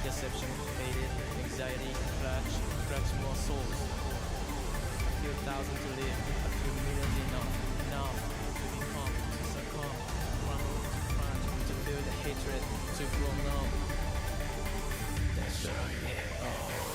deception faded, anxiety cracks more souls. A few thousand to live, a few million enough. Now, to become, to succumb, crumble, to crunch, to feel the hatred, to grow numb. Destroy it all.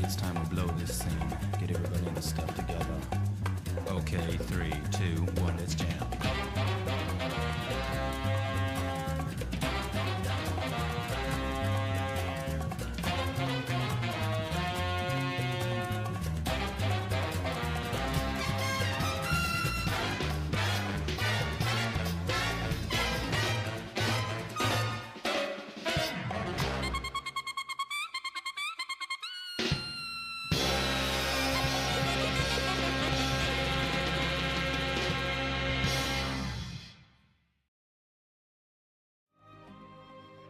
It's time to blow this scene. Get everybody in the stuff together. Okay, 3, 2, 1, let's jam.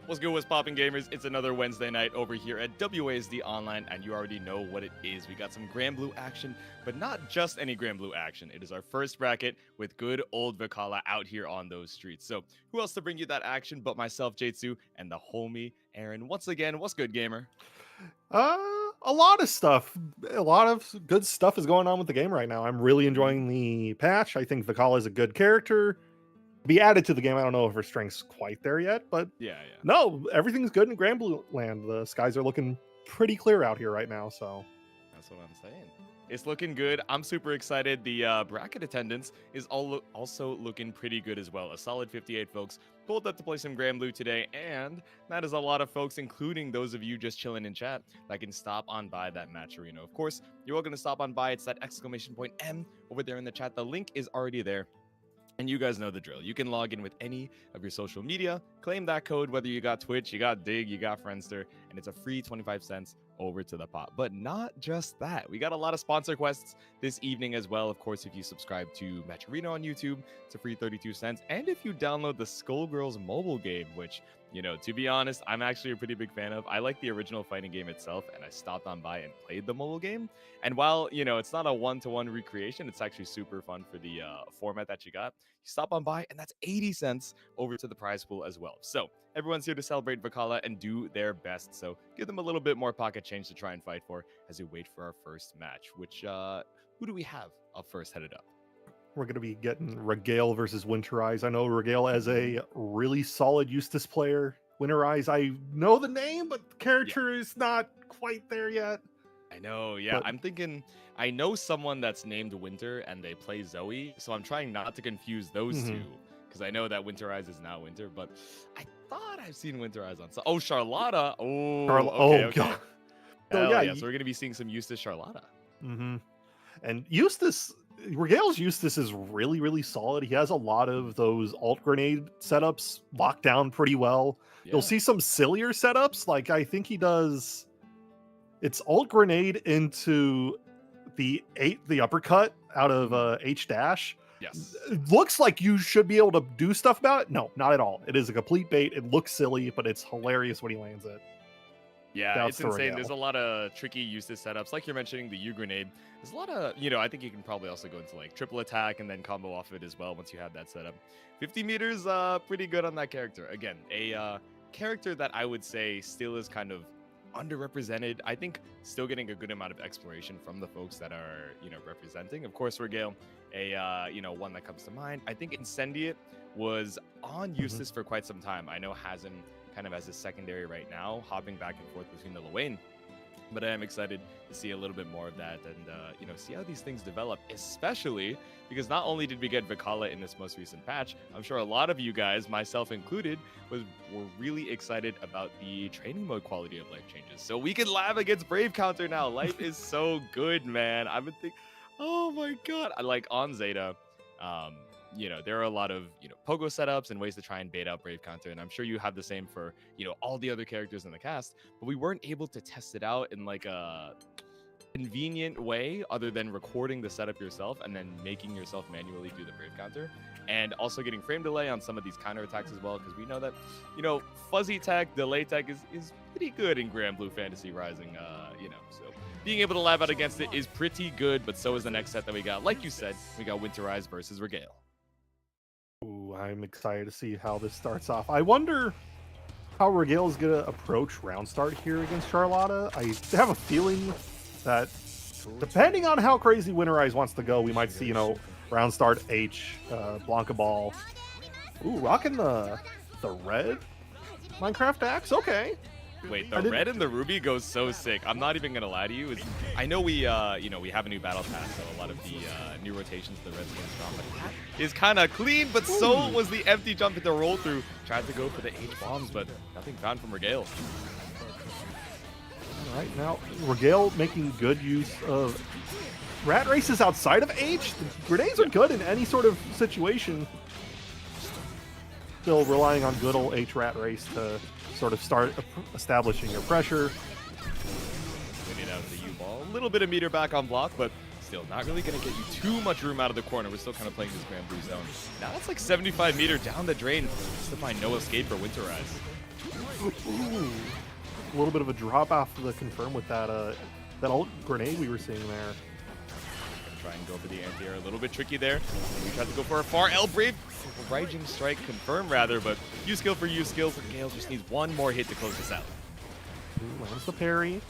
What's good, what's poppin', gamers? It's another Wednesday night over here at WASD Online, and you already know what it is. We got some Granblue action, but not just any Granblue action. It is our first bracket with good old Vakala out here on those streets. So who else to bring you that action but myself, Jaytsu, and the homie Aaron. Once again, what's good, gamer? A lot of stuff. A lot of good stuff is going on with the game right now. I'm really enjoying the patch. I think Vakala is a good character. Be added to the game. I don't know if her strength's quite there yet, but Yeah. no, everything's good in Granblue land. The skies are looking pretty clear out here right now, so That's what I'm saying. It's looking good. I'm super excited. The bracket attendance is also looking pretty good as well. A solid 58 folks pulled up to play some Granblue today, and that is a lot of folks, including those of you just chilling in chat, that can stop on by that match arena. Of course, you're all going to stop on by. It's that exclamation point M over there in the chat. The link is already there. And you guys know the drill. You can log in with any of your social media, claim that code, whether you got Twitch, you got Dig, you got Friendster, and it's a free 25 cents over to the pot. But not just that. We got a lot of sponsor quests this evening as well. Of course, if you subscribe to Match Arena on YouTube, it's a free 32 cents. And if you download the Skullgirls mobile game, which, you know, to be honest, I'm actually a pretty big fan of. I like the original fighting game itself, and I stopped on by and played the mobile game. And while, you know, it's not a one-to-one recreation, it's actually super fun for the format that you got. You stop on by, and that's 80 cents over to the prize pool as well. So everyone's here to celebrate Vakala and do their best. So give them a little bit more pocket change to try and fight for as we wait for our first match, which, who do we have up first headed up? we're going to be getting Regale versus Wynterise. I know Regale as a really solid Eustace player. Wynterise, I know the name, but the character is not quite there yet. I know, yeah. But- I'm thinking, I know someone that's named Winter and they play Zoe, so I'm trying not to confuse those two, because I know that Wynterise is now Winter, but I thought I've seen Wynterise on. Oh, Charlotta. Oh, okay. God. Hell So, yeah, so we're going to be seeing some Eustace Charlotta. And Eustace, Regale's Eustace is really, really solid. He has a lot of those alt grenade setups locked down pretty well. Yeah. You'll see some sillier setups, like I think he does. It's alt grenade into the uppercut out of H dash. Yes. It looks like you should be able to do stuff about it. No, not at all. It is a complete bait. It looks silly, but it's hilarious when he lands it. Yeah, That's it's the insane. Regale. There's a lot of tricky Eustace setups. Like you're mentioning, the U grenade. There's a lot of, you know, I think you can probably also go into like triple attack and then combo off of it as well once you have that setup. 50 meters, pretty good on that character. Again, a character that I would say still is kind of underrepresented. I think still getting a good amount of exploration from the folks that are, you know, representing. Of course, Regale, you know, one that comes to mind. I think Incendiate was on Eustace for quite some time. I know has him kind of as a secondary right now, hopping back and forth between the Lane. But I am excited to see a little bit more of that and, you know, see how these things develop, especially because not only did we get Vakala in this most recent patch, I'm sure a lot of you guys, myself included, were really excited about the training mode quality of life changes. So we can laugh against Brave Counter now. Life is so good, man. I've been thinking, oh my God. I like on Zeta, you know, there are a lot of, you know, pogo setups and ways to try and bait out Brave Counter. And I'm sure you have the same for, you know, all the other characters in the cast, but we weren't able to test it out in like a convenient way other than recording the setup yourself and then making yourself manually do the Brave Counter. And also getting frame delay on some of these counter attacks as well, because we know that, you know, fuzzy tech, delay tech is pretty good in Granblue Fantasy Rising, you know, so being able to laugh out against it is pretty good, but so is the next set that we got. Like you said, we got Wynterise versus Regale. Ooh, I'm excited to see how this starts off. I wonder how Regale is going to approach round start here against Charlotta. I have a feeling that depending on how crazy Wynterise wants to go, we might see, you know, round start H, Blanca Ball. Ooh, rocking the red Minecraft axe. Okay. Wait, the red and the ruby goes so sick. I'm not even gonna lie to you. I know we, you know, we have a new battle pass, so a lot of the new rotations the red's gonna strong, but that is kind of clean. But so was the empty jump into roll through. Tried to go for the H bombs, but nothing found from Regale. All right, now Regale making good use of rat races outside of H. The grenades are good in any sort of situation. Still relying on good old H rat race to sort of start establishing your pressure. Winning out of the U-ball. A little bit of meter back on block, but still not really going to get you too much room out of the corner. We're still kind of playing this Granblue zone. Now it's like 75 meter down the drain just to find no escape for Wynterise. Ooh. A little bit of a drop off of the confirm with that that ult grenade we were seeing there. Gonna try and go for the anti-air. A little bit tricky there. We tried to go for a far L brave. Raging strike confirm rather, but U skill for U skills. Regale just needs one more hit to close this out. Ooh, lands the parry.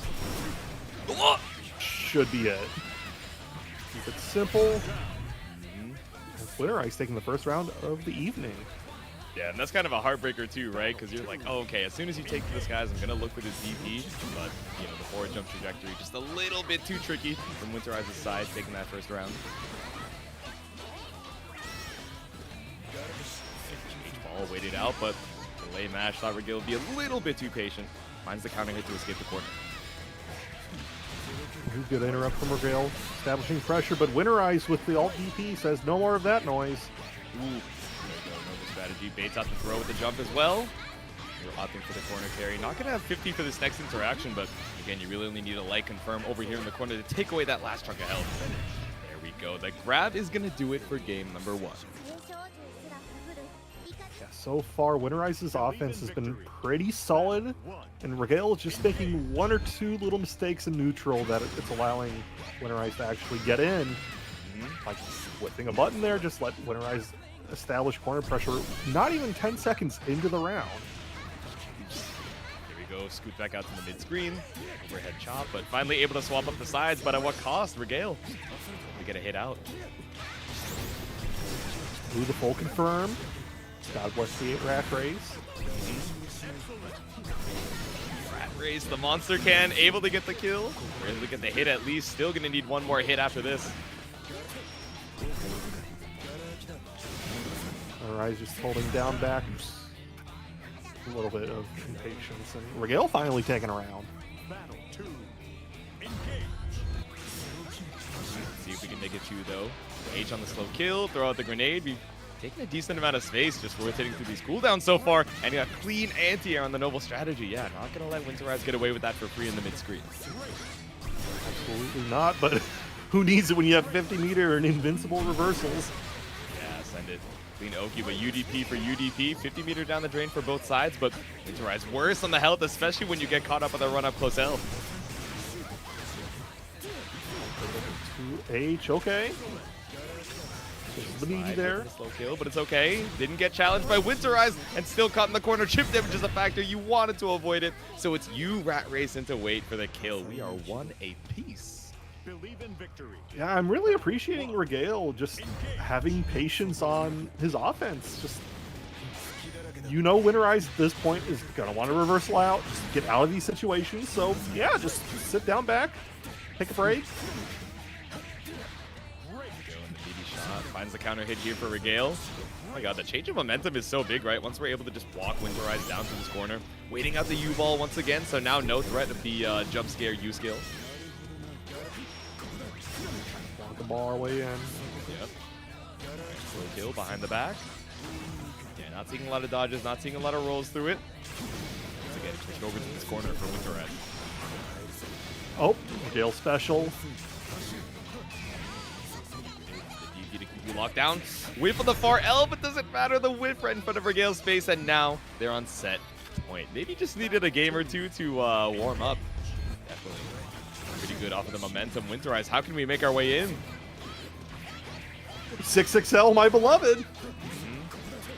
Should be it. Keep it simple. Wynterise taking the first round of the evening. Yeah, and that's kind of a heartbreaker too, right? Because you're like, oh, okay, as soon as you take this guys, I'm gonna look for this DP, but you know, the forward jump trajectory just a little bit too tricky from Wynterise's side, taking that first round. H-ball waited out, but delay mash thought Regale would be a little bit too patient. Finds the counter hit to escape the corner. Good interrupt from Regale, establishing pressure, but Wynterise with the alt DP says no more of that noise. Ooh, there we go, noble strategy. Baits out the throw with the jump as well. You're opting for the corner carry. Not going to have 50 for this next interaction, but again, you really only need a light confirm over here in the corner to take away that last chunk of health. There we go. The grab is going to do it for game number 1. Yeah, so far, Wynterise's offense has been pretty solid, and Regale is just making one or two little mistakes in neutral that it's allowing Wynterise to actually get in. Like flipping a button there, just let Wynterise establish corner pressure not even 10 seconds into the round. Here we go, scoot back out to the mid-screen, overhead chop, but finally able to swap up the sides, but at what cost? Regale to get a hit out. Blue the full confirm. God bless the rat race. Rat race, the monster can, able to get the kill. Or able to get the hit at least, still gonna need one more hit after this. Wynterise just holding down back. A little bit of impatience, and Regale finally taking a round. See if we can make it 2 though. H on the slow kill, throw out the grenade. We've taken a decent amount of space just rotating through these cooldowns so far, and a clean anti-air on the noble strategy. Yeah, not gonna let Wynterise get away with that for free in the mid-screen. Absolutely not, but who needs it when you have 50 meter and invincible reversals? Yeah, send it. Clean Oki, but UDP for UDP. 50 meter down the drain for both sides, but Wynterise worse on the health, especially when you get caught up on the run up close health. 2H, okay. Needy there. Slow kill, but it's okay. Didn't get challenged by Wynterise and still caught in the corner. Chip damage is a factor. You wanted to avoid it, so it's you rat racing to wait for the kill. We are 1 apiece. Believe in victory. Yeah, I'm really appreciating Regale just having patience on his offense. Just, you know, Wynterise at this point is gonna want to reversal out, just get out of these situations. So yeah, just sit down back, take a break. Finds the counter hit here for Regale. Oh my god, the change of momentum is so big, right? Once we're able to just walk Wynterise down to this corner. Waiting out the U-ball once again, so now no threat of the jump scare U-skill. Walk the ball our way in. Yep. Slow kill behind the back. Yeah, not seeing a lot of dodges, not seeing a lot of rolls through it. Once again, pushed over to this corner for Wynterise. Oh, Regale special. You lock down, whiff on the far L, but doesn't matter. The whiff right in front of Regale's face, and now they're on set point. Maybe just needed a game or two to warm up. Definitely pretty good off of the momentum. Wynterise, how can we make our way in? 6XL, my beloved. We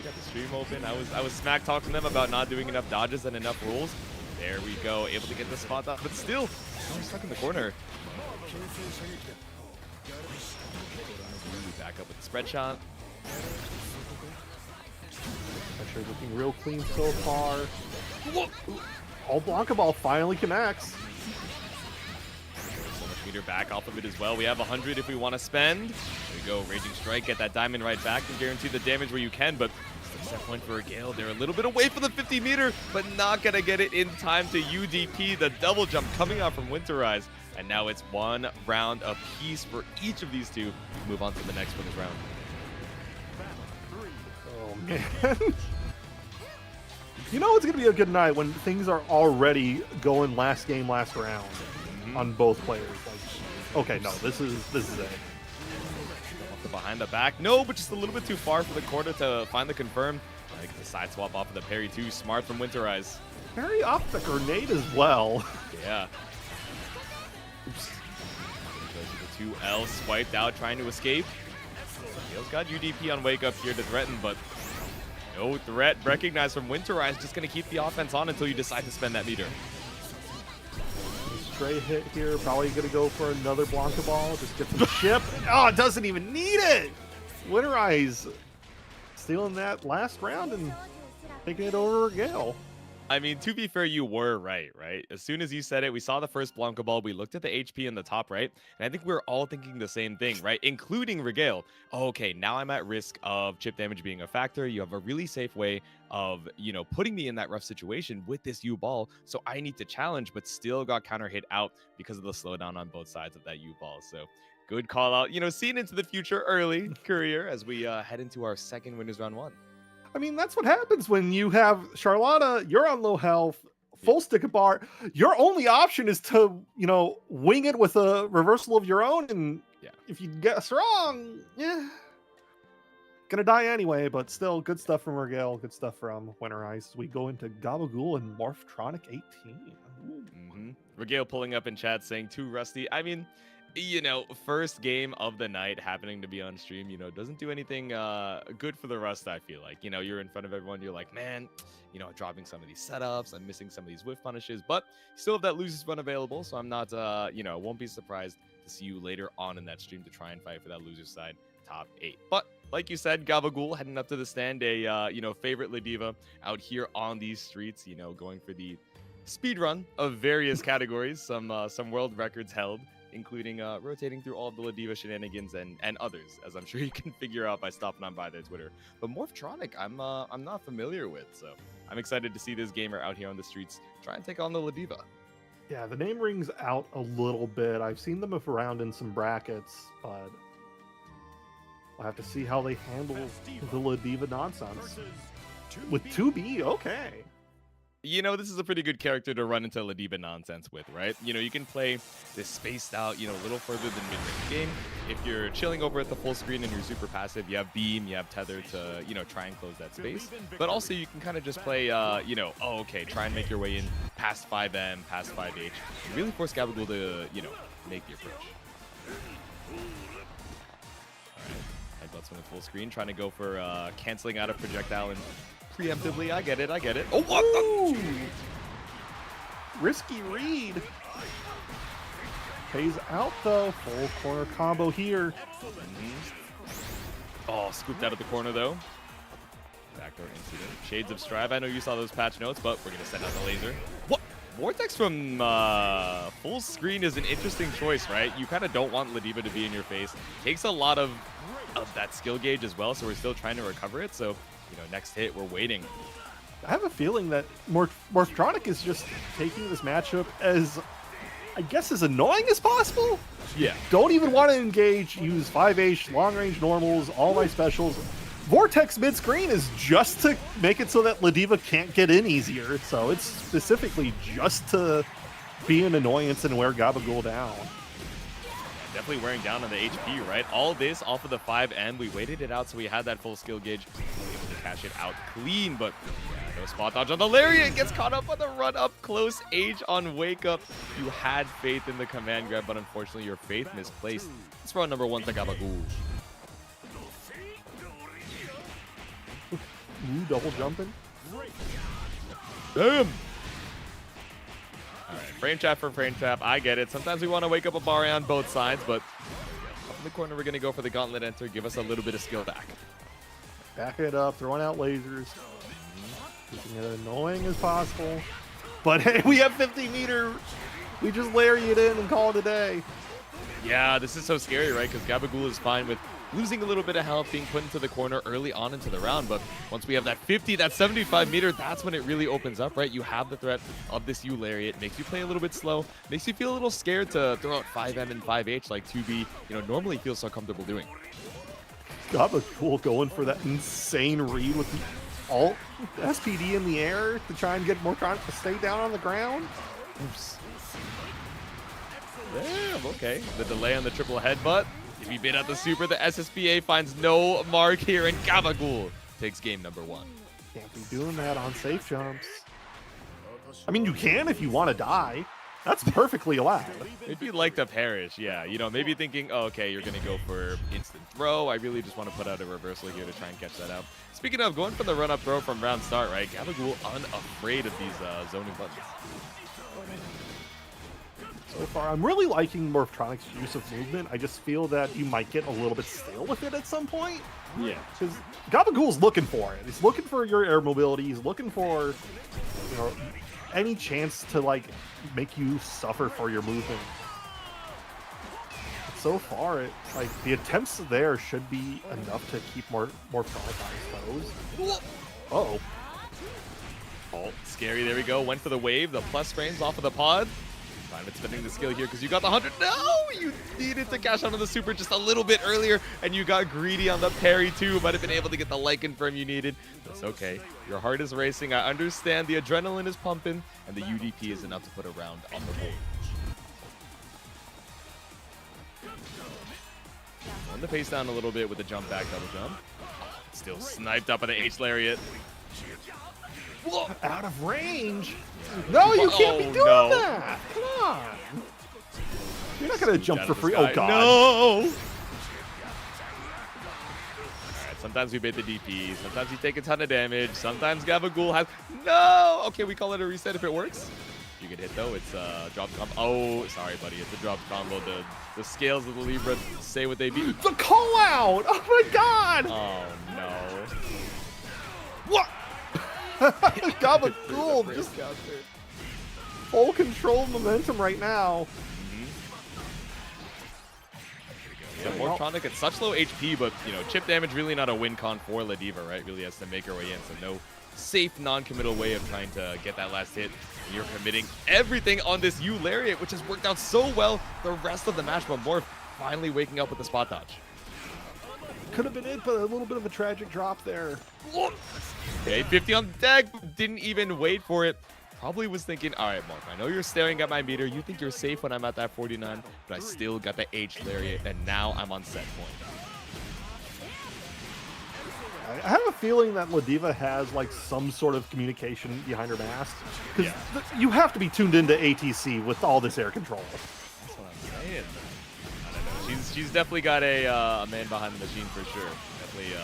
got the stream open. I was smack talking them about not doing enough dodges and enough rolls. There we go, able to get the spot off, but still, I'm stuck in the corner. Back up with the spread shot. Pressure looking real clean so far. Oh, Blanca Ball finally connects. So much meter back off of it as well. We have 100 if we want to spend. There we go, Raging Strike, get that diamond right back and guarantee the damage where you can, but set point for Regale. They're a little bit away from the 50 meter, but not gonna get it in time to UDP. The double jump coming out from Wynterise. And now it's 1 round apiece for each of these two. Move on to the next winners round. Oh, man. You know it's going to be a good night when things are already going last game, last round on both players. Like, okay, no, this is it. Off the behind the back. No, but just a little bit too far for the quarter to find the confirm. Like the side swap off of the parry too. Smart from Wynterise. Perry off the grenade as well. Yeah. Oops. Goes to the 2L, swiped out, trying to escape. Regale's got UDP on wake up here to threaten, but no threat recognized from Wynterise. Just going to keep the offense on until you decide to spend that meter. Stray hit here, probably going to go for another Blanca Ball. Just get the chip. Oh, it doesn't even need it. Wynterise stealing that last round and taking it over Regale. I mean, to be fair, you were right? As soon as you said it, we saw the first Blanca Ball. We looked at the HP in the top right, and I think we were all thinking the same thing, right? Including Regale. Oh, okay, now I'm at risk of chip damage being a factor. You have a really safe way of, you know, putting me in that rough situation with this U-Ball, so I need to challenge, but still got counter hit out because of the slowdown on both sides of that U-Ball. So good call out. You know, seeing into the future early, Courier, as we head into our second winners round 1. I mean, that's what happens when you have Charlotta, you're on low health, full stick of bar. Your only option is to, you know, wing it with a reversal of your own. And if you guess wrong, gonna die anyway. But still, good stuff from Regale, good stuff from Wynterise. We go into Gabagool and Morphtronic 18. Regale pulling up in chat saying, too rusty. I mean, you know, first game of the night happening to be on stream, you know, doesn't do anything good for the rust, I feel like. You know, you're in front of everyone, you're like, man, you know, I'm dropping some of these setups, I'm missing some of these whiff punishes, but you still have that losers run available, so I'm not, you know, won't be surprised to see you later on in that stream to try and fight for that loser side top 8. But like you said, Gabagool heading up to the stand, a, you know, favorite Ladiva out here on these streets, you know, going for the speed run of various categories, some world records held, including rotating through all of the Ladiva shenanigans and others, as I'm sure you can figure out by stopping on by their Twitter. But Morphtronic, I'm not familiar with, so I'm excited to see this gamer out here on the streets try and take on the Ladiva. Yeah, the name rings out a little bit. I've seen them move around in some brackets, but I'll have to see how they handle the Ladiva nonsense. With 2B, okay. You know, this is a pretty good character to run into Ladiva nonsense with, right? You know, you can play this spaced out, you know, a little further than mid-range game. If you're chilling over at the full screen and you're super passive, you have beam, you have tether to, you know, try and close that space. But also you can kind of just play, you know, oh, okay, try and make your way in past 5M, past 5H. And really force Gabagool to, you know, make the approach. All right, headbutts from the full screen, trying to go for canceling out a projectile and preemptively. I get it. Oh, what the? Risky read. Pays out though. Full corner combo here. Oh, scooped out of the corner though. Backdoor incident. Shades of Strive. I know you saw those patch notes, but we're gonna send out the laser. What? Vortex from full screen is an interesting choice, right? You kind of don't want Ladiva to be in your face. Takes a lot of that skill gauge as well, so we're still trying to recover it. So, you know, next hit, we're waiting. I have a feeling that Morphtronic is just taking this matchup as, I guess, as annoying as possible. Yeah. Don't even want to engage, use 5H, long-range normals, all my specials. Vortex mid-screen is just to make it so that Ladiva can't get in easier. So it's specifically just to be an annoyance and wear Gabagool down. Definitely wearing down on the HP, right? All this off of the 5M. We waited it out so we had that full skill gauge. We were able to cash it out clean, but yeah, no spot dodge on the Lariat. Gets caught up on the run up close age on wake up. You had faith in the command grab, but unfortunately your faith misplaced. It's round number 1 to Gabagool. Ooh, double jumping. Damn. All right, frame trap for frame trap. I get it. Sometimes we want to wake up a Barre on both sides, but up in the corner, we're going to go for the gauntlet enter. Give us a little bit of skill back. Back it up, throwing out lasers. Keeping it annoying as possible. But hey, we have 50-meter. We just lariat in and call it a day. Yeah, this is so scary, right? Because Gabagool is fine with losing a little bit of health, being put into the corner early on into the round. But once we have that 50, that 75-meter, that's when it really opens up, right? You have the threat of this U lariat. Makes you play a little bit slow. Makes you feel a little scared to throw out 5M and 5H like 2B, normally feels so comfortable doing. Gabagool going for that insane read with the alt SPD in the air to try and get Mortronic to stay down on the ground. Oops. Damn, okay. The delay on the triple headbutt. If he bit out the super, the SSBA finds no mark here, and Gabagool takes game number 1. Can't be doing that on safe jumps. I mean, you can if you want to die. That's perfectly allowed. If you'd like to perish, yeah. Maybe thinking, oh, okay, you're going to go for instant throw. I really just want to put out a reversal here to try and catch that out. Speaking of going for the run-up throw from round start, right? Gabagool unafraid of these zoning buttons. So far, I'm really liking Morphtronic's use of movement. I just feel that you might get a little bit stale with it at some point. Yeah. Because Gabagool's looking for it. He's looking for your air mobility. He's looking for, any chance to, make you suffer for your movement. But so far, it's like the attempts there should be enough to keep Morphronic on his toes. Uh-oh. Oh, scary. There we go. Went for the wave. The plus frames off of the pod. Fine with spending the skill here because you got the 100. No! You needed to cash out on the super just a little bit earlier, and you got greedy on the parry too. Might have been able to get the like confirm you needed. That's okay. Your heart is racing. I understand the adrenaline is pumping, and the UDP is enough to put a round on the board. On the pace down a little bit with the jump back double jump. Still sniped up by the H lariat. Whoa. Out of range. No, you can't be doing that. Come on. You're not going to jump for free. Oh, God. No. All right, sometimes we bait the DP. Sometimes you take a ton of damage. Sometimes Gabagool has... No. Okay, we call it a reset if it works. You get hit, though. It's a dropped combo. Oh, sorry, buddy. It's a dropped combo. The scales of the Libra say what they be. The call out. Oh, my God. Oh, no. What? Gabagool just full control momentum right now. So Morphtronic at such low HP, but chip damage really not a win con for Ladiva, right? Really has to make her way in, so no safe non-committal way of trying to get that last hit. And you're committing everything on this U lariat, which has worked out so well the rest of the match, but Morph finally waking up with the spot dodge. Could have been it, but a little bit of a tragic drop there. Okay, 50 on deck, didn't even wait for it. Probably was thinking, all right, Mark, I know you're staring at my meter. You think you're safe when I'm at that 49, but I still got the H lariat, and now I'm on set point. I have a feeling that Ladiva has some sort of communication behind her mask. Because you have to be tuned into ATC with all this air control. That's what I'm saying. I don't know. She's definitely got a man behind the machine for sure. Definitely,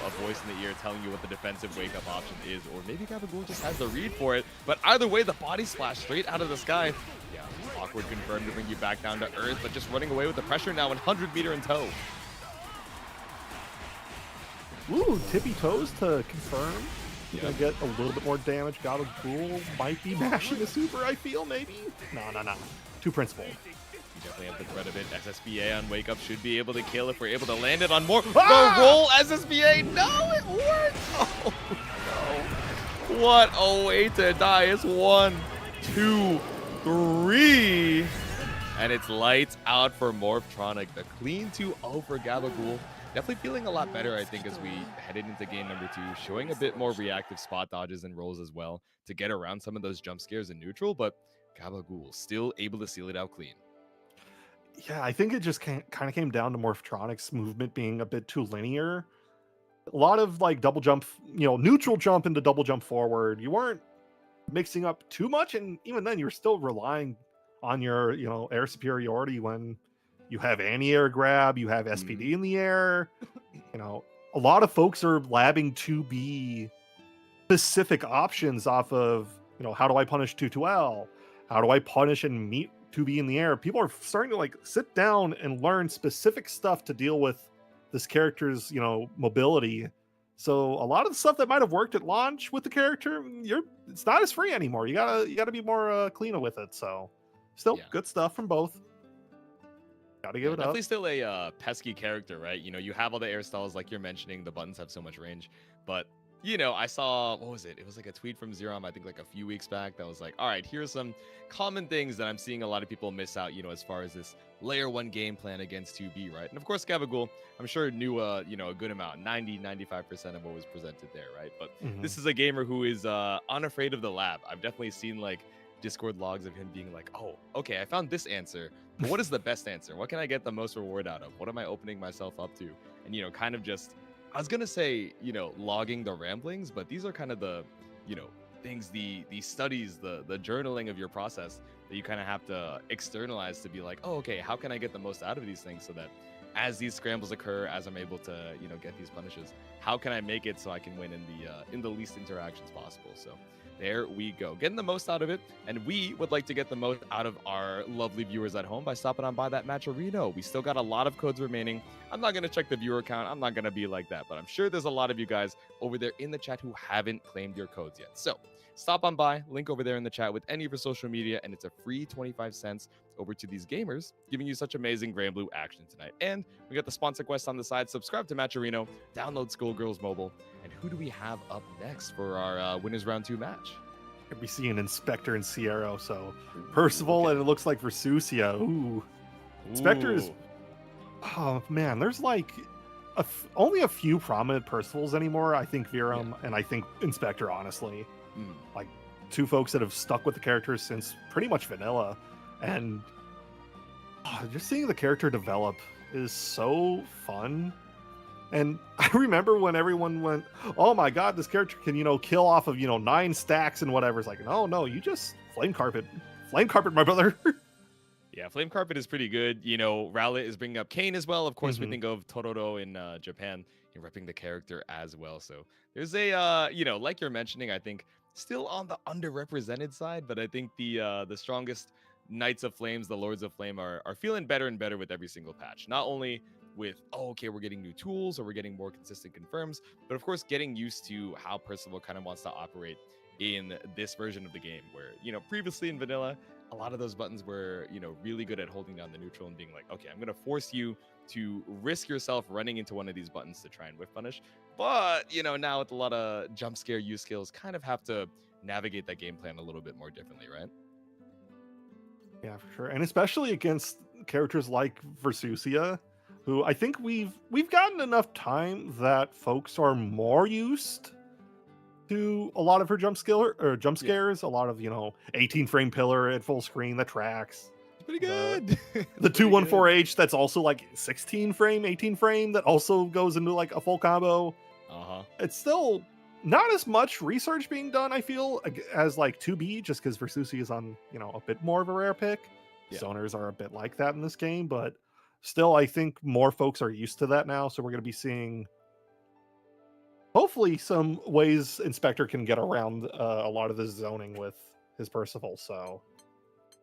a voice in the ear telling you what the defensive wake-up option is, or maybe Gabagool just has the read for it. But either way, the body splash straight out of the sky. Yeah, awkward confirmed to bring you back down to earth, but just running away with the pressure now, 100 meter in tow. Ooh, tippy toes to confirm. You're gonna get a little bit more damage. Gabagool might be mashing a super, I feel, maybe? No. Two principal. You definitely have the threat of it. SSBA on wake up should be able to kill if we're able to land it on more. The roll SSBA. No, it worked. Oh, no. What a way to die. It's 1, 2, 3. And it's lights out for Morphtronic. The clean 2-0 for Gabagool. Definitely feeling a lot better, I think, as we headed into game number 2. Showing a bit more reactive spot dodges and rolls as well to get around some of those jump scares in neutral. But Gabagool still able to seal it out clean. Yeah, I think it just kind of came down to Morphtronic's movement being a bit too linear. A lot of double jump, neutral jump into double jump forward. You weren't mixing up too much, and even then you're still relying on your, air superiority when you have anti-air grab, you have SPD in the air. A lot of folks are labbing to be specific options off of, how do I punish 2-2L? How do I punish and meet 2B in the air? People are starting to sit down and learn specific stuff to deal with this character's, mobility. So a lot of the stuff that might have worked at launch with the character, it's not as free anymore. You gotta be more cleaner with it. So still good stuff from both. Gotta give it up. Definitely still a pesky character, right? You know, you have all the air styles like you're mentioning. The buttons have so much range, but you know, I saw, what was it? It was like a tweet from Zerom, I think like a few weeks back, that was like, all right, here's some common things that I'm seeing a lot of people miss out, you know, as far as this layer 1 game plan against 2B, right? And of course, Gabagool, I'm sure knew, you know, a good amount, 95% of what was presented there, right? But this is a gamer who is unafraid of the lab. I've definitely seen like Discord logs of him being like, oh, okay, I found this answer, but what is the best answer? What can I get the most reward out of? What am I opening myself up to? And, you know, kind of just, I was gonna say, you know, logging the ramblings, but these are kind of the, you know, things, the studies, the journaling of your process that you kind of have to externalize to be like, oh, okay, how can I get the most out of these things so that as these scrambles occur, as I'm able to, you know, get these punishes, how can I make it so I can win in the least interactions possible? So there we go, getting the most out of it. And we would like to get the most out of our lovely viewers at home by stopping on by that match arena. We still got a lot of codes remaining. I'm not going to check the viewer count. I'm not going to be like that, but I'm sure there's a lot of you guys over there in the chat who haven't claimed your codes yet. So stop on by, link over there in the chat with any of your social media, and it's a free 25 cents over to these gamers, giving you such amazing Granblue action tonight. And we got the sponsor quest on the side. Subscribe to Matcherino, download Skullgirls Mobile. And who do we have up next for our winners round 2 match? We'll be seeing Inspector and Siero. So Percival, and it looks like Versusia. Ooh. Inspector is, oh man, there's like only a few prominent Percivals anymore. I think Virum and I think Inspector, honestly. Like 2 folks that have stuck with the characters since pretty much vanilla. And just seeing the character develop is so fun. And I remember when everyone went, oh my god, this character can, you know, kill off of, you know, 9 stacks and whatever. It's like, no, you just flame carpet, my brother. Yeah, Flame Carpet is pretty good. You know, Rowlet is bringing up Kane as well. Of course, we think of Tororo in Japan. You're repping the character as well. So there's a, you know, like you're mentioning, I think still on the underrepresented side, but I think the strongest Knights of Flames, the Lords of Flame are feeling better and better with every single patch. Not only with, oh, okay, we're getting new tools or we're getting more consistent confirms, but of course getting used to how Percival kind of wants to operate in this version of the game, where, you know, previously in vanilla, a lot of those buttons were, you know, really good at holding down the neutral and being like, okay, I'm going to force you to risk yourself running into one of these buttons to try and whiff punish. But, you know, now with a lot of jump scare use skills, kind of have to navigate that game plan a little bit more differently, right? Yeah, for sure. And especially against characters like Versusia, who I think we've gotten enough time that folks are more used to a lot of her jump scares, a lot of, you know, 18 frame pillar at full screen that tracks. It's pretty good. The 214H that's also like 16 frame, 18 frame that also goes into like a full combo. It's still not as much research being done, I feel, as like 2B, just because Versusia is on, you know, a bit more of a rare pick. Zoners are a bit like that in this game, but still, I think more folks are used to that now, so we're going to be seeing hopefully some ways Inspector can get around a lot of this zoning with his Percival. So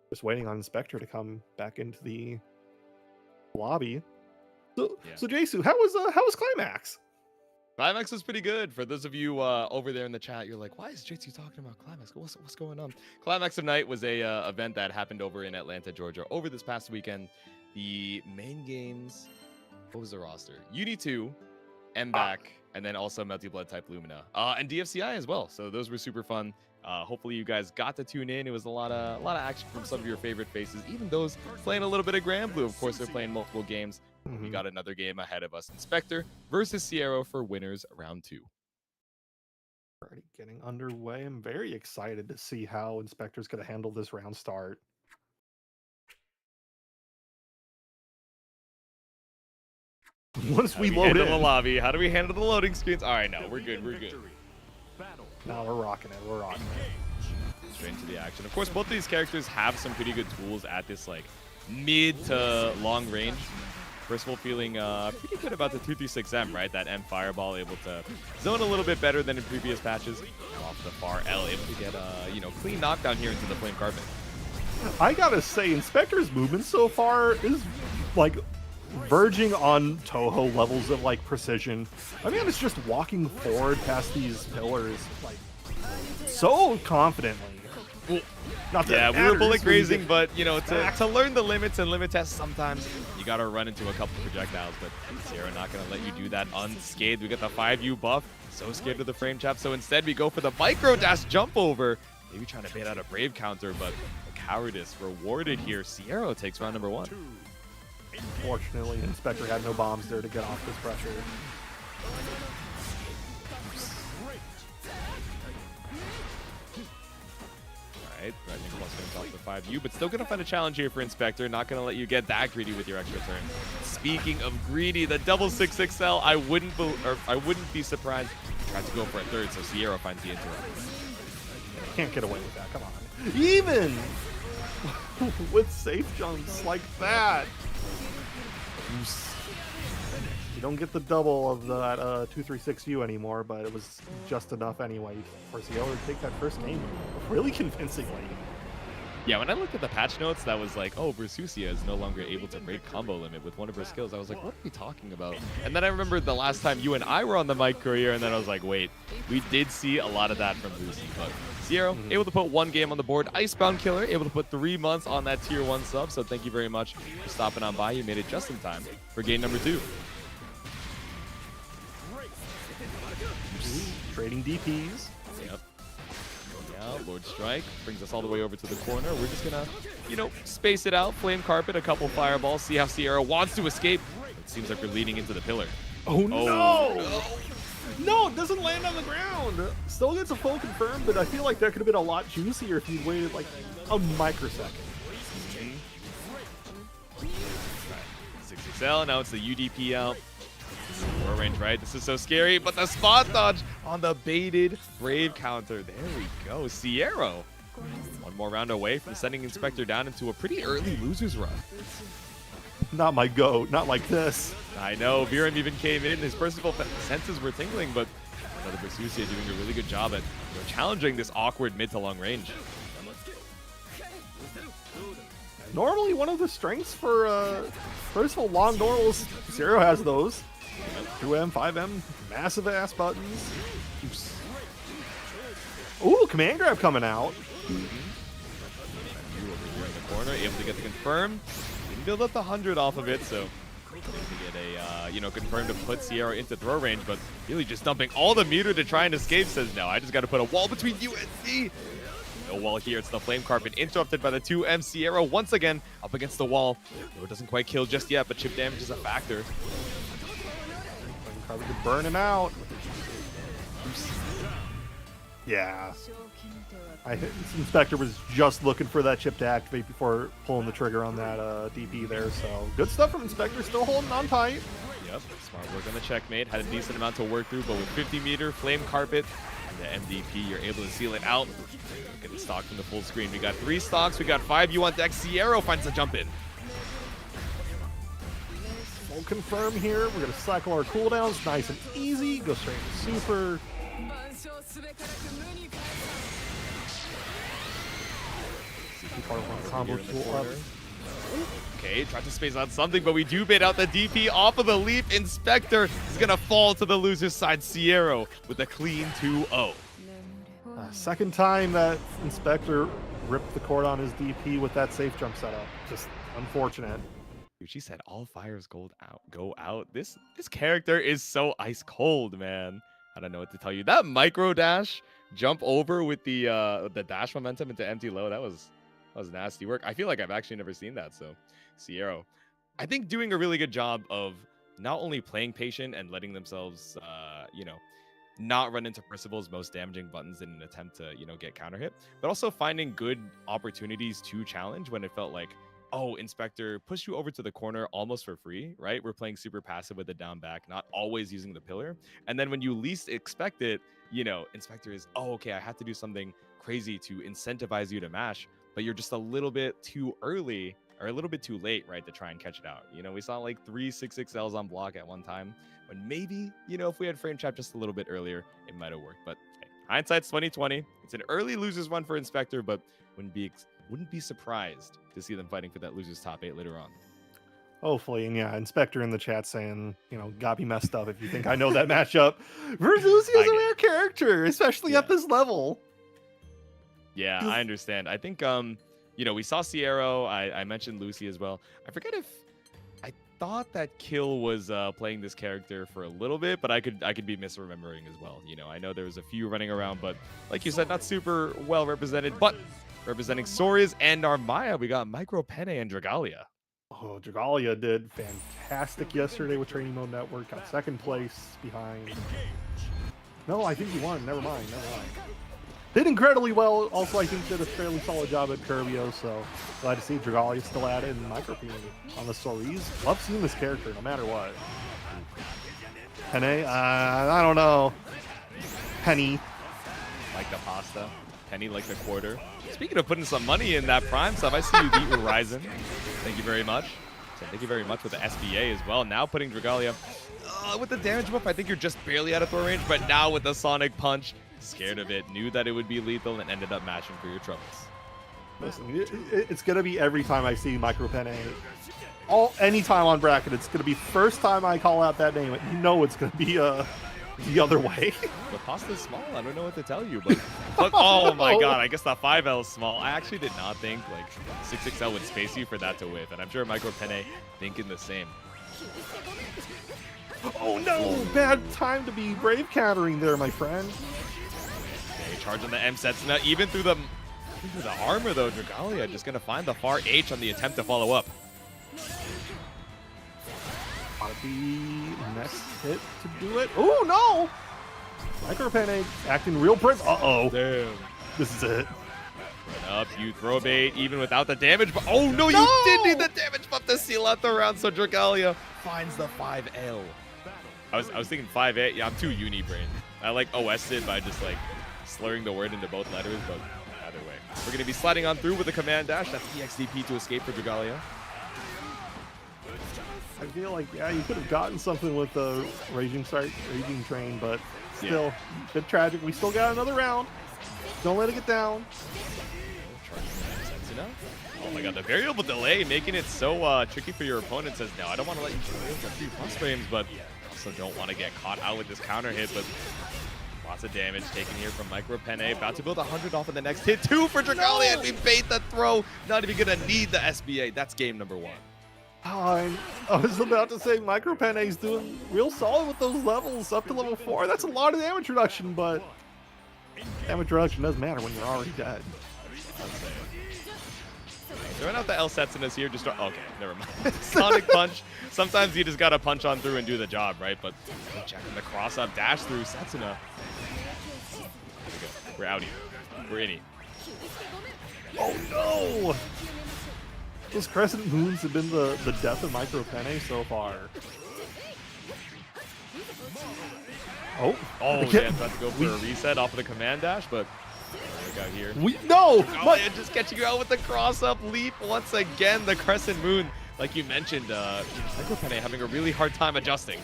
just waiting on Inspector to come back into the lobby. So Jaytsu, how was Climax? Climax was pretty good. For those of you over there in the chat, you're like, why is Jaytsu talking about Climax? What's going on? Climax of Night was a event that happened over in Atlanta, Georgia, over this past weekend. The main games, what was the roster? Uni 2, MBAC, and then also Melty Blood type Lumina, and DFCI as well. So those were super fun. Hopefully you guys got to tune in. It was a lot of action from some of your favorite faces, even those playing a little bit of Granblue. Of course, they're playing multiple games. We got another game ahead of us. Inspector versus Siero for winners round 2. Already getting underway. I'm very excited to see how Inspector's going to handle this round start. Once we load in the lobby, how do we handle the loading screens? All right, no, we're good. No, we're rocking it. Straight into the action. Of course, both of these characters have some pretty good tools at this like mid to long range. Percival feeling pretty good about the 236M, right? That M Fireball able to zone a little bit better than in previous patches. Off the far L, able to get you know, clean knockdown here into the Flame Carpet. I gotta say, Inspector's movement so far is like verging on Toho levels of like precision. I mean, it's just walking forward past these pillars like so confidently. Well, Not that yeah, it we were matters bullet when you grazing, get but you know, to back. learn the limits and limit tests, sometimes you gotta run into a couple projectiles. But Siero not gonna let you do that unscathed. We got the 5U buff. So scared of the frame trap, so instead we go for the micro dash jump over. Maybe trying to bait out a brave counter, but the cowardice rewarded here. Siero takes round number 1. Fortunately, Inspector had no bombs there to get off this pressure. Right, threatening plus going off the 5U, but still gonna find a challenge here for Inspector. Not gonna let you get that greedy with your extra turn. Speaking of greedy, the double 6XL, I wouldn't be surprised. Tried to go for a third, so Siero finds the interrupt. Can't get away with that. Come on. Even with safe jumps like that. You don't get the double of that 236U anymore, but it was just enough anyway for Siero to take that first game really convincingly. Yeah, when I looked at the patch notes, that was like, oh, Versusia is no longer able to break combo limit with one of her skills. I was like, what are we talking about? And then I remembered the last time you and I were on the mic career, and then I was like, wait, we did see a lot of that from Lucy. But Siero, able to put 1 game on the board. Icebound Killer, able to put 3 months on that tier 1 sub. So thank you very much for stopping on by. You made it just in time for game number 2. Trading DPs. Yep. Yeah, Lord Strike brings us all the way over to the corner. We're just gonna, you know, space it out, flame carpet, a couple fireballs, see how Siero wants to escape. It seems like we're leading into the pillar. Oh no! No, it doesn't land on the ground. Still gets a full confirm, but I feel like that could have been a lot juicier if you'd waited like a microsecond. 6XL, now it's the UDP out. Throw range, right? This is so scary, but the spot dodge on the baited brave counter. There we go. Siero, 1 more round away from sending Inspector down into a pretty early loser's run. Not my goat, not like this. I know, Viren even came in. His Percival senses were tingling, but another Versusia doing a really good job at challenging this awkward mid to long range. Normally, one of the strengths for Percival long normals, Siero has those. 2M, 5M, massive ass buttons. Ooh, command grab coming out. You over here in the corner, able to get the confirm. Didn't build up the 100 off of it, so able to get a confirm to put Siero into throw range, but really just dumping all the meter to try and escape. Says no, I just got to put a wall between you and C. No wall here. It's the flame carpet interrupted by the 2M. Siero once again up against the wall. No, it doesn't quite kill just yet, but chip damage is a factor. Probably could burn him out. Yeah. I think Inspector was just looking for that chip to activate before pulling the trigger on that DP there. So good stuff from Inspector, still holding on tight. Yep, smart work on the checkmate. Had a decent amount to work through, but with 50 meter flame carpet and the MDP, you're able to seal it out. Get the stock from the full screen. We got 3 stocks. We got 5U on deck. Siero finds the jump in. We'll confirm here. We're going to cycle our cooldowns nice and easy. Go straight to super. Combo tool up. Okay, tried to space out something, but we do bait out the DP off of the leap. Inspector is going to fall to the loser's side. Siero with a clean 2-0. Second time that Inspector ripped the cord on his DP with that safe jump setup. Just unfortunate. Dude, she said all fires go out. This character is so ice cold, man. I don't know what to tell you. That micro dash jump over with the dash momentum into empty low, that was nasty work. I feel like I've actually never seen that. So Siero, I think doing a really good job of not only playing patient and letting themselves not run into Percival's most damaging buttons in an attempt to get counter hit, but also finding good opportunities to challenge when it felt like, oh, Inspector pushed you over to the corner almost for free, right? We're playing super passive with the down back, not always using the pillar. And then when you least expect it, Inspector is, oh, okay, I have to do something crazy to incentivize you to mash, but you're just a little bit too early or a little bit too late, right, to try and catch it out. We saw like 3 6XLs on block at one time when maybe, if we had frame trap just a little bit earlier, it might have worked. But hey, hindsight's 2020. It's an early losers run for Inspector, but wouldn't be surprised to see them fighting for that losers top 8 later on. Hopefully, and yeah, Inspector in the chat saying, you know, got me messed up if you think I know that matchup. Versusia is a rare character, especially at this level. Yeah, I understand. I think, you know, we saw Siero. I mentioned Lucy as well. I forget if I thought that Kill was playing this character for a little bit, but I could be misremembering as well. You know, I know there was a few running around, but like you said, not super well represented. But representing Soriz and Narmaya, we got Micropene and Dragalia. Oh, Dragalia did fantastic yesterday with Training Mode Network. Got second place behind. No, I think he won. Never mind. Did incredibly well. Also, I think did a fairly solid job at Curbio, so glad to see Dragalia still at it and Micropene on the Soriz. Love seeing this character no matter what. Penny, I don't know. Penny. Like the pasta. Penny like the quarter. Speaking of putting some money in that Prime sub, I see you beat Horizon. Thank you very much. So thank you very much with the SBA as well. Now putting Dragalia with the damage buff, I think you're just barely out of throw range, but now with the Sonic Punch, scared of it, knew that it would be lethal, and ended up matching for your troubles. Listen, it's going to be every time I see Micropene. Anytime on bracket, it's going to be first time I call out that name. You know it's going to be the other way. The pasta's small. I don't know what to tell you, but oh my god, I guess the 5L is small. I actually did not think like 6XL would space you for that to whiff, and I'm sure Micropene thinking the same. Oh no, bad time to be brave countering there, my friend. Okay, charge on the M sets now, even through the armor though. Dragalia just gonna find the far H on the attempt to follow up. The next hit to do it. Oh no! Micropene acting real prince. Uh-oh. Damn. This is it. Run up, you throw bait even without the damage. But oh no, you did need the damage buff to seal out the round, so Dragalia finds the 5L. I was thinking 5A. Yeah, I'm too uni-brain. I like OS'd it by just like slurring the word into both letters, but either way. We're gonna be sliding on through with a command dash. That's EXDP to escape for Dragalia. I feel like, yeah, you could have gotten something with the Raging Train, but still, a bit tragic. We still got another round. Don't let it get down. Oh my god, the variable delay making it so tricky for your opponent. Says, no, I don't want to let you delay for a few plus frames, but also don't want to get caught out with this counter hit, but lots of damage taken here from Micropene. About to build 100 off of the next hit. 2 for Dragalia, and we bait the throw. Not even going to need the SBA. That's game number 1. I was about to say Micropene's doing real solid with those levels up to level 4. That's a lot of damage reduction, but damage reduction doesn't matter when you're already dead. Throwing out the L sets in this here, just okay, never mind. Sonic Punch. Sometimes you just gotta punch on through and do the job, right? But checking the cross up dash through Setsuna. We're outie. We're innie. Oh no! Those crescent moons have been the death of Micropene so far. Oh, yeah, about to go for a reset off of the command dash, but we got here. Just catching you out with the cross up leap once again. The crescent moon, like you mentioned, Micropene having a really hard time adjusting.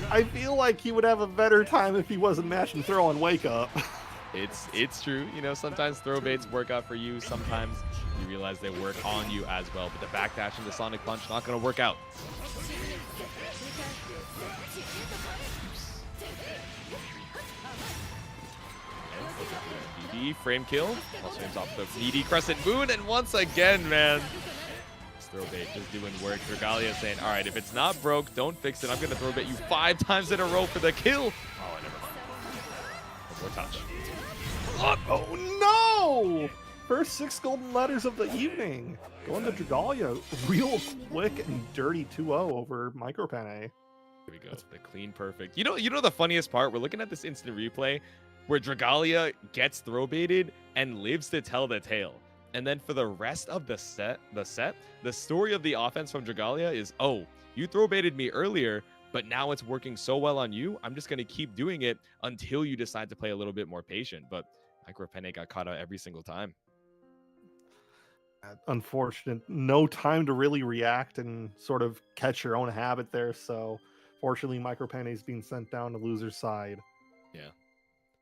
I feel like he would have a better time if he wasn't mash and throw on wake up. It's true. You know, sometimes throw baits work out for you. Sometimes you realize they work on you as well. But the backdash and the Sonic Punch not going to work out. VD frame kill. Also frames off the VD Crescent Moon. And once again, man, this throw bait just doing work. Dragalia saying, all right, if it's not broke, don't fix it. I'm going to throw bait you 5 times in a row for the kill. Oh, never mind. One more touch. Oh no! First 6 golden letters of the evening. Going to Dragalia real quick and dirty 2-0 over Micropene. Here we go. The clean perfect. You know the funniest part? We're looking at this instant replay where Dragalia gets throw baited and lives to tell the tale. And then for the rest of the story of the offense from Dragalia is, oh, you throw baited me earlier, but now it's working so well on you. I'm just going to keep doing it until you decide to play a little bit more patient. But Micropene got caught out every single time. Unfortunate. No time to really react and sort of catch your own habit there. So fortunately, Micropene is being sent down to loser's side. Yeah.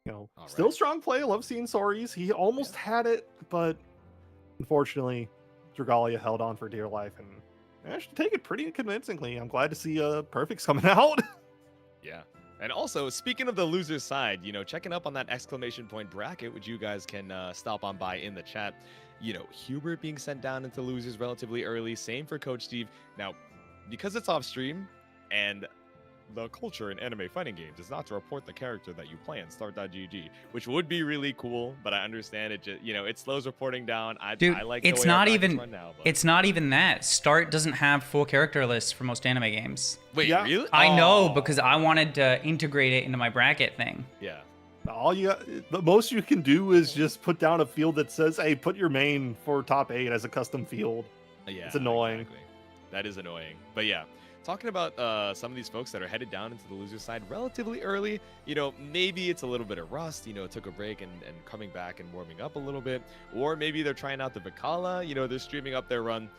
You know, still strong play. I love seeing Soriz. He almost had it, but unfortunately, Dragalia held on for dear life and managed to take it pretty convincingly. I'm glad to see Perfect's coming out. Yeah. And also, speaking of the loser's side, you know, checking up on that exclamation point bracket, which you guys can stop on by in the chat. You know, Hubert being sent down into losers relatively early. Same for Coach Steve. Now, because it's off stream and the culture in anime fighting games is not to report the character that you play in start.gg, which would be really cool, but I understand it just, you know, it slows reporting down. Dude, I like it's the way not our even run now, but... it's not even that. Start doesn't have full character lists for most anime games. Wait, Yeah. really? I know Oh. because I wanted to integrate it into my bracket thing. Yeah. The most you can do is just put down a field that says, hey, put your main for top 8 as a custom field. Yeah, It's annoying. Exactly. That is annoying. But yeah, talking about some of these folks that are headed down into the loser side relatively early, you know, maybe it's a little bit of rust, you know, took a break and coming back and warming up a little bit. Or maybe they're trying out the Vicala, you know, they're streaming up their run.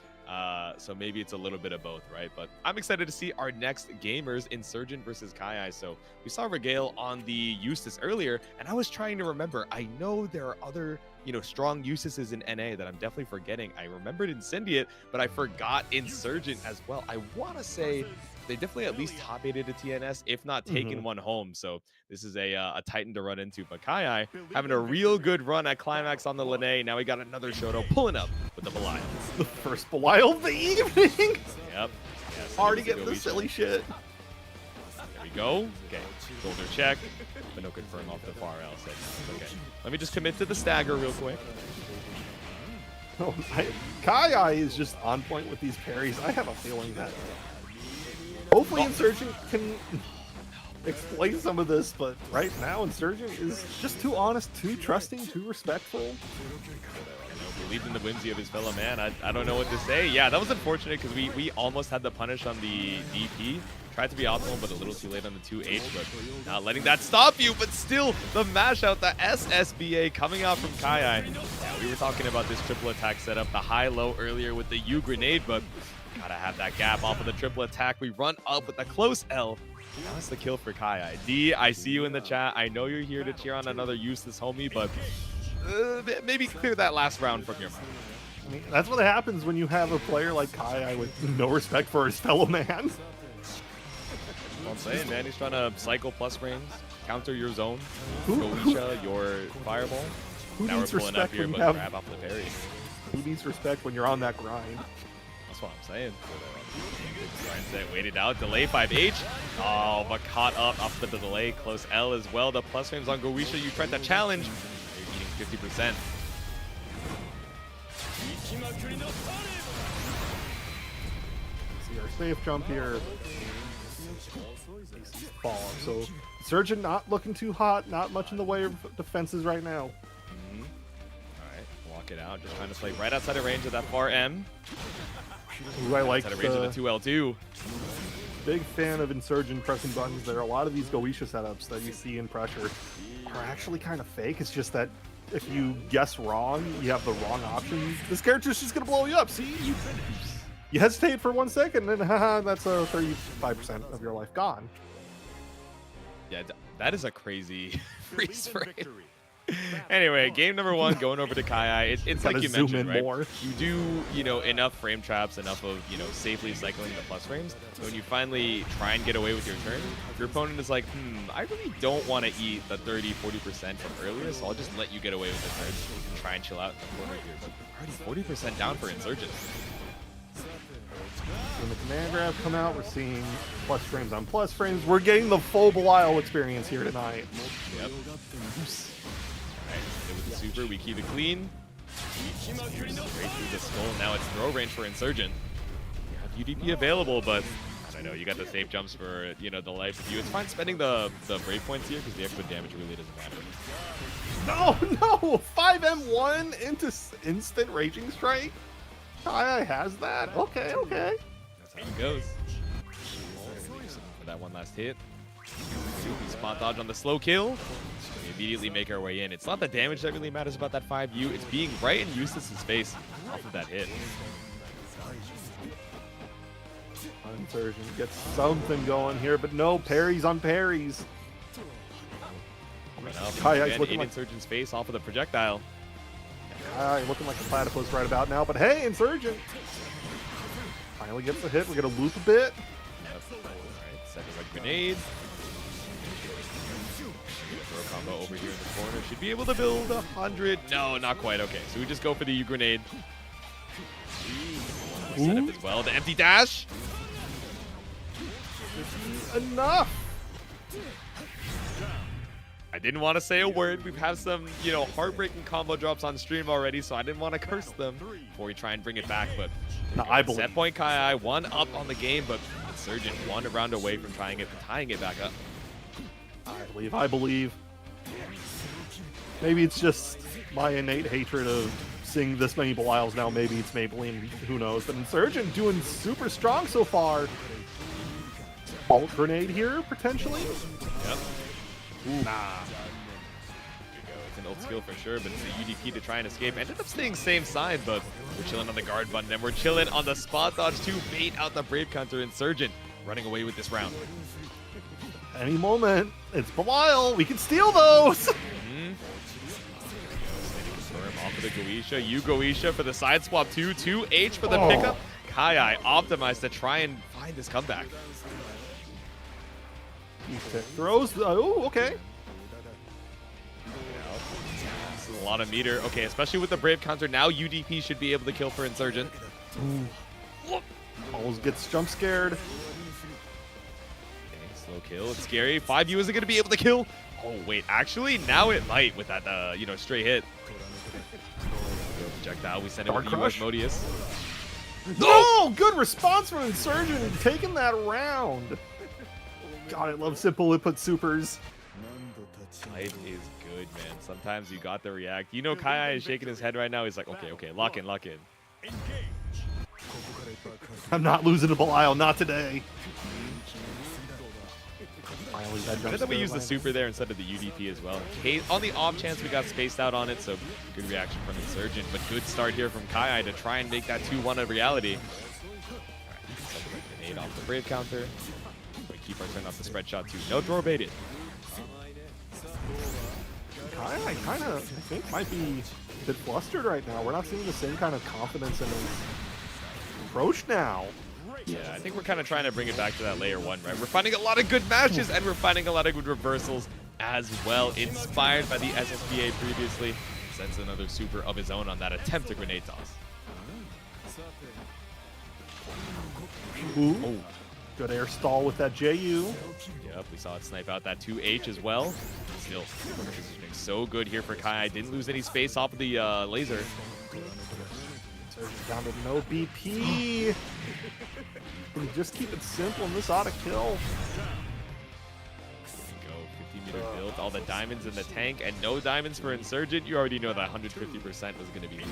So maybe it's a little bit of both, right? But I'm excited to see our next gamers, Insurgent versus KaiAi. So we saw Regale on the Eustace earlier, and I was trying to remember. I know there are other, you know, strong Eustaces in NA that I'm definitely forgetting. I remembered Incendiate, but I forgot Insurgent as well. I want to say they definitely at least top 8'd a TNS, if not taken one home. So this is a Titan to run into. But KaiAi having a real good run at Climax on the Lene. Now we got another Shoto pulling up with the Belial. The first Belial of the evening. Yep. Already getting the silly shit. There we go. Okay. Shoulder check. But no confirm off the far L. Okay. Let me just commit to the stagger real quick. Oh, KaiAi is just on point with these parries. I have a feeling that hopefully Insurgent can exploit some of this, but right now Insurgent is just too honest, too trusting, too respectful. Believed in the whimsy of his fellow man. I don't know what to say. Yeah, that was unfortunate because we almost had the punish on the DP. Tried to be optimal, but a little too late on the 2H, but not letting that stop you. But still, the mash out, the SSBA coming out from KaiAi. Yeah, we were talking about this triple attack setup, the high-low earlier with the U grenade, but gotta have that gap off of the triple attack. We run up with a close L. That's the kill for KaiAi. D, I see you in the chat. I know you're here to cheer on another Eustace homie, but maybe clear that last round from your mind. I mean, that's what happens when you have a player like KaiAi with no respect for his fellow man. Well, I'm saying, man, he's trying to cycle plus frames, counter your zone, Who- Goisha, your fireball. Who Now we're needs pulling up respect here, when but you have? grab off the parry. Who needs respect when you're on that grind? That's what I'm saying. Grind set, waited out, delay 5H. Oh, but caught up off the delay, close L as well. The plus frames on Goisha, you tried to challenge. You're eating 50%. See our safe jump here. Fall. So Surgeon not looking too hot, not much in the way of defenses right now. Alright, walk it out. Just trying to play right outside of range of that far M. Ooh, I like Outside of range of the 2L2. Big fan of Insurgent pressing buttons there. A lot of these Goisha setups that you see in pressure are actually kind of fake. It's just that if you guess wrong, you have the wrong option. This character's just gonna blow you up. See, you hesitate for 1 second, and haha, that's a 35% of your life gone. Yeah, that is a crazy freeze frame. Anyway, game number 1 going over to KaiAi. It's like you zoom mentioned, in right? more. You do, you know, enough frame traps, enough of, you know, safely cycling the plus frames. So when you finally try and get away with your turn, your opponent is like, I really don't want to eat the 30-40% from earlier, so I'll just let you get away with the turn and try and chill out in the corner here. But already 40% down for Insurgent. When the command grab come out, we're seeing plus frames on plus frames. We're getting the full Belial experience here tonight. Yep. Alright, with the super, we keep it clean. Straight through the skull. Now it's throw range for Insurgent. You have UDP available, but I know you got the safe jumps for, you know, the life of you. It's fine spending the brave points here because the extra damage really doesn't matter. No! 5M1 into instant Raging Strike? KaiAi has that? Okay. That's how it goes. For that one last hit. Spot dodge on the slow kill. We immediately make our way in. It's not the damage that really matters about that 5U. It's being right in Eustace's face off of that hit. Insurgent gets something going here, but no parries on parries. KaiAi's looking in like Insurgent's face off of the projectile. KaiAi looking like a platypus right about now, but hey, Insurgent! Finally gets the hit. We're gonna loop a bit. Yep. Alright, second red grenade. Throw a combo over here in the corner. Should be able to build 100. No, not quite. Okay, so we just go for the U grenade. Setup as well. The empty dash. Enough. I didn't want to say a word. We've had some, you know, heartbreaking combo drops on stream already, so I didn't want to curse them before we try and bring it back. But No, I believe. set point KaiAi, one up on the game, but Insurgent one round away from tying it back up. I believe. Maybe it's just my innate hatred of seeing this many Belials now. Maybe it's Maybelline, who knows. But Insurgent doing super strong so far. Alt grenade here, potentially? Yep. Ooh. Nah. It's an ult skill for sure, but it's a UDP to try and escape. Ended up staying same side, but we're chilling on the guard button, and we're chilling on the spot dodge to bait out the Brave Counter. Insurgent running away with this round. Any moment, it's Belial. We can steal those. Off of the Goetia. You Goetia for the side swap too. 2H for the pickup. KaiAi optimized to try and find this comeback. Throws. Oh, okay. This is a lot of meter. Okay, especially with the Brave counter. Now UDP should be able to kill for Insurgent. Always gets jump scared. Okay, slow kill. It's scary. 5U isn't going to be able to kill. Oh, wait. Actually, now it might with that, you know, straight hit. Projectile. We send it with the US Modius. No! Good response from Insurgent and taking that round. God, I love simple input supers. Life is good, man. Sometimes you got to react. You know KaiAi is shaking his head right now. He's like, okay, lock in, lock in. I'm not losing to Belial, not today. Finally, that Good that we use the super there instead of the UDP as well. On the off chance we got spaced out on it, so good reaction from Insurgent, but good start here from KaiAi to try and make that 2-1 a reality. Alright, second grenade off the Brave counter. We keep our turn off the spread shot too. No throw baited. KaiAi kind of, I think, might be a bit flustered right now. We're not seeing the same kind of confidence in his approach now. Yeah, I think we're kind of trying to bring it back to that layer 1, right? We're finding a lot of good matches, and we're finding a lot of good reversals as well. Inspired by the SSBA previously. Sends another super of his own on that attempt to grenade toss. Ooh. Oh. Good air stall with that JU. Yep, we saw it snipe out that 2H as well. Still, positioning so good here for KaiAi. Didn't lose any space off of the laser. Down to no BP. Just keep it simple and this ought to kill. Go, 50-meter build, all the diamonds in the tank, and no diamonds for Insurgent. You already know that 150% was going to be needed.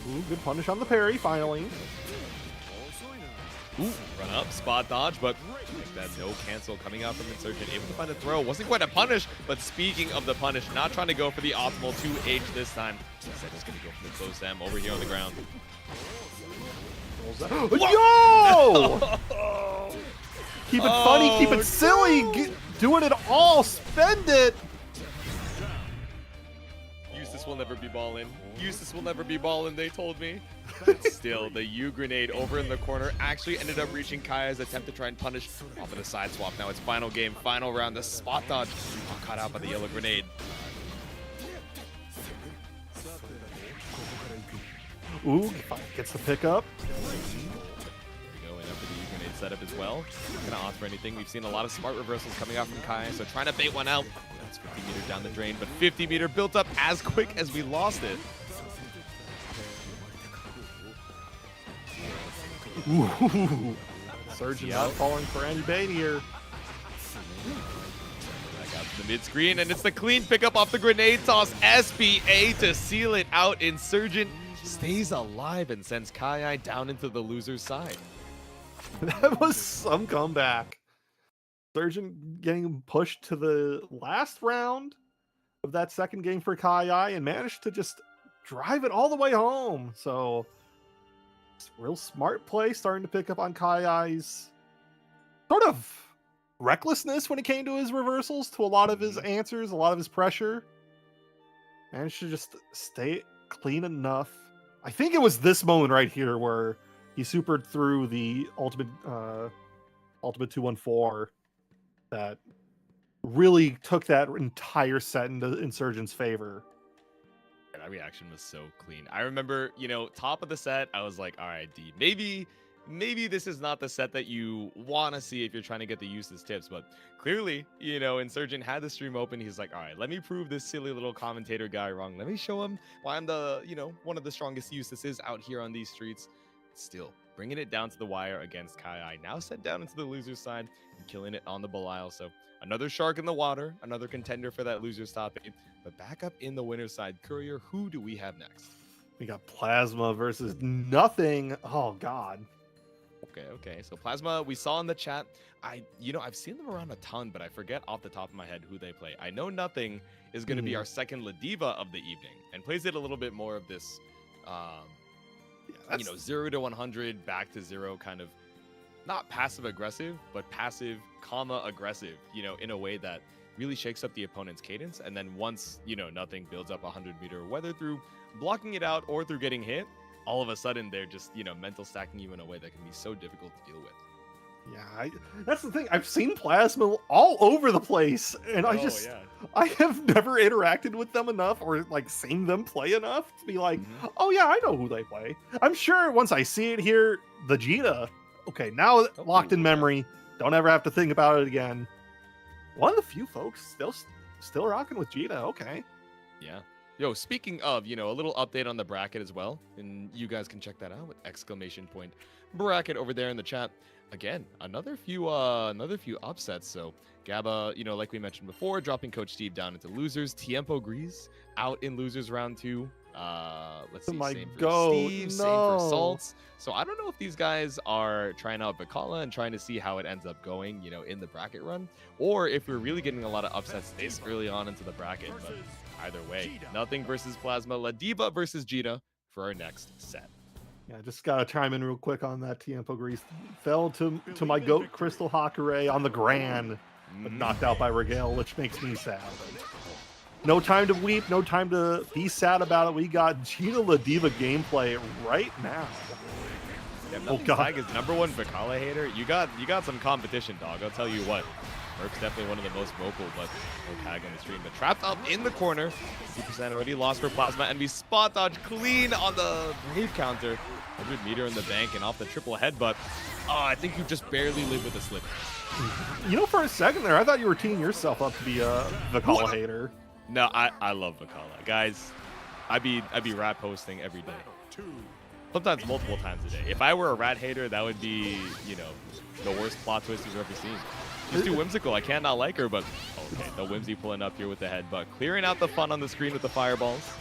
Ooh, good punish on the parry, finally. Ooh, run up, spot dodge, but like that no cancel coming out from Insurgent. Able to find a throw. Wasn't quite a punish, but speaking of the punish, not trying to go for the optimal 2H this time. Instead, just going to go for the close M over here on the ground. Yo! Keep it funny, keep it silly, doing it all, spend it. Eustace will never be ballin'. Eustace will never be ballin', they told me. Still, the U grenade over in the corner actually ended up reaching KaiAi's attempt to try and punish off of the side swap. Now it's final game, final round. The spot dodge caught out by the yellow grenade. Ooh, gets the pickup. Going up for the U grenade setup as well. Not gonna opt for anything. We've seen a lot of smart reversals coming out from KaiAi, so trying to bait one out. That's 50 meter down the drain, but 50 meter built up as quick as we lost it. Ooh. Surgeon not falling for any bait here. Back out to the mid screen, and it's the clean pickup off the grenade toss. SBA to seal it out. Insurgent stays alive and sends KaiAi down into the loser's side. That was some comeback. Surgeon getting pushed to the last round of that second game for KaiAi and managed to just drive it all the way home. So, real smart play starting to pick up on KaiAi's sort of recklessness when it came to his reversals, to a lot of his answers, a lot of his pressure. Managed to just stay clean enough. I think it was this moment right here where he supered through the ultimate 214 that really took that entire set into Insurgent's favor. That reaction was so clean. I remember, top of the set, I was like, all right, D, maybe this is not the set that you want to see if you're trying to get the Eustace tips, but clearly, Insurgent had the stream open. He's like, all right, let me prove this silly little commentator guy wrong. Let me show him why I'm the, one of the strongest Eustaces out here on these streets. Still, bringing it down to the wire against KaiAi. Now set down into the loser's side and killing it on the Belial. So another shark in the water, another contender for that loser's top 8. But back up in the winner's side, Courier, who do we have next? We got Plasma versus Nothing. Oh, God. Okay. So Plasma, we saw in the chat. I've seen them around a ton, but I forget off the top of my head who they play. I know Nothing is going to be our second Ladiva of the evening and plays it a little bit more of this, 0 to 100, back to 0 kind of, not passive aggressive, but passive, aggressive, in a way that really shakes up the opponent's cadence. And then once, Nothing builds up 100-meter, whether through blocking it out or through getting hit, all of a sudden they're just, mental stacking you in a way that can be so difficult to deal with. Yeah, that's the thing. I've seen Plasma all over the place, and I have never interacted with them enough or seen them play enough to be like, oh yeah, I know who they play. I'm sure once I see it here, the Djeeta, okay, now locked in memory, don't ever have to think about it again. One of the few folks still rocking with Djeeta. Okay. Yeah. Yo, speaking of, a little update on the bracket as well, and you guys can check that out with !bracket over there in the chat. Again, another few upsets. So Gaba, like we mentioned before, dropping Coach Steve down into losers. Tiempo Gris out in losers round 2. Let's see. Same for Steve, same for Salts. So I don't know if these guys are trying out Vicala and trying to see how it ends up going, in the bracket run, or if we're really getting a lot of upsets this early on into the bracket. But either way, Nothing versus Plasma, Ladiva versus Djeeta for our next set. Yeah, just gotta chime in real quick on that. Tiempo Gris fell to my goat Crystal Hakure on the Grand, but knocked out by Regale, which makes me sad. No time to weep, no time to be sad about it. We got Djeeta Ladiva gameplay right now. Yeah, Tag is #1 Vicala hater. You got some competition, dog. I'll tell you what. Merc's definitely one of the most vocal, but no tag on the stream. But trapped up in the corner. 50% already lost for Plasma, and we spot dodge clean on the Brave counter. 100-meter in the bank and off the triple headbutt. Oh, I think you just barely live with a slip. For a second there, I thought you were teeing yourself up to be a Vicala hater. No, I love Vicala. Guys, I'd be rat posting every day. Sometimes multiple times a day. If I were a rat hater, that would be, the worst plot twist you've ever seen. She's too whimsical. I can't not like her, but okay, the whimsy pulling up here with the headbutt. Clearing out the fun on the screen with the fireballs.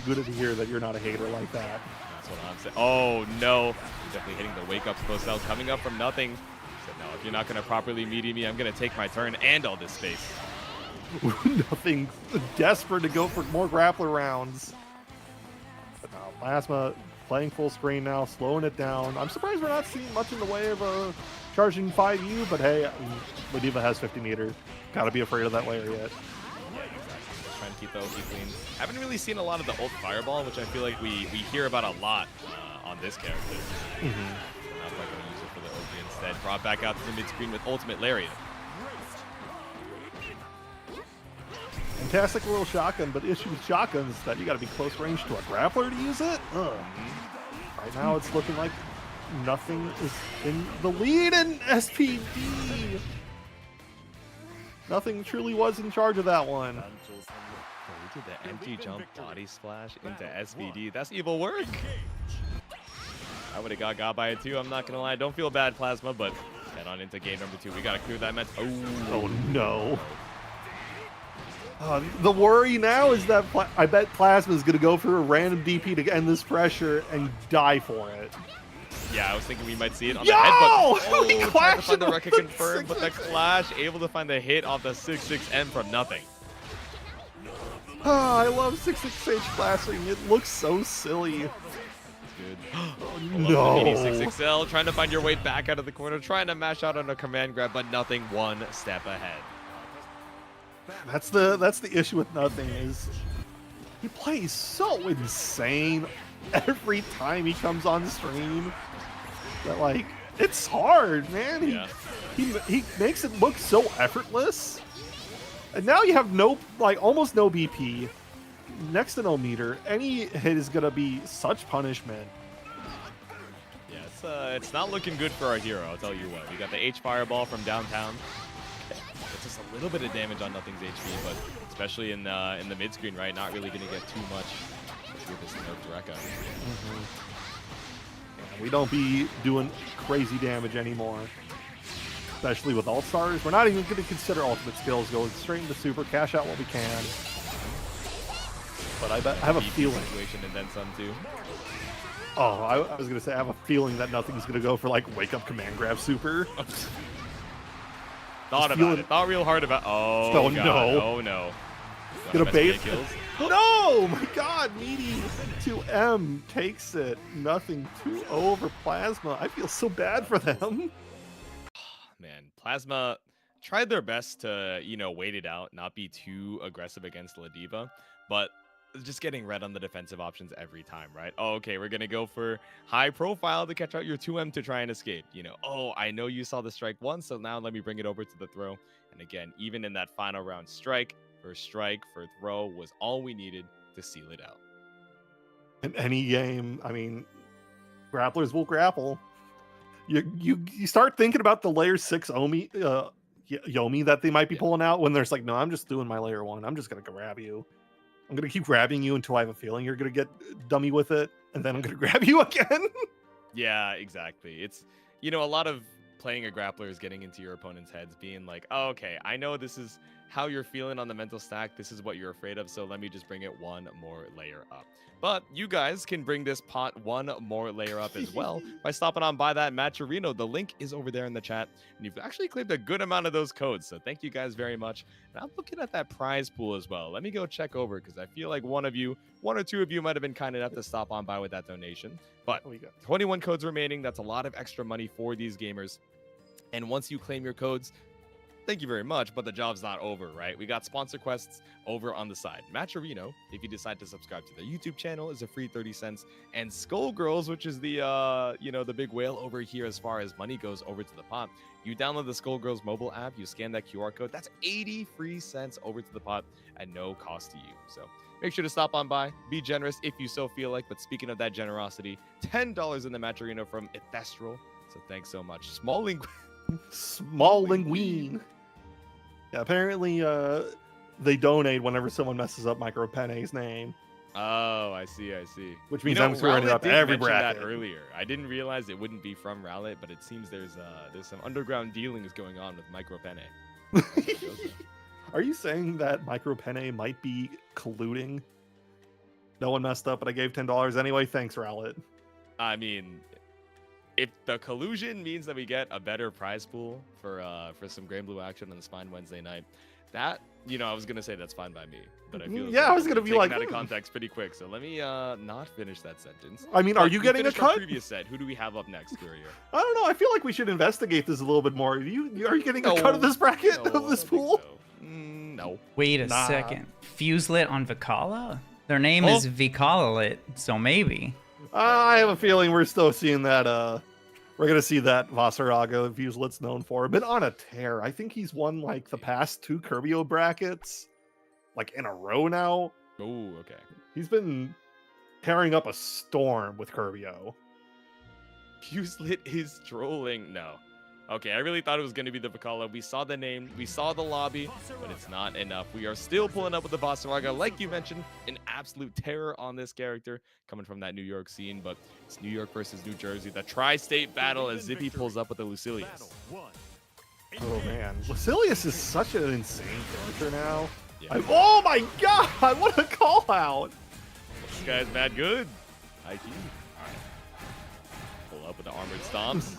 Good to hear that you're not a hater like that. That's what I'm saying. Oh, no. Definitely hitting the wake-up pro cell. Coming up from Nothing. Said, no, if you're not going to properly meet me, I'm going to take my turn and all this space. Nothing desperate to go for more grappler rounds. But now Plasma playing full screen now, slowing it down. I'm surprised we're not seeing much in the way of a charging 5U, but hey, Ladiva has 50 meters. Gotta be afraid of that layer yet. Yeah, exactly. Trying to keep the OP clean. Haven't really seen a lot of the ult fireball, which I feel like we hear about a lot on this character. Not quite going to use it for the OP instead. Brought back out to the mid-screen with ultimate lariat. Fantastic little shotgun, but the issue with shotguns is that you gotta be close range to a grappler to use it. Right now it's looking like Nothing is in the lead in SPD. Nothing truly was in charge of that one. Did the empty jump body splash into SPD. That's evil work. I would have got by it too. I'm not gonna lie. Don't feel bad, Plasma, but head on into game number 2. We gotta clear that mess. Oh no. The worry now is that I bet Plasma is gonna go for a random DP to end this pressure and die for it. Yeah, I was thinking we might see it on the headbutt. He clashed to find the record confirmed, but the clash able to find the hit off the 6-6M from Nothing. I love 6-6H flashing. It looks so silly. Good. No. 86XL trying to find your way back out of the corner, trying to mash out on a command grab, but Nothing one step ahead. That's the issue with Nothing is He plays so insane every time he comes on stream. That like it's hard, man. Yeah. He makes it look so effortless. And now you have no almost no BP, next to no meter. Any hit is gonna be such punishment. Yeah, it's not looking good for our hero. I'll tell you what. We got the H fireball from downtown. It's just a little bit of damage on Nothing's HP, but especially in the mid screen, right? Not really gonna get too much with this nerf Dreka. We don't be doing crazy damage anymore, especially with alt stars. We're not even going to consider ultimate skills. Go straight into super, cash out what we can. But I have a feeling. Situation and then some too. Oh, I was going to say I have a feeling that Nothing's going to go for like wake up command grab super. Thought about it. Thought real hard about. Oh, Oh, God. no. Oh no. Gonna bait. Kills. No, my God, Meaty 2M takes it. Nothing 2-0 over Plasma. I feel so bad for them. Man, Plasma tried their best to, wait it out, not be too aggressive against Ladiva, but just getting red on the defensive options every time, right? Oh, okay, we're gonna go for high profile to catch out your 2M to try and escape. Oh, I know you saw the strike once, so now let me bring it over to the throw. And again, even in that final round, strike for throw was all we needed to seal it out. In any game, I mean, grapplers will grapple. You start thinking about the layer 6 Yomi that they might be pulling out when there's like, no, I'm just doing my layer 1. I'm just gonna grab you. I'm gonna keep grabbing you until I have a feeling you're gonna get dummy with it, and then I'm gonna grab you again. Yeah, exactly. It's a lot of playing a grappler is getting into your opponent's heads, being like, oh, okay, I know this is how you're feeling on the mental stack. This is what you're afraid of, so let me just bring it one more layer up. But you guys can bring this pot one more layer up as well by stopping on by that Matcherino. The link is over there in the chat, and you've actually claimed a good amount of those codes, so thank you guys very much. And I'm looking at that prize pool as well. Let me go check over, because I feel like one or two of you might have been kind enough to stop on by with that donation. But 21 codes remaining. That's a lot of extra money for these gamers. And once you claim your codes, thank you very much, but the job's not over, right? We got sponsor quests over on the side. Matcherino, if you decide to subscribe to their YouTube channel, is a free 30 cents. And Skullgirls, which is the, the big whale over here as far as money goes over to the pot. You download the Skullgirls mobile app, you scan that QR code, that's 80 free cents over to the pot at no cost to you. So make sure to stop on by, be generous if you so feel like. But speaking of that generosity, $10 in the Matcherino from Ethestral. So thanks so much. Small linguine. Yeah, apparently they donate whenever someone messes up Micropene's name. Oh, I see. Which means I'm screwing it up every bracket. That earlier. I didn't realize it wouldn't be from Rowlet, but it seems there's some underground dealings going on with Micropene. Are you saying that Micropene might be colluding? No one messed up, but I gave $10 anyway. Thanks, Rowlet. I mean, if the collusion means that we get a better prize pool for some Granblue action on the Spine Wednesday night, that, I was going to say that's fine by me. But I feel I was going to be like, out of context pretty quick. So let me not finish that sentence. I mean, are you getting a cut? Previous set. Who do we have up next, Courier? I don't know. I feel like we should investigate this a little bit more. Are you getting a cut of this bracket, of this pool? So. No. Wait a second. Fuselit on Vicala? Their name is Vicalalit, so maybe. I have a feeling we're still seeing that. We're gonna see that Vaseraga Fuselit's known for a bit on a tear. I think he's won like the past 2 Kirbio brackets, like in a row now. Oh, okay. He's been tearing up a storm with Kirbio. Fuselit is trolling. No. Okay, I really thought it was going to be the Vicala. We saw the name, we saw the lobby, but it's not enough. We are still pulling up with the Vaseraga. Like you mentioned, an absolute terror on this character coming from that New York scene, but it's New York versus New Jersey. The tri-state battle as Zippy pulls up with the Lucilius. Oh, man. Lucilius is such an insane character now. Yeah. Oh, my God. What a call out. This guy's mad good. IQ. Pull up with the armored stomps.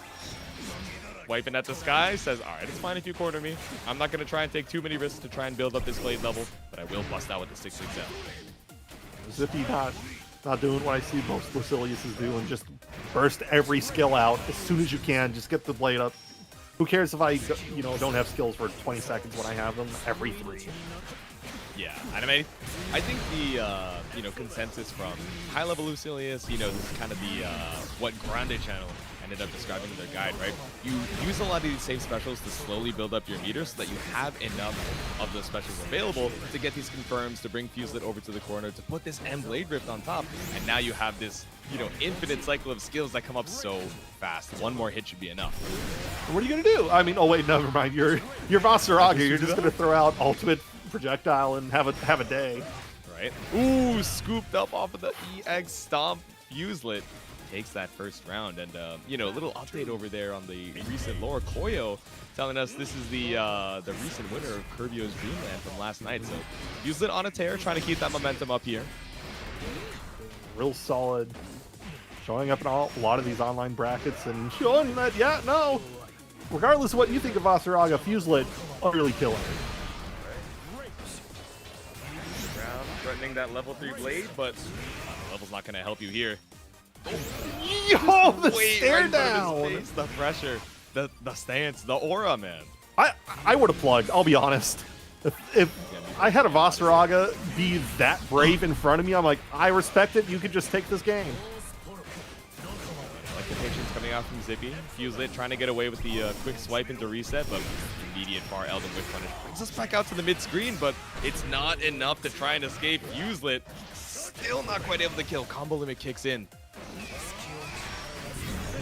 Wiping at the sky, says, all right, it's fine if you corner me. I'm not going to try and take too many risks to try and build up this blade level, but I will bust out with the 667. Zippy not doing what I see most Luciliuses do and just burst every skill out as soon as you can. Just get the blade up. Who cares if I don't have skills for 20 seconds when I have them every 3. Yeah, and I mean, I think the consensus from high level Lucilius, this is kind of the what Grande channel ended up describing in their guide, right? You use a lot of these same specials to slowly build up your meter so that you have enough of those specials available to get these confirms, to bring Fuselit over to the corner, to put this M Blade Rift on top, and now you have this infinite cycle of skills that come up so fast. One more hit should be enough. What are you gonna do? I mean, oh wait, never mind. You're Vaseraga. You're just gonna throw out ultimate projectile and have a day. Right. Ooh, scooped up off of the EX stomp. Fuselit takes that first round, and a little update over there on the recent lore. Koyo telling us this is the recent winner of Curvio's Dreamland from last night. So Fuselit on a tear, trying to keep that momentum up here. Real solid. Showing up in a lot of these online brackets and showing that, yeah, no. Regardless of what you think of Vaseraga, Fuselit utterly killing it. Ground threatening that level 3 blade, but level's not going to help you here. Yo, the Wait, stare right down. His face, the pressure, the stance, the aura, man. I would have plugged, I'll be honest. If I had a Vaseraga be that brave in front of me, I'm like, I respect it, you could just take this game. Like the patience coming out from Zippy. Fuselit trying to get away with the quick swipe into reset, but immediate far Elden Wick punish brings us back out to the mid screen, but it's not enough to try and escape. Fuselit still not quite able to kill. Combo limit kicks in.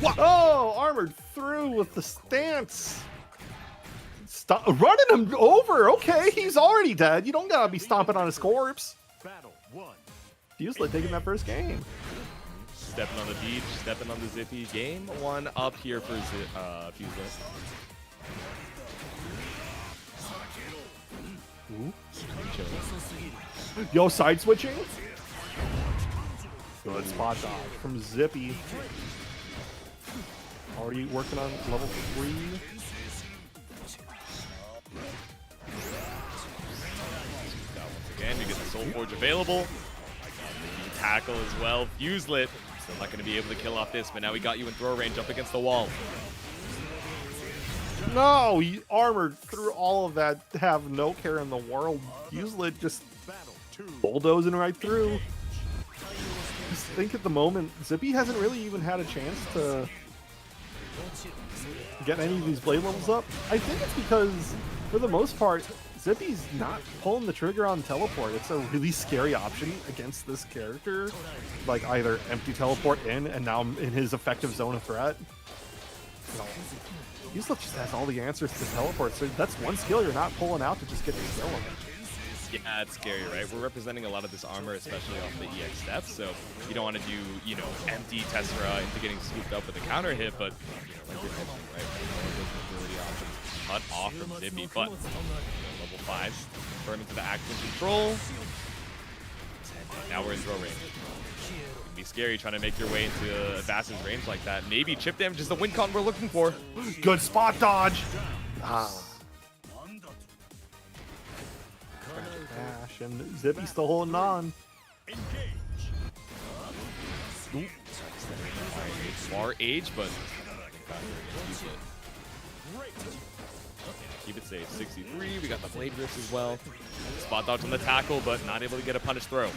What? Oh, armored through with the stance. Stop running him over. Okay, he's already dead. You don't gotta be stomping on his corpse. Fuselit taking that first game. Stepping on the beach, stepping on the Zippy. Game 1 up here for Fuselit. Yo, side switching. Good spot dodge from Zippy. Already working on level 3. Once again, you get the Soul Forge available. Tackle as well. Fuselit still not going to be able to kill off this, but now we got you in throw range up against the wall. No, he armored through all of that to have no care in the world. Fuselit just bulldozing right through. Just think at the moment, Zippy hasn't really even had a chance to get any of these blade levels up. I think it's because, for the most part, Zippy's not pulling the trigger on teleport. It's a really scary option against this character. Like either empty teleport in and now in his effective zone of threat. Fuselit just has all the answers to teleport, so that's one skill you're not pulling out to just get your skill on it. Yeah, it's scary, right? We're representing a lot of this armor, especially off the EX steps, so you don't want to do, empty Tessera into getting scooped up with a counter hit, but, like you're mentioning, right? Those mobility options cut off from Zippy, but level 5, turn into the active control. Now we're in throw range. It'd be scary trying to make your way into Vass's range like that. Maybe chip damage is the win con we're looking for. Good spot dodge. Ah. And Zippy still holding on. Far age, but keep it safe. 63. We got the blade rifts as well. Spot dodge on the tackle, but not able to get a punish throw.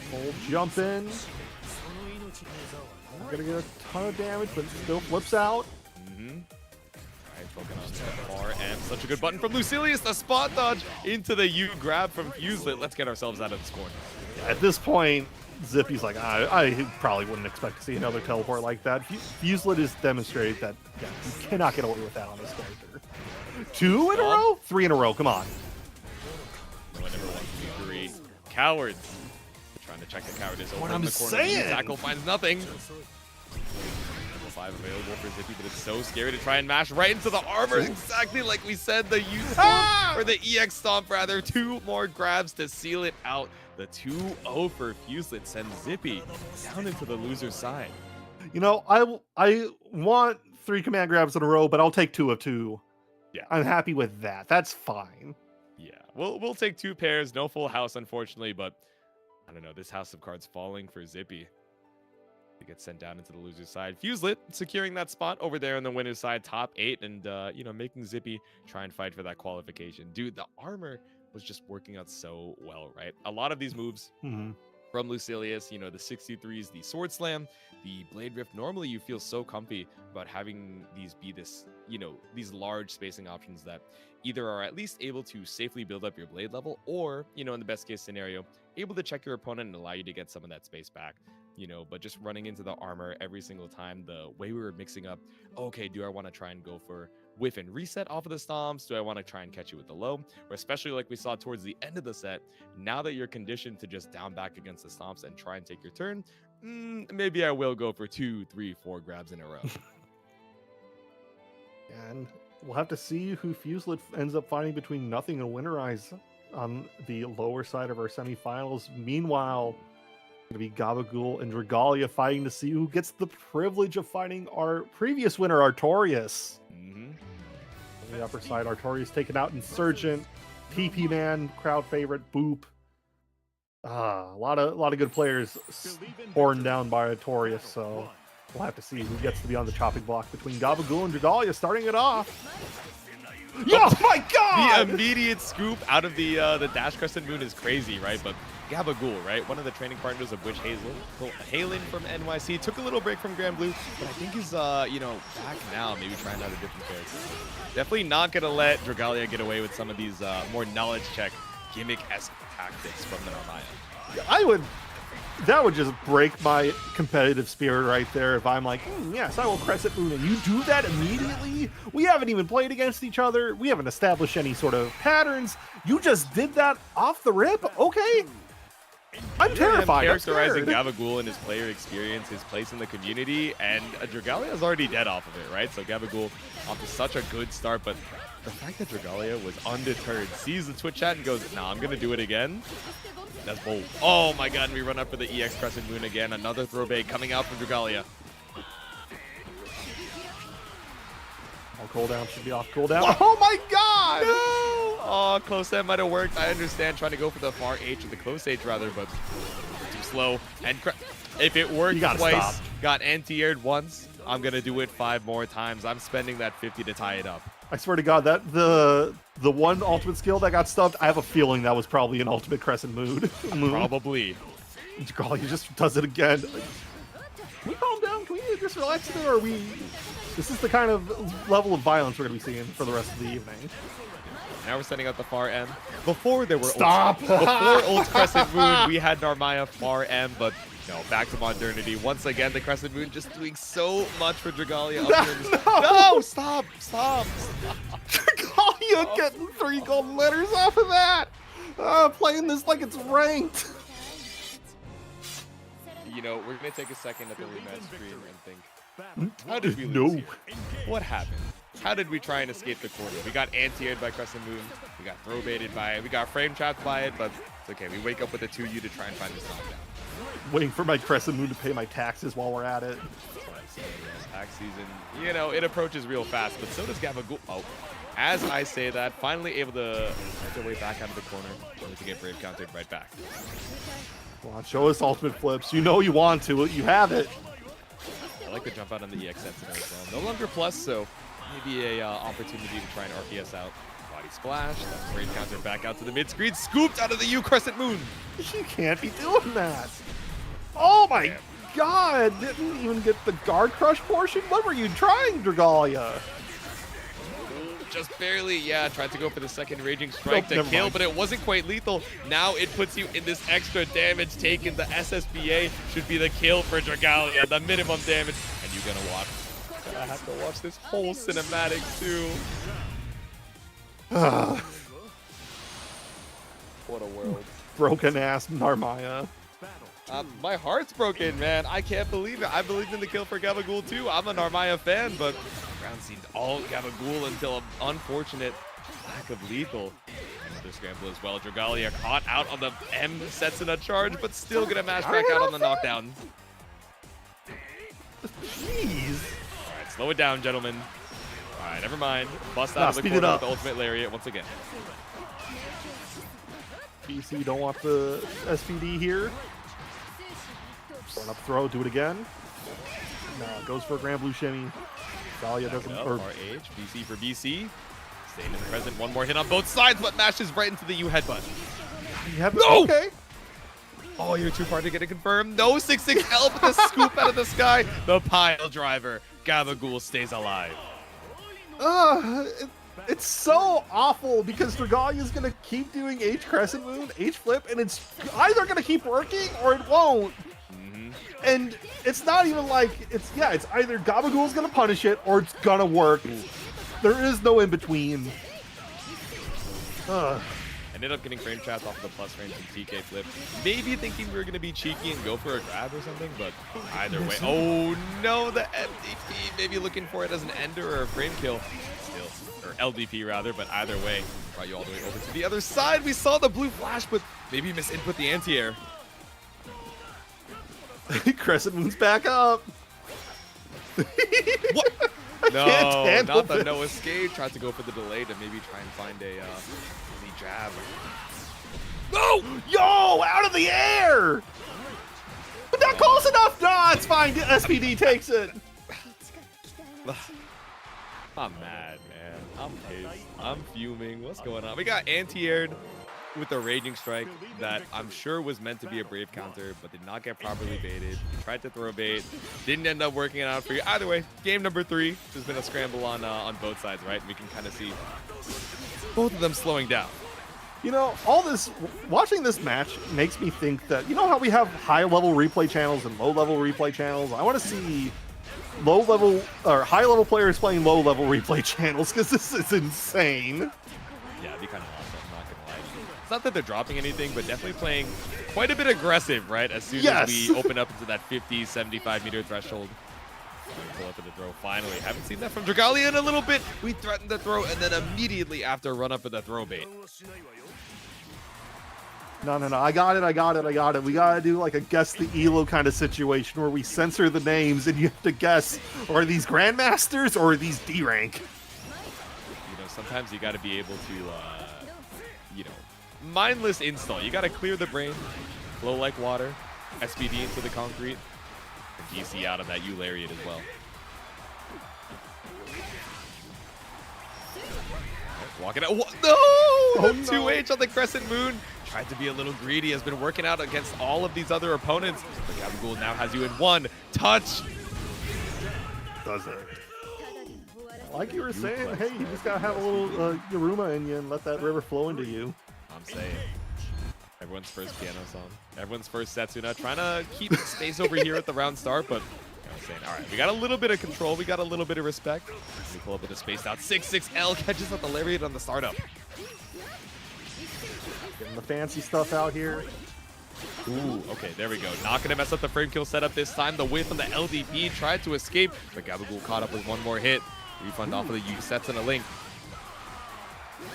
Full jump in. Gonna get a ton of damage, but still flips out. Focusing on far and such a good button from Lucilius. The spot dodge into the U grab from Fuselit. Let's get ourselves out of this corner. At this point, Zippy's like, I probably wouldn't expect to see another teleport like that. Fuselit has demonstrated that you cannot get away with that on this character. 2 in a row? 3 in a row, come on. No one ever wants to be 3. Cowards. Trying to check the cowardice over What in I'm the corner. saying. Tackle finds nothing. 5 available for Zippy, but it's so scary to try and mash right into the armor. Exactly like we said, the or the EX stomp rather. 2 more grabs to seal it out. The 2-0 for Fuselit sends Zippy down into the loser's side. I want 3 command grabs in a row, but I'll take 2 of 2. Yeah, I'm happy with that. That's fine. Yeah, we'll take 2 pairs. No full house, unfortunately, but I don't know. This house of cards falling for Zippy. They get sent down into the loser's side. Fuselit securing that spot over there on the winner's side, top 8, and you know, making Zippy try and fight for that qualification. Dude, the armor was just working out so well, right? A lot of these moves from Lucilius, you know, the 63s, the sword slam, the blade rift. Normally you feel so comfy about having these be this, you know, these large spacing options that either are at least able to safely build up your blade level, or, you know, in the best case scenario, able to check your opponent and allow you to get some of that space back, you know. But just running into the armor every single time, the way we were mixing up, okay, do I want to try and go for whiff and reset off of the stomps? Do I want to try and catch you with the low? Or especially like we saw towards the end of the set, now that you're conditioned to just down back against the stomps and try and take your turn, maybe I will go for 2, 3, 4 grabs in a row. And we'll have to see who Fuselit ends up fighting between Nothing and Wynterise on the lower side of our semifinals. Meanwhile, going to be Gabagool and Dragalia fighting to see who gets the privilege of fighting our previous winner, Artorias. On the upper side, Artorias taking out Insurgent, TP Man, crowd favorite, Boop. A lot of good players borne down by Artorias, so we'll have to see who gets to be on the chopping block between Gabagool and Dragalia, starting it off. Oh my god! The immediate scoop out of the Dash Crescent Moon is crazy, right? But Gabagool, right? One of the training partners of Witch Halen from NYC. Took a little break from Granblue, but I think he's, you know, back now, maybe trying out a different character. Definitely not going to let Dragalia get away with some of these more knowledge check, gimmick-esque tactics from the Narmaya. That would just break my competitive spirit right there if I'm like, yes, I will Crescent Moon, and you do that immediately? We haven't even played against each other. We haven't established any sort of patterns. You just did that off the rip? Okay. I'm terrified. Characterizing Gabagool and his player experience, his place in the community, and Dragalia is already dead off of it, right? So Gabagool off to such a good start, but the fact that Dragalia was undeterred, sees the Twitch chat and goes, nah, I'm going to do it again. That's bold. Oh my god, and we run up for the EX Crescent Moon again. Another throw bait coming out from Dragalia. All cooldown should be off cooldown. Oh my god! No! Oh, close set might have worked. I understand trying to go for the far H, or the close H rather, but too slow. And if it worked twice, got anti-aired once, I'm going to do it 5 more times. I'm spending that 50 to tie it up. I swear to God, that the one ultimate skill that got stubbed, I have a feeling that was probably an ultimate Crescent Moon. Probably. Dragalia just does it again. Can we calm down? Can we just relax a bit? Or are we... This is the kind of level of violence we're going to be seeing for the rest of the evening. Now we're setting up the far M. Before there were before Old Crescent Moon, we had Narmaya far M, but no, back to modernity. Once again, the Crescent Moon just doing so much for Dragalia. No, stop. Dragalia getting 3 golden letters off of that. Playing this like it's ranked. You know, we're going to take a second at the rematch screen and think, how did we lose here? What happened? How did we try and escape the corner? We got anti-aired by Crescent Moon. We got throw baited by it. We got frame trapped by it, but it's okay. We wake up with a 2U to try and find this knockdown. Waiting for my Crescent Moon to pay my taxes while we're at it. Tax season, you know, it approaches real fast, but so does Gabagool. Oh, as I say that, finally able to make their way back out of the corner, only to get Brave countered right back. Come on, show us ultimate flips. You know you want to. You have it. I like the jump out on the EX Sentinel as well. No longer plus, so maybe a opportunity to try and RPS out. Body splash, that's Brave counter back out to the mid screen, scooped out of the U Crescent Moon. You can't be doing that. Oh my god, didn't even get the guard crush portion? What were you trying, Dragalia? Just barely, yeah, tried to go for the second Raging Strike to kill, but it wasn't quite lethal. Now it puts you in this extra damage taken. The SSBA should be the kill for Dragalia, the minimum damage. And you're gonna watch. I have to watch this whole cinematic too. What a world. Broken ass Narmaya. My heart's broken, man. I can't believe it. I believed in the kill for Gabagool too. I'm a Narmaya fan, but the round seemed all Gabagool until an unfortunate lack of lethal. Another scramble as well. Dragalia caught out on the M sets in a charge, but still gonna mash back out on the knockdown. Jeez. All right, slow it down, gentlemen. All right, never mind. Bust out of the corner with the ultimate lariat once again. BC, you don't want the SPD here. Run up throw, do it again. goes for a Granblue shimmy. Dahlia doesn't. Or RH, BC for BC. Staying in the present. One more hit on both sides, but mashes right into the U headbutt. no. Okay. Oh, you're too far to get it confirmed. No 6-6L, but the scoop out of the sky. The pile driver. Gabagool stays alive. It's so awful because Dragalia is going to keep doing H Crescent Moon, H Flip, and it's either going to keep working or it won't. And it's not even like, it's either Gabagool's going to punish it or it's going to work. There is no in between. Ended up getting frame trapped off of the plus range and TK flip. Maybe thinking we were going to be cheeky and go for a grab or something, but either way. Oh no, the MDP. Maybe looking for it as an ender or a frame kill. Still, or LDP rather, but either way. Brought you all the way over to the other side. We saw the blue flash, but maybe misinput the anti-air. Crescent Moon's back up. What? No, not the this. no escape. Tried to go for the delay to maybe try and find a jab. No! Yo! Out of the air! But not close enough! No, it's fine. SPD takes it. I'm mad, man. I'm pissed. I'm fuming. What's going on? We got anti-aired with the Raging Strike that I'm sure was meant to be a Brave counter, but did not get properly baited. Tried to throw bait. Didn't end up working it out for you. Either way, game number 3 has been a scramble on both sides, right? We can kind of see both of them slowing down. You know, watching this match makes me think that, you know how we have high-level replay channels and low-level replay channels? I want to see low-level or high-level players playing low-level replay channels because this is insane. Yeah, it'd be kind of awesome, I'm not gonna lie. It's not that they're dropping anything, but definitely playing quite a bit aggressive, right? As soon as we open up into that 50, 75 meter threshold. Pull up to the throw finally. Haven't seen that from Dragalia in a little bit. We threatened the throw and then immediately after run up for the throw bait. No. I got it. We got to do like a guess the ELO kind of situation where we censor the names and you have to guess, are these Grandmasters or are these D rank? You know, sometimes you got to be able to, you know, mindless install. You got to clear the brain, flow like water, SPD into the concrete, and DC out of that U lariat as well. Walking out. No! Oh, 2H on the Crescent Moon. Tried to be a little greedy. Has been working out against all of these other opponents. But Gabagool now has you in one touch. Does it? Like you were saying, hey, you just got to have a little Yaruma in you and let that river flow into you. I'm saying. Everyone's first piano song. Everyone's first Setsuna. Trying to keep space over here at the round start, but I'm saying, all right, we got a little bit of control. We got a little bit of respect. We pull up with a spaced out 6-6L. Catches up the lariat on the startup. Getting the fancy stuff out here. Ooh, okay, there we go. Not going to mess up the frame kill setup this time. The whiff on the LDP tried to escape, but Gabagool caught up with one more hit. Refund off of the Eustace and a link.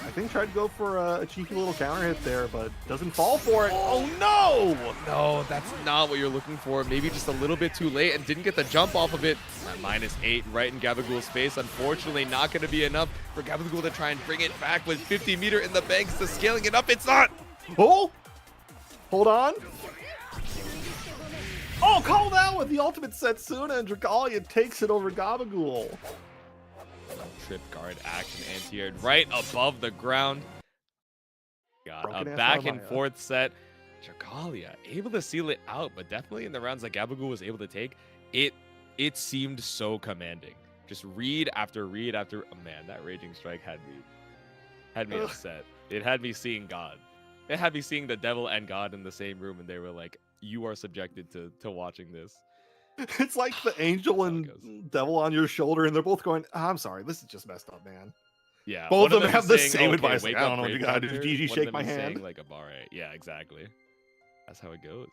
I think tried to go for a cheeky little counter hit there, but doesn't fall for it. Oh no! No, that's not what you're looking for. Maybe just a little bit too late and didn't get the jump off of it. -8 right in Gabagool's face. Unfortunately, not going to be enough for Gabagool to try and bring it back with 50 meter in the banks to scaling it up. It's not! Oh! Hold on. Oh, called out with the ultimate Setsuna, and Dragalia takes it over Gabagool. Trip guard action anti-aired right above the ground. Got Broken a ass back and Narmaya. forth set. Dragalia able to seal it out, but definitely in the rounds that Gabagool was able to take, it seemed so commanding. Just read after read after. Oh man, that Raging Strike had me upset. It had me seeing God. It had me seeing the devil and God in the same room, and they were like, "You are subjected to watching this." It's like the angel That's how it and devil on your shoulder, and they're both going, I'm sorry, this is just messed up, man. Yeah, Both one of them is have the saying, same "Okay, advice. wake Like, I up, don't know what you brave gotta do. hunter." GG, One of shake them my is saying, hand. like a barre. Yeah, exactly. That's how it goes.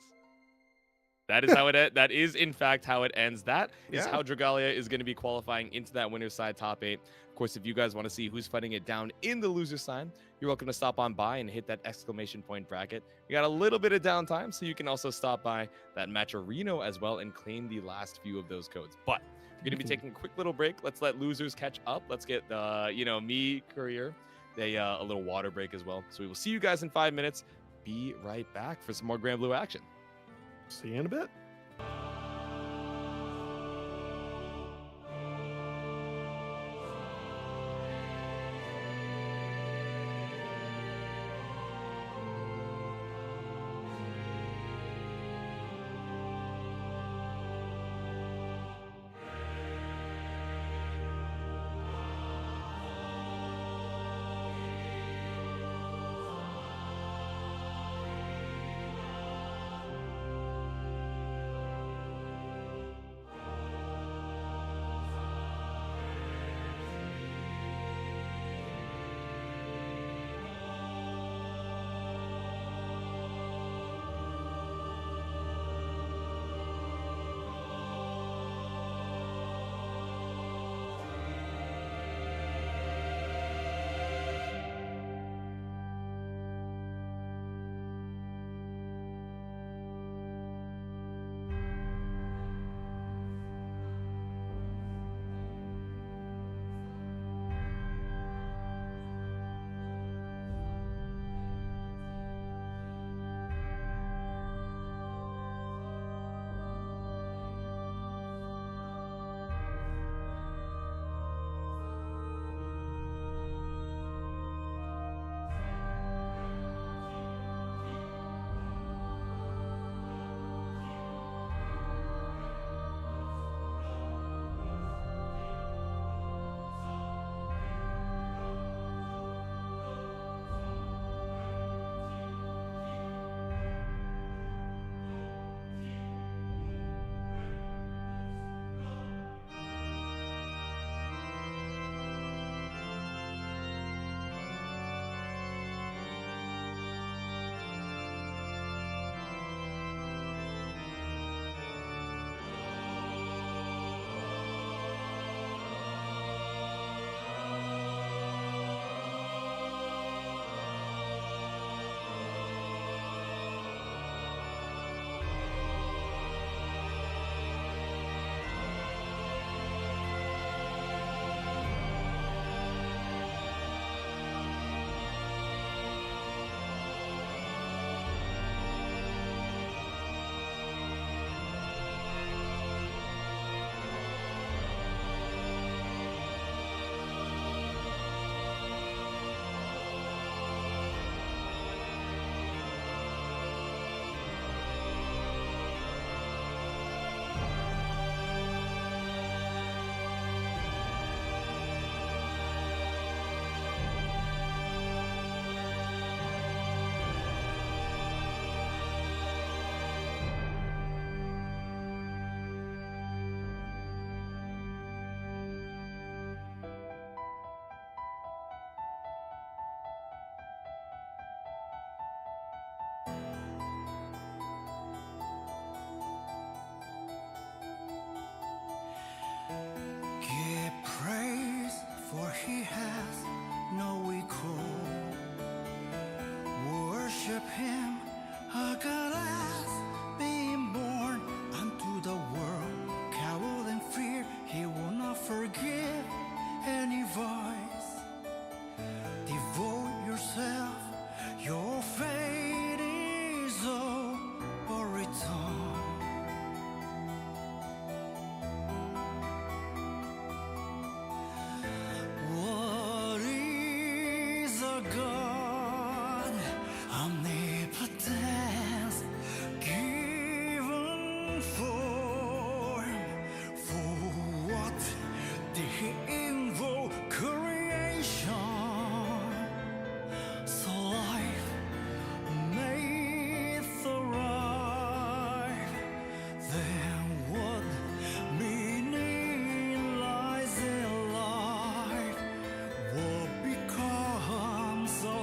That is how it. That is in fact how it ends. That is Yeah. how Dragalia is going to be qualifying into that winner's side top 8. Of course, if you guys want to see who's fighting it down in the loser side, you're welcome to stop on by and hit that exclamation point bracket. We got a little bit of downtime, so you can also stop by that Matcherino as well and claim the last few of those codes. But we're going to be taking a quick little break. Let's let losers catch up. Let's get me, Courier, a little water break as well. So we will see you guys in 5 minutes. Be right back for some more Granblue action. See you in a bit. God, omnipotence, given form for what the invoke creation, so life may thrive. Then what meaning lies in life? What becomes of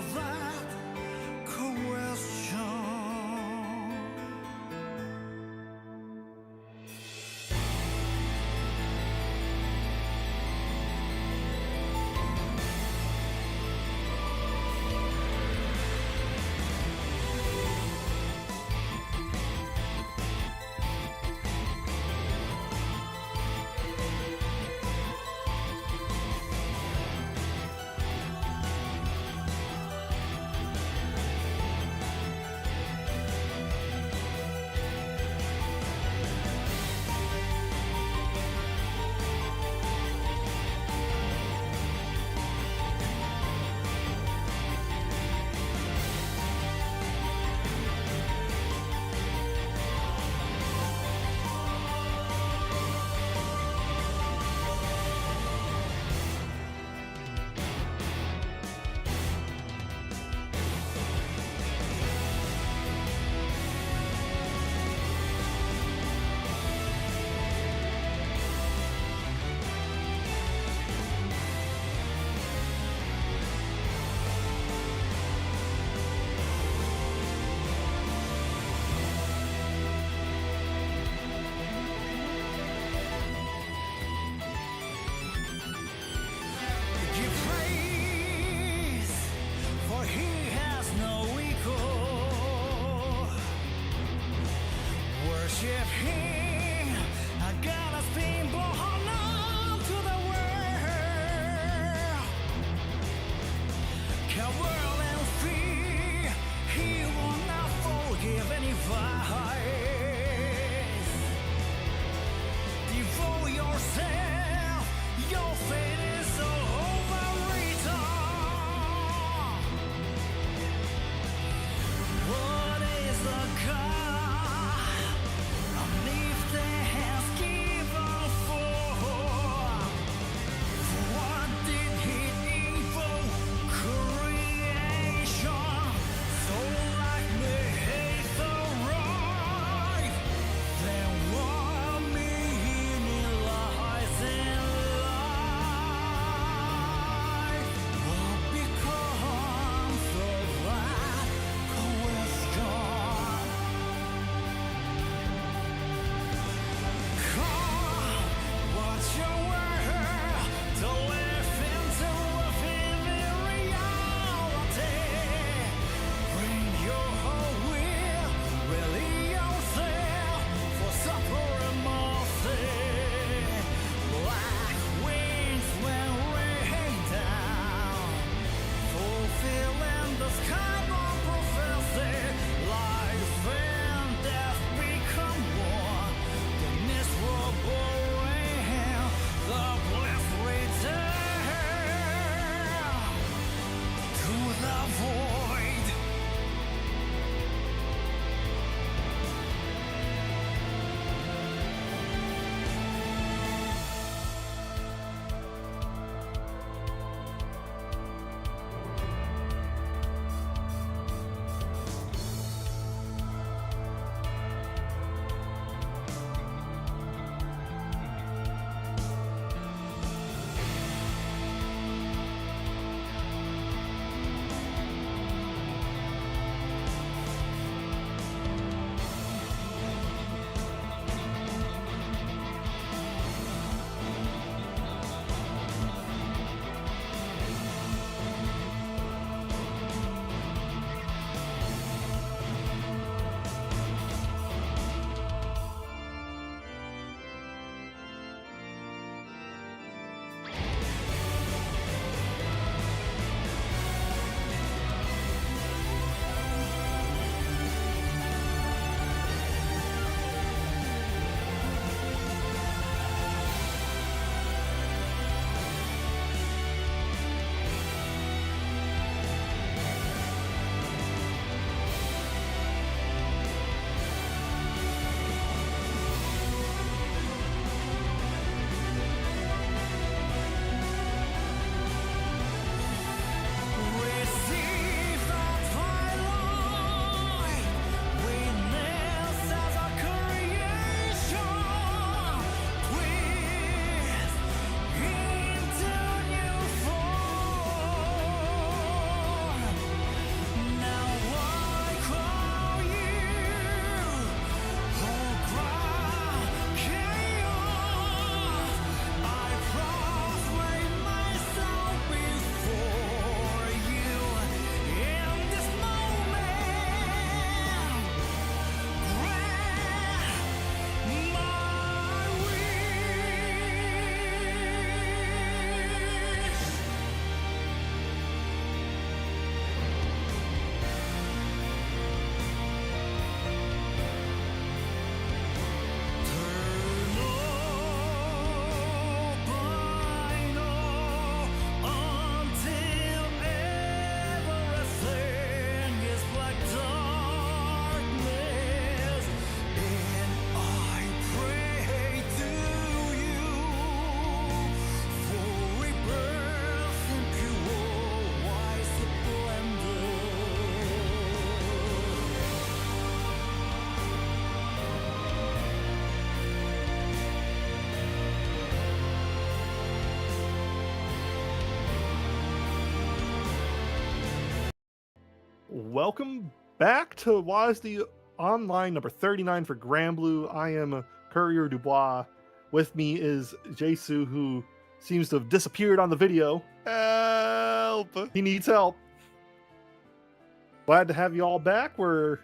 Welcome back to WASD Online number 39 for Granblue. I am Courier Dubois. With me is Jaytsu, who seems to have disappeared on the video. Help! He needs help. Glad to have you all back. We're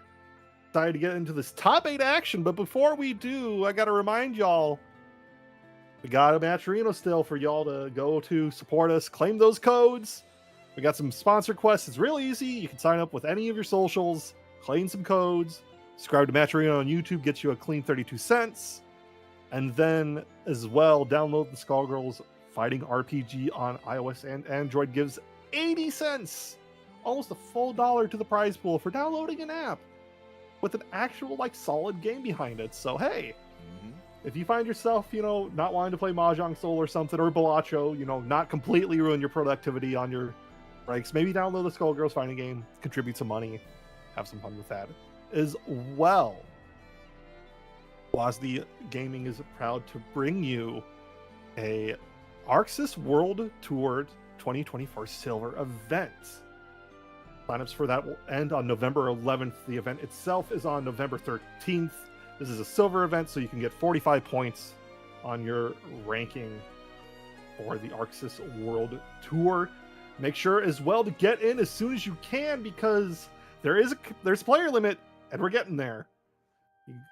excited to get into this top 8 action, but before we do, I gotta remind y'all, we got a Matcherino still for y'all to go to support us, claim those codes. We got some sponsor quests. It's real easy. You can sign up with any of your socials, claim some codes, subscribe to Matcherino on YouTube, gets you a clean 32 cents. And then as well, download the Skullgirls Fighting RPG on iOS and Android, gives 80 cents, almost a full $1 to the prize pool for downloading an app with an actual like solid game behind it. So hey, if you find yourself, not wanting to play Mahjong Soul or something, or Balacho, not completely ruin your productivity on your breaks, maybe download the Skullgirls Fighting game, contribute some money, have some fun with that as well. WASD Gaming is proud to bring you a Arxis World Tour 2024 Silver event. Signups for that will end on November 11th. The event itself is on November 13th. This is a silver event, so you can get 45 points on your ranking for the Arxis World Tour. Make sure as well to get in as soon as you can, because there's a player limit, and we're getting there.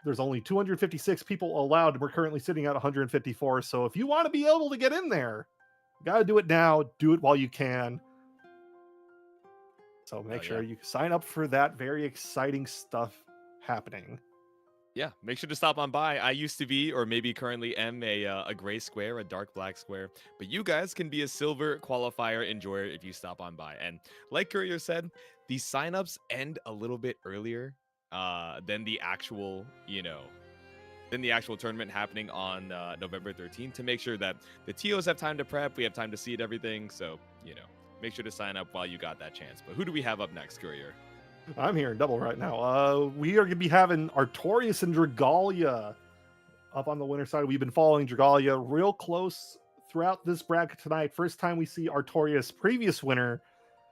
There's only 256 people allowed, and we're currently sitting at 154. So if you want to be able to get in there, you got to do it now. Do it while you can. So make sure you sign up for that. Very exciting stuff happening. Yeah, make sure to stop on by. I used to be, or maybe currently am, a gray square, a dark black square. But you guys can be a silver qualifier enjoyer if you stop on by. And like Courier said, these signups end a little bit earlier than the actual, tournament happening on November 13th, to make sure that the TOs have time to prep, we have time to seed everything. So, make sure to sign up while you got that chance. But who do we have up next, Courier? I'm here in double right now. We are going to be having Artorias and Dragalia up on the winner side. We've been following Dragalia real close throughout this bracket tonight. First time we see Artorias, previous winner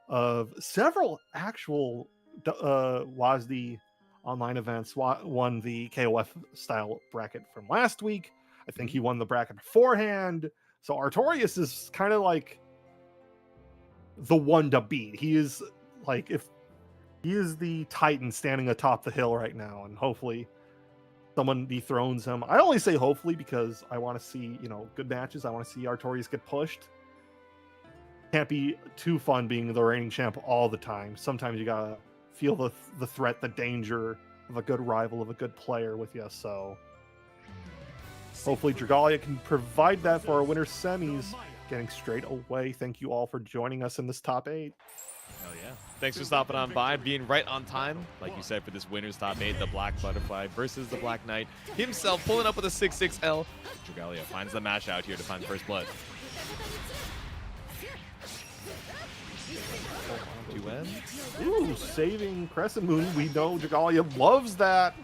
of several actual WASD online events, won the KOF style bracket from last week. I think he won the bracket beforehand. So Artorias is kind of like the one to beat. He is like, if he is the Titan standing atop the hill right now, and hopefully someone dethrones him. I only say hopefully because I want to see, good matches. I want to see Artorias get pushed. Can't be too fun being the reigning champ all the time. Sometimes you gotta feel the threat, the danger of a good rival, of a good player with you. So hopefully Dragalia can provide that for our winner semis, getting straight away. Thank you all for joining us in this top 8. Hell yeah. Thanks for stopping on by, being right on time, like you said, for this winner's top 8, the Black Butterfly versus the Black Knight himself, pulling up with a 6-6L. Dragalia finds the mash out here to find first blood. 2M. Ooh, saving Crescent Moon. We know Dragalia loves that.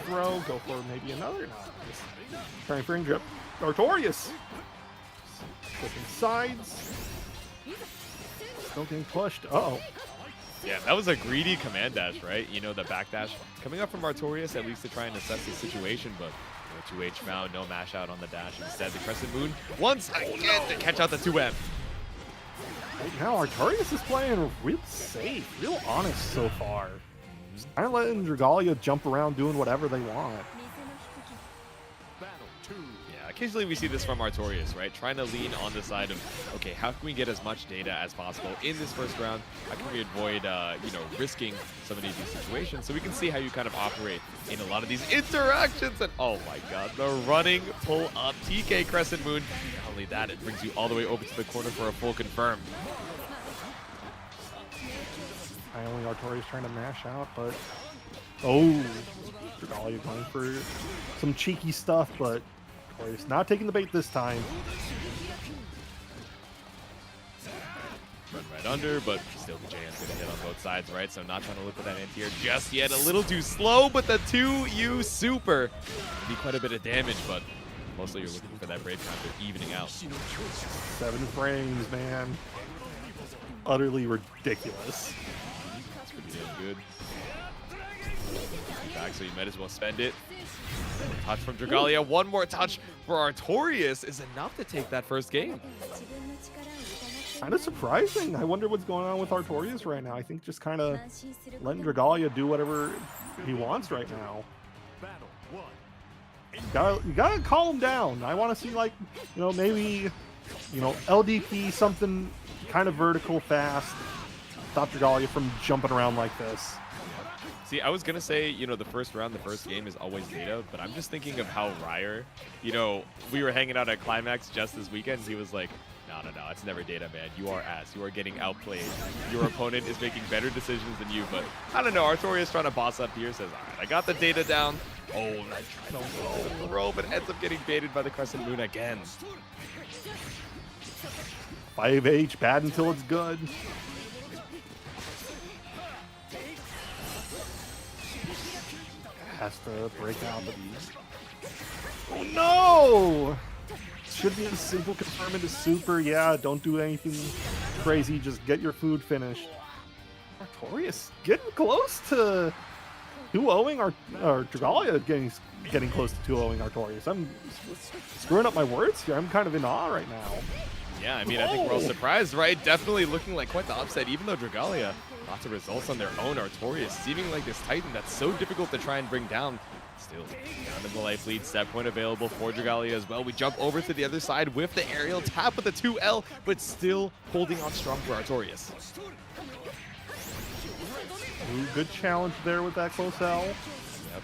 Throw, go for maybe another. Trying for grip. Artorias. Flipping sides. Still getting pushed. Uh-oh. Yeah, that was a greedy command dash, right? The backdash coming up from Artorias, at least to try and assess the situation, but 2H found no mash out on the dash. Instead, the Crescent Moon once again to catch out the 2M. Right now, Artorias is playing real safe, real honest so far. Just kind of letting Dragalia jump around doing whatever they want. Yeah, occasionally we see this from Artorias, right? Trying to lean on the side of, okay, how can we get as much data as possible in this first round? How can we avoid, risking some of these situations? So we can see how you kind of operate in a lot of these interactions. And oh my god, the running pull up TK Crescent Moon. Not only that, it brings you all the way over to the corner for a full confirm. Finally, Artorias trying to mash out, but oh, Dragalia going for some cheeky stuff, but Artorias not taking the bait this time. Run right under, but still the JM's gonna hit on both sides, right? So not trying to look for that anti-air just yet. A little too slow, but the 2U super can be quite a bit of damage, but mostly you're looking for that Brave counter evening out. 7 frames, man. utterly ridiculous. That's pretty damn good. Back, so you might as well spend it. Touch from Dragalia. One more touch for Artorias is enough to take that first game. Kind of surprising. I wonder what's going on with Artorias right now. I think just kind of letting Dragalia do whatever he wants right now. You gotta calm him down. I want to see, like, maybe, LDP, something kind of vertical, fast. Stop Dragalia from jumping around like this. See, I was going to say, the first round, the first game is always Djeeta, but I'm just thinking of how Ryer, we were hanging out at Climax just this weekend. He was like, no, it's never Djeeta, man. You are ass. You are getting outplayed. Your opponent is making better decisions than you, but I don't know. Artorias trying to boss up here, says, all right, I got the Djeeta down. Oh, and I tried to throw, but ends up getting baited by the Crescent Moon again. 5H, bad until it's good. Has to break out the oh no! Should be a simple confirm into super. Yeah, don't do anything crazy. Just get your food finished. Artorias getting close to 2-0ing or Dragalia getting close to 2-0ing Artorias. I'm screwing up my words here. I'm kind of in awe right now. Yeah, I mean, I think we're all surprised, right? Definitely looking like quite the upset, even though Dragalia, lots of results on their own. Artorias seeming like this Titan that's so difficult to try and bring down. Still down in the life lead, set point available for Dragalia as well. We jump over to the other side with the aerial tap with the 2L, but still holding on strong for Artorias. Ooh, good challenge there with that close L. Yep.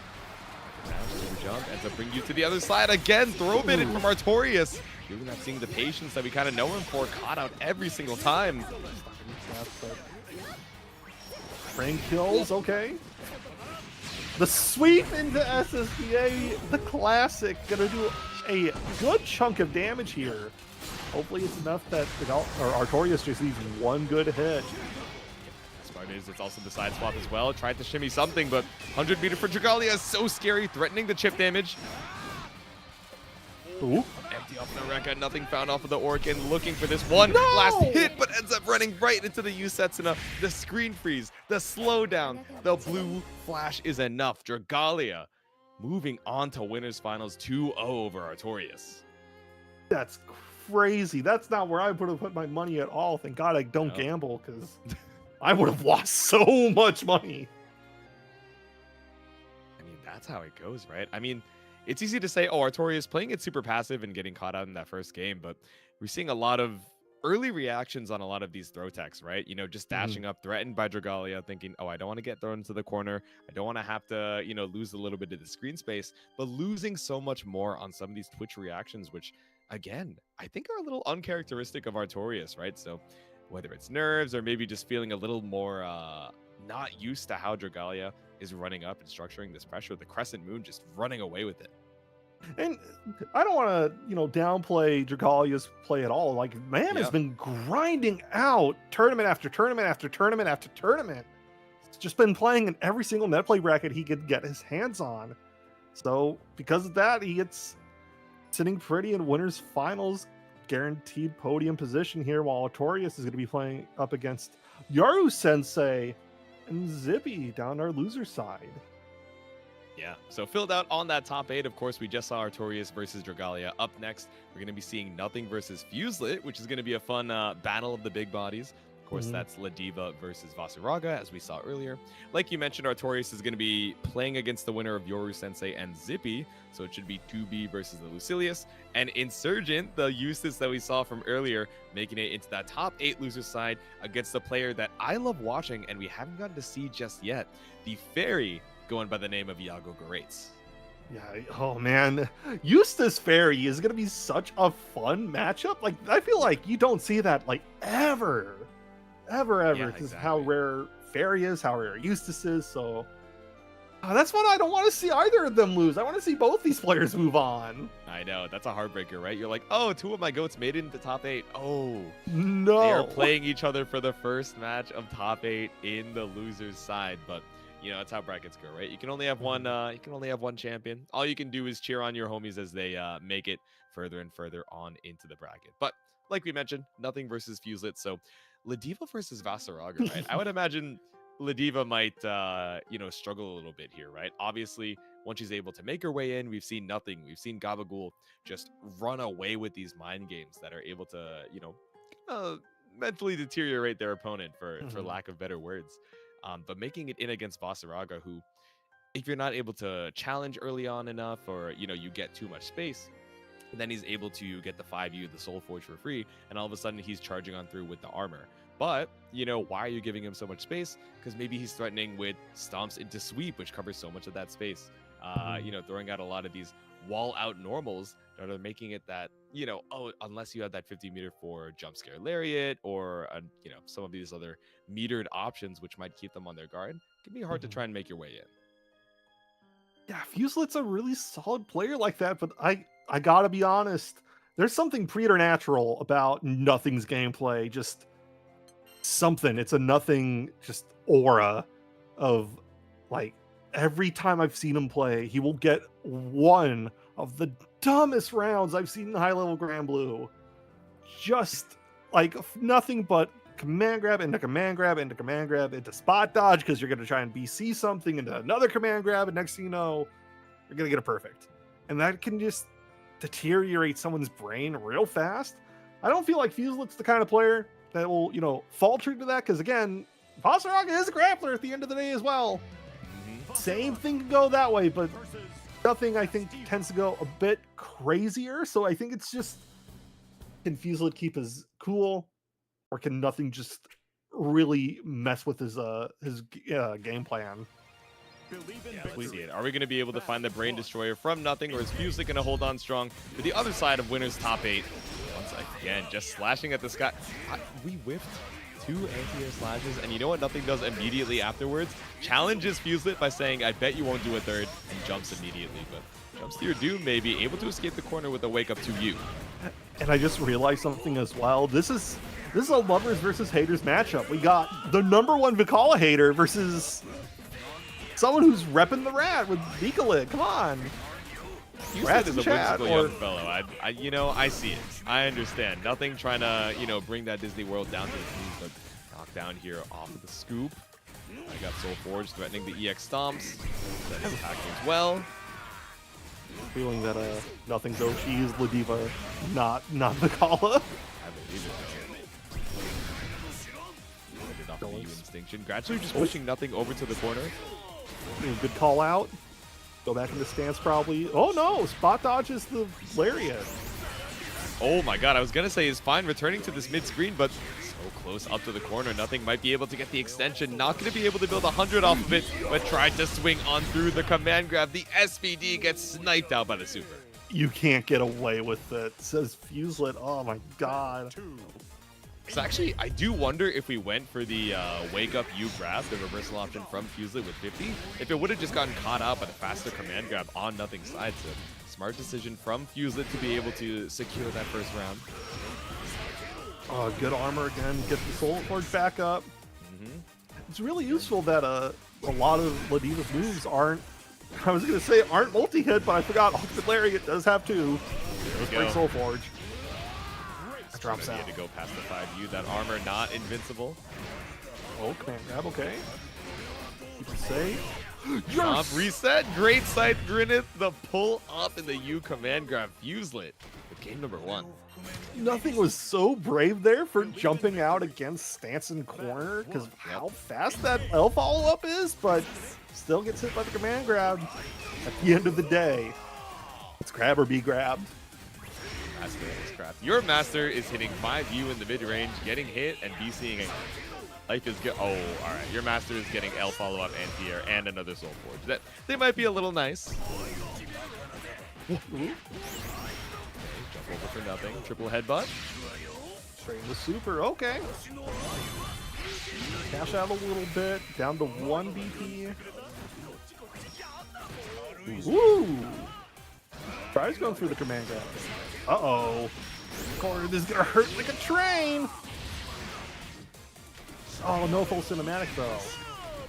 Super jump ends up bringing you to the other side again. Throw minute from Artorias. Really not seeing the patience that we kind of know him for. Caught out every single time. Frame kills, okay. The sweep into SSDA, the classic, gonna do a good chunk of damage here. Hopefully it's enough that Artorias just needs one good hit. Smart is, it's also the side swap as well. Tried to shimmy something, but 100 meter for Dragalia is so scary, threatening the chip damage. Ooh. Empty off the Rekka, nothing found off of the Orc, and looking for this one last hit, but ends up running right into the Eustace enough. The screen freeze, the slowdown, the blue flash is enough. Dragalia moving on to winners finals 2-0 over Artorias. That's crazy. That's not where I would have put my money at all. Thank God I don't gamble, because I would have lost so much money. I mean, that's how it goes, right? I mean, it's easy to say, oh, Artorias playing it super passive and getting caught out in that first game, but we're seeing a lot of early reactions on a lot of these throw techs, right? Just dashing up, threatened by Dragalia, thinking, oh, I don't want to get thrown into the corner. I don't want to have to, lose a little bit of the screen space, but losing so much more on some of these Twitch reactions, which, again, I think are a little uncharacteristic of Artorias, right? So whether it's nerves or maybe just feeling a little more not used to how Dragalia is running up and structuring this pressure, the Crescent Moon just running away with it. And I don't want to, downplay Dragalia's play at all. Like, man has been grinding out tournament after tournament after tournament after tournament. He's just been playing in every single net play bracket he could get his hands on. So because of that, he gets sitting pretty in winners finals, guaranteed podium position here, while Artorias is going to be playing up against Yaru Sensei and Zippy down our loser side. Yeah, so filled out on that top 8. Of course, we just saw Artorias versus Dragalia. Up next, we're going to be seeing Nothing versus Fuselit, which is going to be a fun battle of the big bodies. Of course, that's Ladiva versus Vaseraga, as we saw earlier. Like you mentioned, Artorias is going to be playing against the winner of Yoru Sensei and Zippy, so it should be 2B versus the Lucilius. And Insurgent, the Eustace that we saw from earlier, making it into that top 8 loser side against the player that I love watching and we haven't gotten to see just yet, the Ferry, going by the name of Iago Garaitz. Yeah, oh man, Eustace Ferry is going to be such a fun matchup. Like, I feel like you don't see that, like, ever, because how rare Ferry is, how rare Eustace is, so that's what I don't want to see either of them lose. I want to see both these players move on. I know, that's a heartbreaker, right? You're like, oh, 2 of my GOATs made it into top 8. Oh, no. They are playing each other for the first match of top 8 in the loser's side, but You know, that's how brackets go, right? You can only have one. You can only have one champion. All you can do is cheer on your homies as they make it further and further on into the bracket. But like we mentioned, nothing versus Fuselit. So Ladiva versus Vaseraga, right? I would imagine Ladiva might, you know, struggle a little bit here, right? Obviously, once she's able to make her way in, we've seen nothing. We've seen Gabagool just run away with these mind games that are able to, you know, mentally deteriorate their opponent, for lack of better words. But making it in against Vaseraga, who, if you're not able to challenge early on enough, or, you know, you get too much space, then he's able to get the 5U, the Soul Forge for free, and all of a sudden he's charging on through with the armor. But, you know, why are you giving him so much space? Because maybe he's threatening with stomps into sweep, which covers so much of that space. You know, throwing out a lot of these wall out normals that are making it that, you know, oh, unless you have that 50 meter for jump scare lariat, or, you know, some of these other metered options, which might keep them on their guard, it can be hard to try and make your way in. Yeah, Fuselit's a really solid player like that, but I gotta be honest, there's something preternatural about Nothing's gameplay. Just something. It's a Nothing just aura of, like, every time I've seen him play, he will get one of the dumbest rounds I've seen in high-level Granblue. Just, like, nothing but command grab into command grab into command grab into spot dodge, because you're going to try and BC something into another command grab, and next thing you know, you're going to get a perfect. And that can just deteriorate someone's brain real fast. I don't feel like Fuselit's the kind of player that will, you know, falter to that, because again, Vaseraga is a grappler at the end of the day as well. Same thing can go that way, but Nothing, I think, tends to go a bit crazier. So I think it's just, can Fuselit keep his cool, or can Nothing just really mess with his game plan? Yeah, let's see it. Are we going to be able to find the Brain Destroyer from Nothing, or is Fuselit going to hold on strong to the other side of Winner's top 8? Once again, just slashing at the sky. We whiffed 2 anti-air slashes, and you know what Nothing does immediately afterwards? Challenges Fuselit by saying, I bet you won't do a third, and jumps immediately. But jumps to your doom, maybe, able to escape the corner with a wake up to you. And I just realized something as well. This is a lovers versus haters matchup. We got the #1 Vikala hater versus someone who's repping the rat with Vikalit. Come on. Fuselit is a whimsical young fellow. You know, I see it. I understand. Nothing trying to, you know, bring that Disney World down to the knees, but knocked down here off of the scoop. I got Soul Forge threatening the EX stomps. That is attacking as well. Feeling that Nothing's OG is Ladiva, not Vikala. I believe it. Off the U Instinction. Gradually just pushing Nothing over to the corner. Good call out. Go back into stance probably. Oh no, spot dodges the lariat. Oh my god, I was gonna say he's fine returning to this mid screen, but so close up to the corner. Nothing might be able to get the extension. Not gonna be able to build 100 off of it, but tried to swing on through the command grab. The SVD gets sniped out by the super. You can't get away with it, says Fuselit. Oh my god. So actually, I do wonder if we went for the wake up U grab, the reversal option from Fuselit with 50, if it would have just gotten caught out by the faster command grab on Nothing's side. So smart decision from Fuselit to be able to secure that first round. Good armor again. Get the Soul Forge back up. It's really useful that a lot of Ladiva's moves aren't, I was going to say aren't multi-hit, but I forgot Ultimate Lariat does have 2. Let's break Soul Forge. Drops out. To go past the 5U. That armor not invincible. Oh, command grab, okay. Keep it safe. Yes! Reset. Great sight, Grinith. The pull up in the U command grab. Fuselit with game #1. Nothing was so brave there for jumping out against stance and corner, because of how fast that L follow-up is, but still gets hit by the command grab at the end of the day. Let's grab or be grabbed. Master is crap. Your master is hitting 5U in the mid-range, getting hit and BCing it. Life is good. Oh, all right. Your master is getting L follow-up, anti-air, and another Soul Forge. They might be a little nice. Jump over for Nothing. Triple headbutt. Straight into super. Okay. Cash out a little bit. Down to 1 BP. Woo! Tries going through the command grab. Uh-oh. Corner, this is gonna hurt like a train. Oh, no full cinematic though.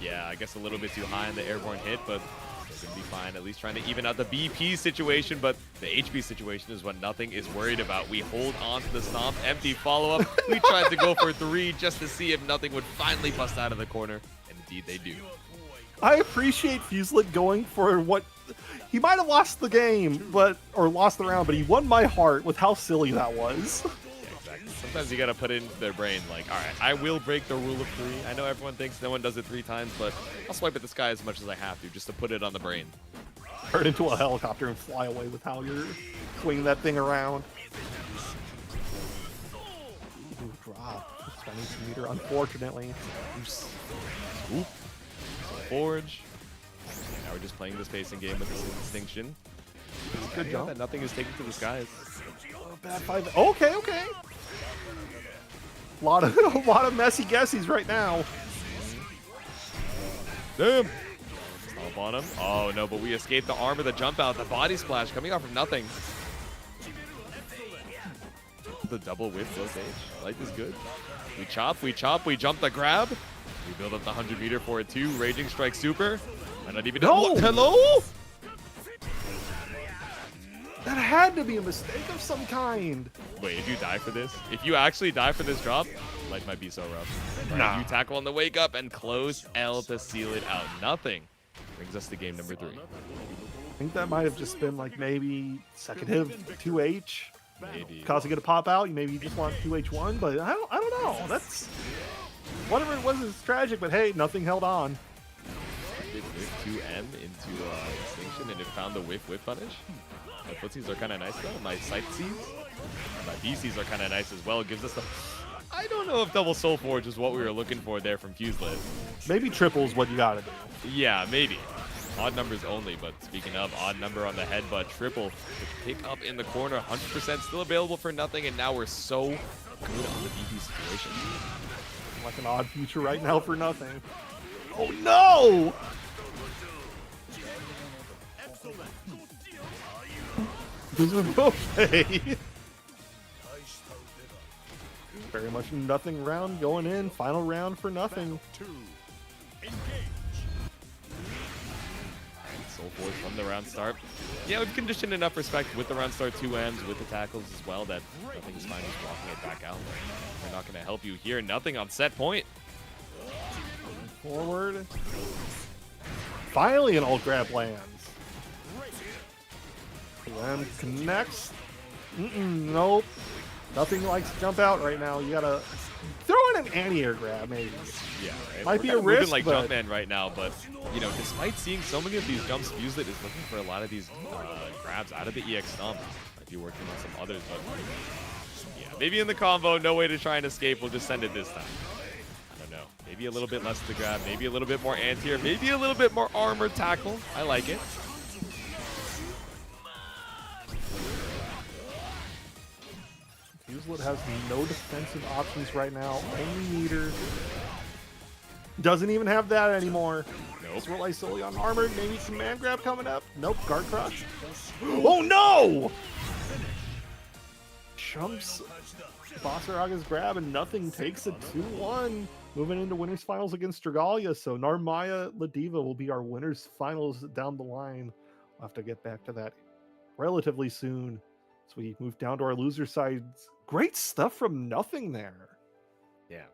Yeah, I guess a little bit too high on the airborne hit, but they're going to be fine. At least trying to even out the BP situation, but the HP situation is what nothing is worried about. We hold on to the stomp. Empty follow-up. We tried to go for 3 just to see if nothing would finally bust out of the corner. And indeed, they do. I appreciate Fuselit going for what... He might have lost the game, or lost the round, but he won my heart with how silly that was. Yeah, exactly. Sometimes you gotta put it into their brain, like, all right, I will break the rule of 3. I know everyone thinks no one does it 3 times, but I'll swipe at the sky as much as I have to, just to put it on the brain. Turn into a helicopter and fly away with how you're swinging that thing around. Ooh, drop. 22 meter, unfortunately. Swoop. Forge. Now we're just playing this pacing game with this distinction. Good job. That nothing is taken to the skies. Bad 5. Okay, okay. A lot of messy guessies right now. Damn. Stomp on him. Oh no, but we escaped the armor, the jump out, the body splash coming out from nothing. The double whip goes H. Life is good. We chop, we jump the grab. We build up the 100 meter for it too. Raging strike super. And not even No! Hello? That had to be a mistake of some kind. Wait, if you die for this? If you actually die for this drop, life might be so rough. Right, Nah. You tackle on the wake up and close L to seal it out. Nothing. Brings us to game number 3. I think that might have just been like maybe second hit of 2H. Maybe. Causing it to pop out. Maybe you just want 2H1, but I don't know. That's whatever it was, it's tragic, but hey, nothing held on. Did whiff 2M into Extinction and it found the whiff punish. My footsies are kind of nice though. My sight seeds. My BCs are kind of nice as well. It gives us the... I don't know if double Soul Forge is what we were looking for there from Fuselit. Maybe triple's what you gotta do. Yeah, maybe. Odd numbers only, but speaking of odd number on the headbutt, triple pick up in the corner, 100% still available for nothing, and now we're so good on the BP situation. Like an odd future right now for nothing. Oh no! Okay. Very much nothing round going in. Final round for nothing. Soul Forge from the round start. Yeah, we've conditioned enough respect with the round start 2Ms, with the tackles as well, that nothing's fine just walking it back out. We're not going to help you here. Nothing on set point. Forward. Finally an ult grab lands. Then connects. Nope. Nothing likes to jump out right now. You gotta throw in an anti-air grab, maybe. Yeah, right? Might We're be kinda a risk, moving like but... Jumpman right now, but you know, despite seeing so many of these jumps, Fuselit is looking for a lot of these grabs out of the EX stomp. Might be working on some others, but yeah, maybe in the combo, no way to try and escape. We'll just send it this time. I don't know. Maybe a little bit less to grab, maybe a little bit more anti-air, maybe a little bit more armor tackle. I like it. Fuselit has no defensive options right now. Only meter. Doesn't even have that anymore. Nope. Just rely solely on armor. Maybe some man grab coming up. Nope. Guard crush. Oh no! Chumps Vaseraga's grab and nothing takes a 2-1. Moving into winners finals against Dragalia. So Narmaya Ladiva will be our winners finals down the line. We'll have to get back to that relatively soon. So we move down to our loser sides. Great stuff from nothing there. Yeah.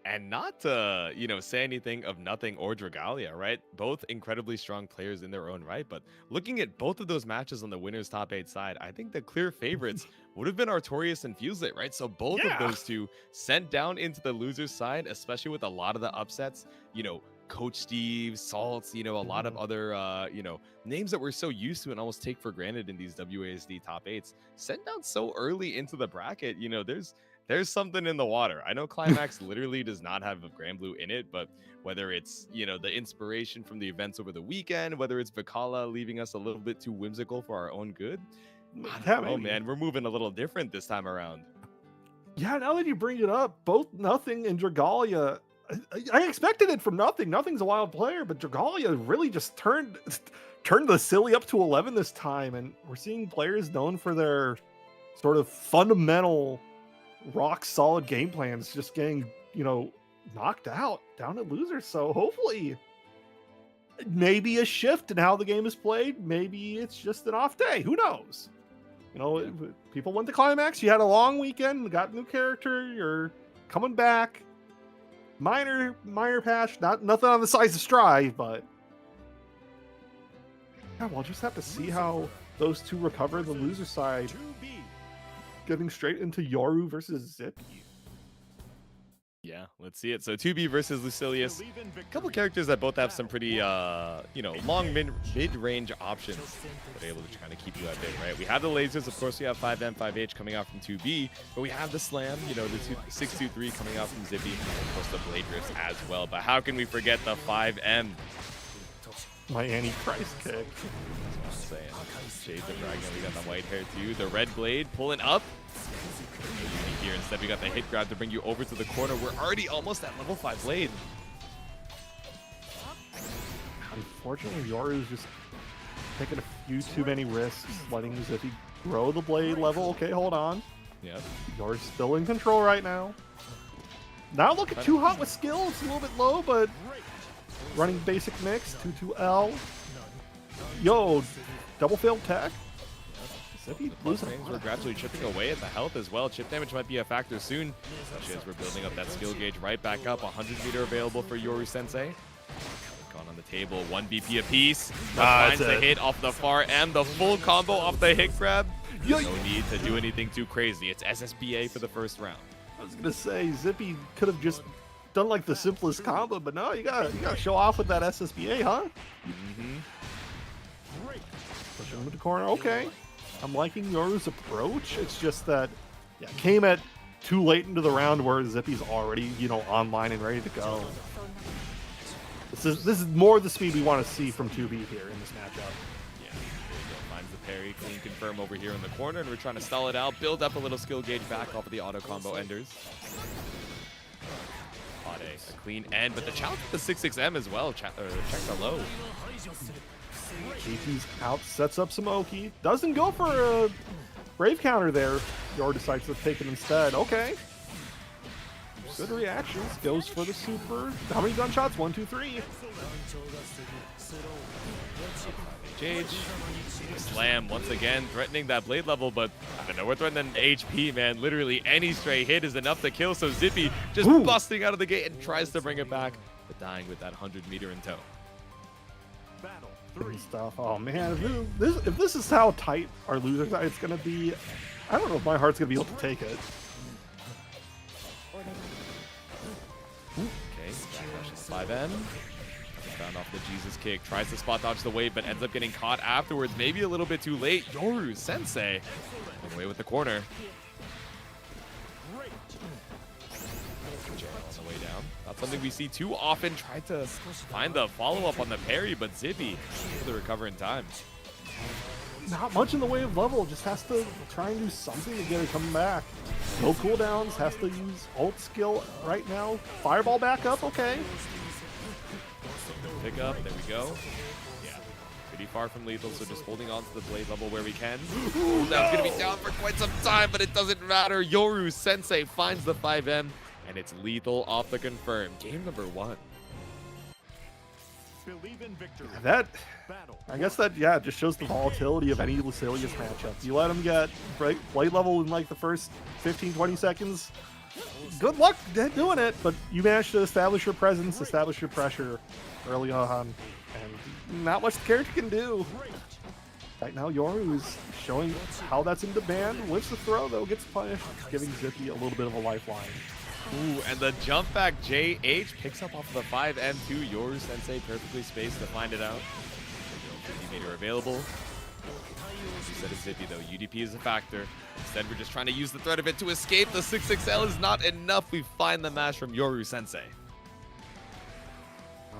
And not to, you know, say anything of nothing or Dragalia, right? Both incredibly strong players in their own right. But looking at both of those matches on the winner's top 8 side, I think the clear favorites would have been Artorias and Fuselit, right? So both of those two sent down into the loser's side, especially with a lot of the upsets, you know, Coach Steve, Salts, you know, a lot of other, you know, names that we're so used to and almost take for granted in these WASD top 8s, sent down so early into the bracket. You know, there's something in the water. I know Climax literally does not have a Granblue in it, but whether it's, you know, the inspiration from the events over the weekend, whether it's Vakala leaving us a little bit too whimsical for our own good, oh man, we're moving a little different this time around. Yeah, now that you bring it up, both Nothing and Dragalia, I expected it from Nothing. Nothing's a wild player, but Dragalia really just turned the silly up to 11 this time, and we're seeing players known for their sort of fundamental rock solid game plans just getting, you know, knocked out down at loser. So hopefully, maybe a shift in how the game is played. Maybe it's just an off day. Who knows? You know, people went to Climax. You had a long weekend, got a new character. You're coming back. Minor patch. Nothing on the size of Strive, but yeah, we'll just have to see how those two recover the loser side. Getting straight into Yoru versus Zippy. Yeah, let's see it. So 2B versus Lucilius. A couple characters that both have some pretty, you know, long mid-range options that are able to kind of keep you at bay, right? We have the lasers, of course. We have 5M, 5H coming out from 2B, but we have the slam, you know, the 623 coming out from Zippy, and of course the blade rifts as well. But how can we forget the 5M? My anti-price kick. That's what I'm saying. Shades of Dragon. We got the white hair too. The red blade pulling up. Here instead, we got the hit grab to bring you over to the corner. We're already almost at level 5 blade. Unfortunately, Yoru's just taking a few too many risks, letting Zippy grow the blade level. Okay, hold on. Yep. Yoru's still in control right now. Not looking too hot with skill. It's a little bit low, but running basic mix. 2-2L. Yo, double failed tech. Zippy losing. We're gradually chipping away at the health as well. Chip damage might be a factor soon, especially as we're building up that skill gauge right back up. 100 meter available for Yoru Sensei. Gone on the table, 1 BP apiece. Finds the hit off the far M, the full combo off the hit grab. No need to do anything too crazy. It's SSBA for the first round. I was gonna say Zippy could have just done like the simplest combo, but no, you gotta show off with that SSBA, huh? Push him into the corner. Okay. I'm liking Yoru's approach. It's just that, yeah, came at too late into the round where Zippy's already, you know, online and ready to go. This is more the speed we want to see from 2B here in this matchup. Yeah, there you go. Finds the parry, clean confirm over here in the corner, and we're trying to stall it out, build up a little skill gauge back off of the auto combo enders. Hot A clean end, but the challenge with the 6-6M as well. Check the low. JT's out, sets up some Oki. Doesn't go for a Brave counter there. Yor decides to take it instead. Okay. Good reactions. Goes for the super. How many gunshots? 1, 2, 3. Jage. Slam once again, threatening that blade level, but I don't know, we're threatening HP, man. Literally any stray hit is enough to kill, so Zippy just busting out of the gate and tries to bring it back, but dying with that 100 meter in tow. Good stuff. Oh man, if this is how tight our loser side is gonna be, I don't know if my heart's gonna be able to take it. Okay, backdash is 5M. Found off the Jesus kick, tries to spot dodge the wave, but ends up getting caught afterwards. Maybe a little bit too late. Yoru Sensei getting away with the corner. On the way down. Not something we see too often. Tried to find the follow-up on the parry, but Zippy able to recover in time. Not much in the way of level. Just has to try and do something to get it coming back. No cooldowns. Has to use ult skill right now. Fireball back up. Okay. Pick up. There we go. Yeah. Pretty far from lethal, so just holding on to the blade level where we can. Ooh, that's going to be down for quite some time, but it doesn't matter. Yoru Sensei finds the 5M, and it's lethal off the confirm. Game number 1. I guess that, yeah, just shows the volatility of any Lucilius matchup. You let him get blade level in like the first 15, 20 seconds. Good luck doing it, but you managed to establish your presence, establish your pressure early on, and not much the character can do. Right now, Yoru is showing how that's in demand. Lifts the throw, though, gets punished, giving Zippy a little bit of a lifeline. Ooh, and the jump back JH picks up off of the 5M2. Yoru Sensei perfectly spaced to find it out. 50 meter available. You said it's Zippy though. UDP is a factor. Instead, we're just trying to use the threat of it to escape. The 6XL is not enough. We find the mash from Yoru Sensei.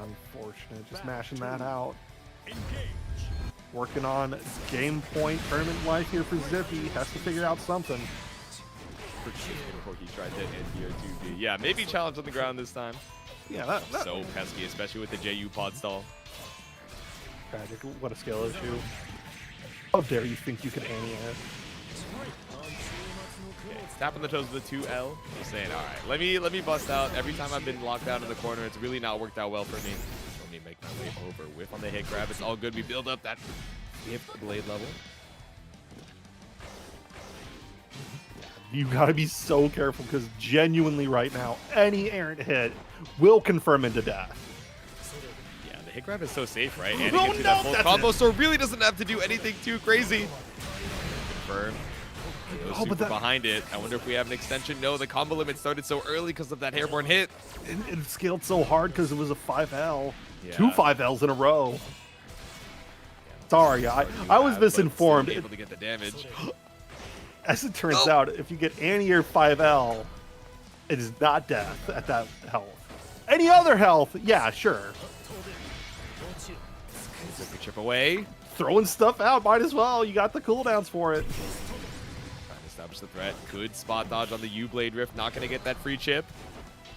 Unfortunate, just mashing that out. Working on game point tournament life here for Zippy. Has to figure out something. Before he tried to end here 2B. Yeah, maybe challenge on the ground this time. Yeah, that So pesky, especially with the JU pod stall. tragic. What a skill issue. How dare you think you can anti-air? tapping the toes with the 2L. Just saying, all right, let me bust out. Every time I've been locked down in the corner, it's really not worked out well for me. Let me make my way over. Whiff on the hit grab. It's all good. We build up that 5th blade level. You gotta be so careful because genuinely right now, any errant hit will confirm into death. Yeah, the hit grab is so safe, right? And Oh, he gets you no, that full that's combo, it. so it really doesn't have to do anything too crazy. Confirm. No Oh, super but that- behind it. I wonder if we have an extension. No, the combo limit started so early because of that hairborne hit. It scaled so hard because it was a 5L. Yeah. 2 5Ls in a row. Sorry, I was But still misinformed. able to get the damage. As it turns out, if you get anti-air 5L, it is not death at that health. Any other health, yeah, sure. Zippy chip away. Throwing stuff out, might as well. You got the cooldowns for it. Trying to establish the threat. Good spot dodge on the U-Blade Rift. Not going to get that free chip.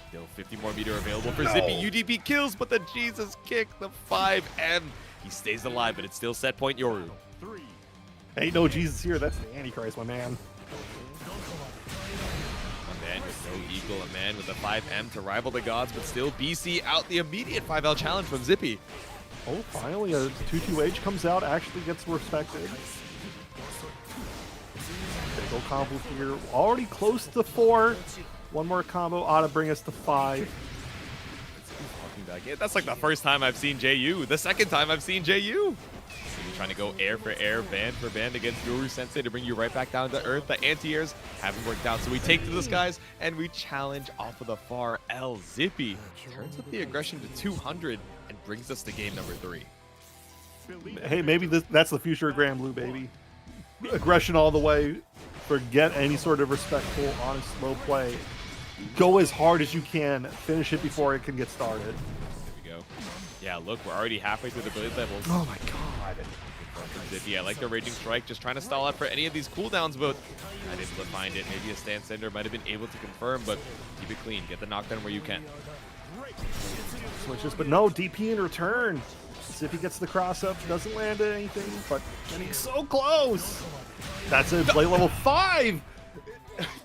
Still 50 more meter available for Zippy. UDP kills, but the Jesus kick, the 5M. He stays alive, but it's still set point Yoru. Ain't no Jesus here. That's the Antichrist, my man. A man with no equal, a man with a 5M to rival the gods, but still BC out the immediate 5L challenge from Zippy. Oh, finally, a 2-2H comes out, actually gets respected. Big ol' combo here. Already close to 4. One more combo ought to bring us to 5. Walking back in. That's like the first time I've seen JU. The second time I've seen JU. Zippy trying to go air for air, band for band against Yoru Sensei to bring you right back down to earth. The anti-airs haven't worked out, so we take to the skies and we challenge off of the far L. Zippy turns up the aggression to 200 and brings us to game number 3. Hey, maybe that's the future of Granblue, baby. Aggression all the way. Forget any sort of respectful, honest, slow play. Go as hard as you can. Finish it before it can get started. There we go. Yeah, look, we're already halfway through the blade levels. Oh my god. Zippy, I like the Raging Strike, just trying to stall out for any of these cooldowns, but not able to find it. Maybe a Stand Sender might have been able to confirm, but keep it clean. Get the knockdown where you can. Switches, but no, DP in return. Zippy gets the cross up, doesn't land anything, but getting so close. That's a blade level 5.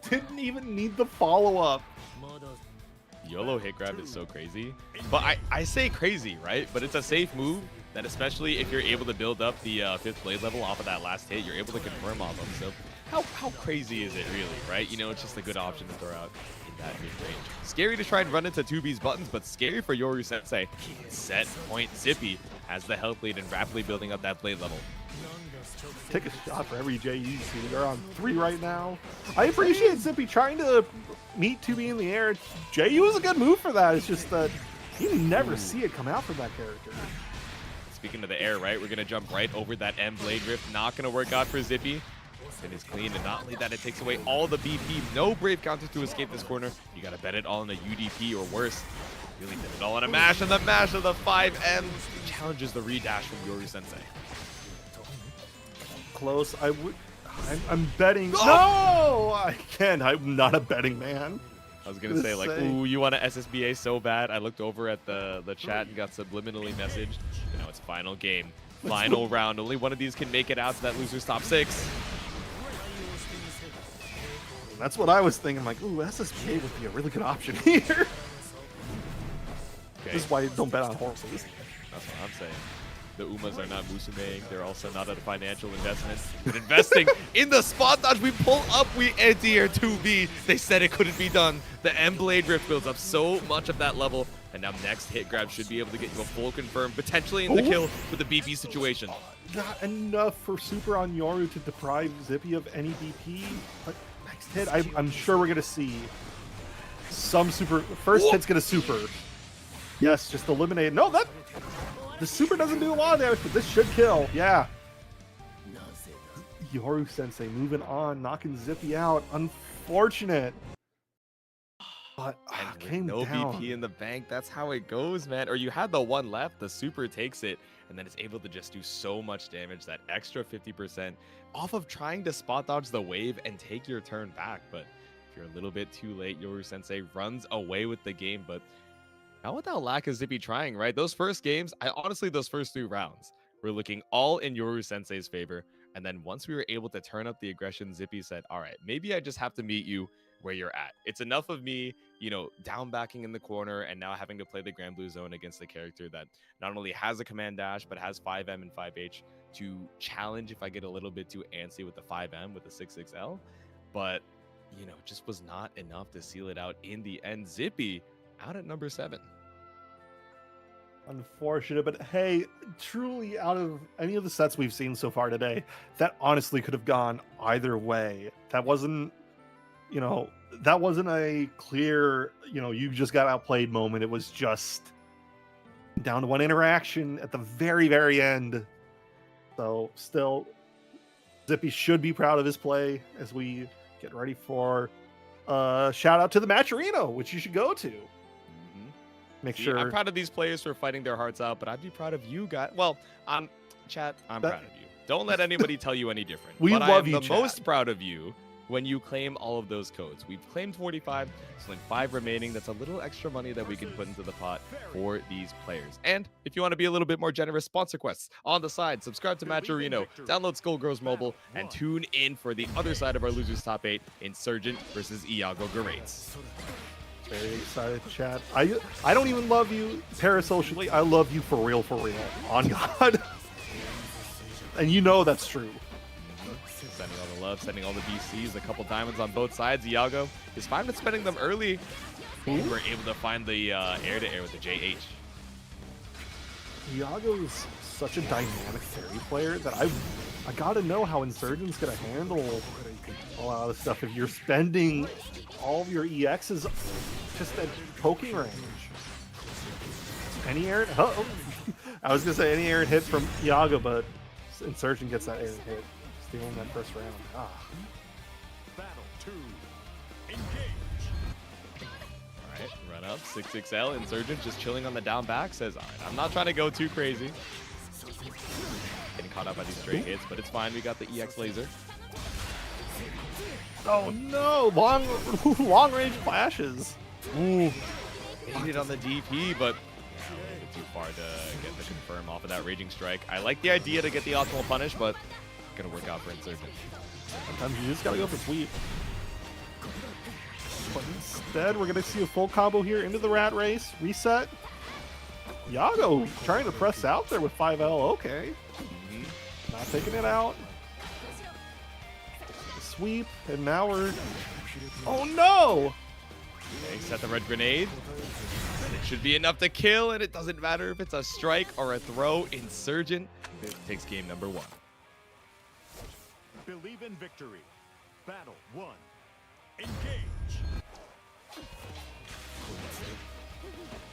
Didn't even need the follow-up. YOLO hit grab is so crazy. But I say crazy, right? But it's a safe move that, especially if you're able to build up the 5th blade level off of that last hit, you're able to confirm off them. So how crazy is it really, right? You know, it's just a good option to throw out in that mid-range. Scary to try and run into 2B's buttons, but scary for Yoru Sensei. Set point Zippy has the health lead and rapidly building up that blade level. Take a shot for every JU team. They're on 3 right now. I appreciate Zippy trying to meet 2B in the air. JU is a good move for that. It's just that you never see it come out from that character. Speaking of the air, right, we're going to jump right over that M Blade Rift. Not going to work out for Zippy. It is clean, and not only that, it takes away all the BP. No Brave counter to escape this corner. You got to bet it all in a UDP or worse. Really bet it all on a mash, and the mash of the 5M challenges the redash from Yoru Sensei. Close. I'm betting. No, I can't. I'm not a betting man. I was gonna say, like, ooh, you want to SSBA so bad. I looked over at the chat and got subliminally messaged. You know, it's final game, final round. Only one of these can make it out to that loser's top 6. That's what I was thinking. Like, ooh, SSBA would be a really good option here. Okay, This is why you don't bet on horses. that's what I'm saying. The Umas are not Musumeing. They're also not a financial investment. But investing in the spot dodge, we pull up, we anti-air 2B. They said it couldn't be done. The M Blade Rift builds up so much of that level. And now next hit grab should be able to get you a full confirm, potentially in the kill with the BP situation. Not enough for super on Yoru to deprive Zippy of any BP. But next hit, I'm sure we're going to see some super. First hit's going to super. Yes, just eliminate. No, the super doesn't do a lot of damage, but this should kill. Yeah. Yoru Sensei moving on, knocking Zippy out. Unfortunate. But And with came no down. BP in the bank, that's how it goes, man. Or you had the one left, the super takes it, and then it's able to just do so much damage, that extra 50% off of trying to spot dodge the wave and take your turn back. But if you're a little bit too late, Yoru Sensei runs away with the game. But not without lack of Zippy trying, right? Those first games, honestly, those first 3 rounds were looking all in Yoru Sensei's favor. And then once we were able to turn up the aggression, Zippy said, all right, maybe I just have to meet you where you're at. It's enough of me, you know, down backing in the corner and now having to play the Granblue zone against a character that not only has a command dash, but has 5M and 5H to challenge if I get a little bit too antsy with the 5M with the 6XL. But, you know, just was not enough to seal it out in the end. Zippy out at number 7. Unfortunate, but hey, truly out of any of the sets we've seen so far today, that honestly could have gone either way. That wasn't, you know, that wasn't a clear, you know, you just got outplayed moment. It was just down to one interaction at the very, very end. So still, Zippy should be proud of his play as we get ready for shout out to the match arena, which you should go to. Make sure. I'm proud of these players for fighting their hearts out, but I'd be proud of you guys. Well, chat, I'm proud of you. Don't let anybody tell you any different. We but love I am you, the chat. most proud of you when you claim all of those codes. We've claimed 45, so only 5 remaining. That's a little extra money that we can put into the pot for these players. And if you want to be a little bit more generous, sponsor quests on the side. Subscribe to Match Arena, download Skullgirls Mobile, and tune in for the other side of our Losers Top 8, Insurgent versus Iago Garaitz. Very excited, chat. I don't even love you parasocially. I love you for real, on God. And you know that's true. Sending all the love, sending all the BCs, a couple diamonds on both sides. Iago is fine with spending them early. We were able to find the air-to-air with the JH. Iago is such a dynamic Ferry player that I gotta know how Insurgent's gonna handle a lot of the stuff if you're spending all of your EXs just at poking range. Any air? Uh-oh. I was gonna say any air hit from Iago, but Insurgent gets that air hit, stealing that first round. Battle 2. Engage. All right, run up, 6XL. Insurgent just chilling on the down back. Says, all right, I'm not trying to go too crazy. Getting caught up by these straight hits, but it's fine. We got the EX laser. Oh no! Long range flashes. Ooh, made it on the DP, but a little bit too far to get the confirm off of that raging strike. I like the idea to get the optimal punish, but it's gonna work out for Insurgent. Sometimes you just gotta go for sweep. But instead, we're gonna see a full combo here into the rat race. Reset. Iago trying to press out there with 5L. Okay. Not taking it out. Sweep, and now we're... Oh no! Okay, set the red grenade. And it should be enough to kill, and it doesn't matter if it's a strike or a throw. Insurgent takes game number 1. Believe in victory. Battle 1. Engage.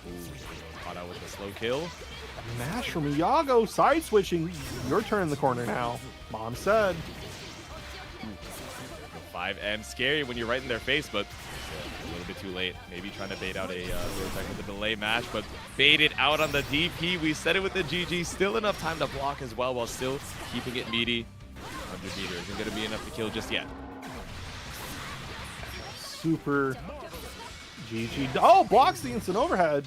Ooh, caught out with the slow kill. Mash from Iago, side switching. Your turn in the corner now. Mom said. 5M scary when you're right in their face, but a little bit too late. Maybe trying to bait out a throw attack with the delay mash, but baited out on the DP. We said it with the GG. Still enough time to block as well while still keeping it meaty. 100 meters isn't going to be enough to kill just yet. Super GG. Oh, blocks the instant overhead.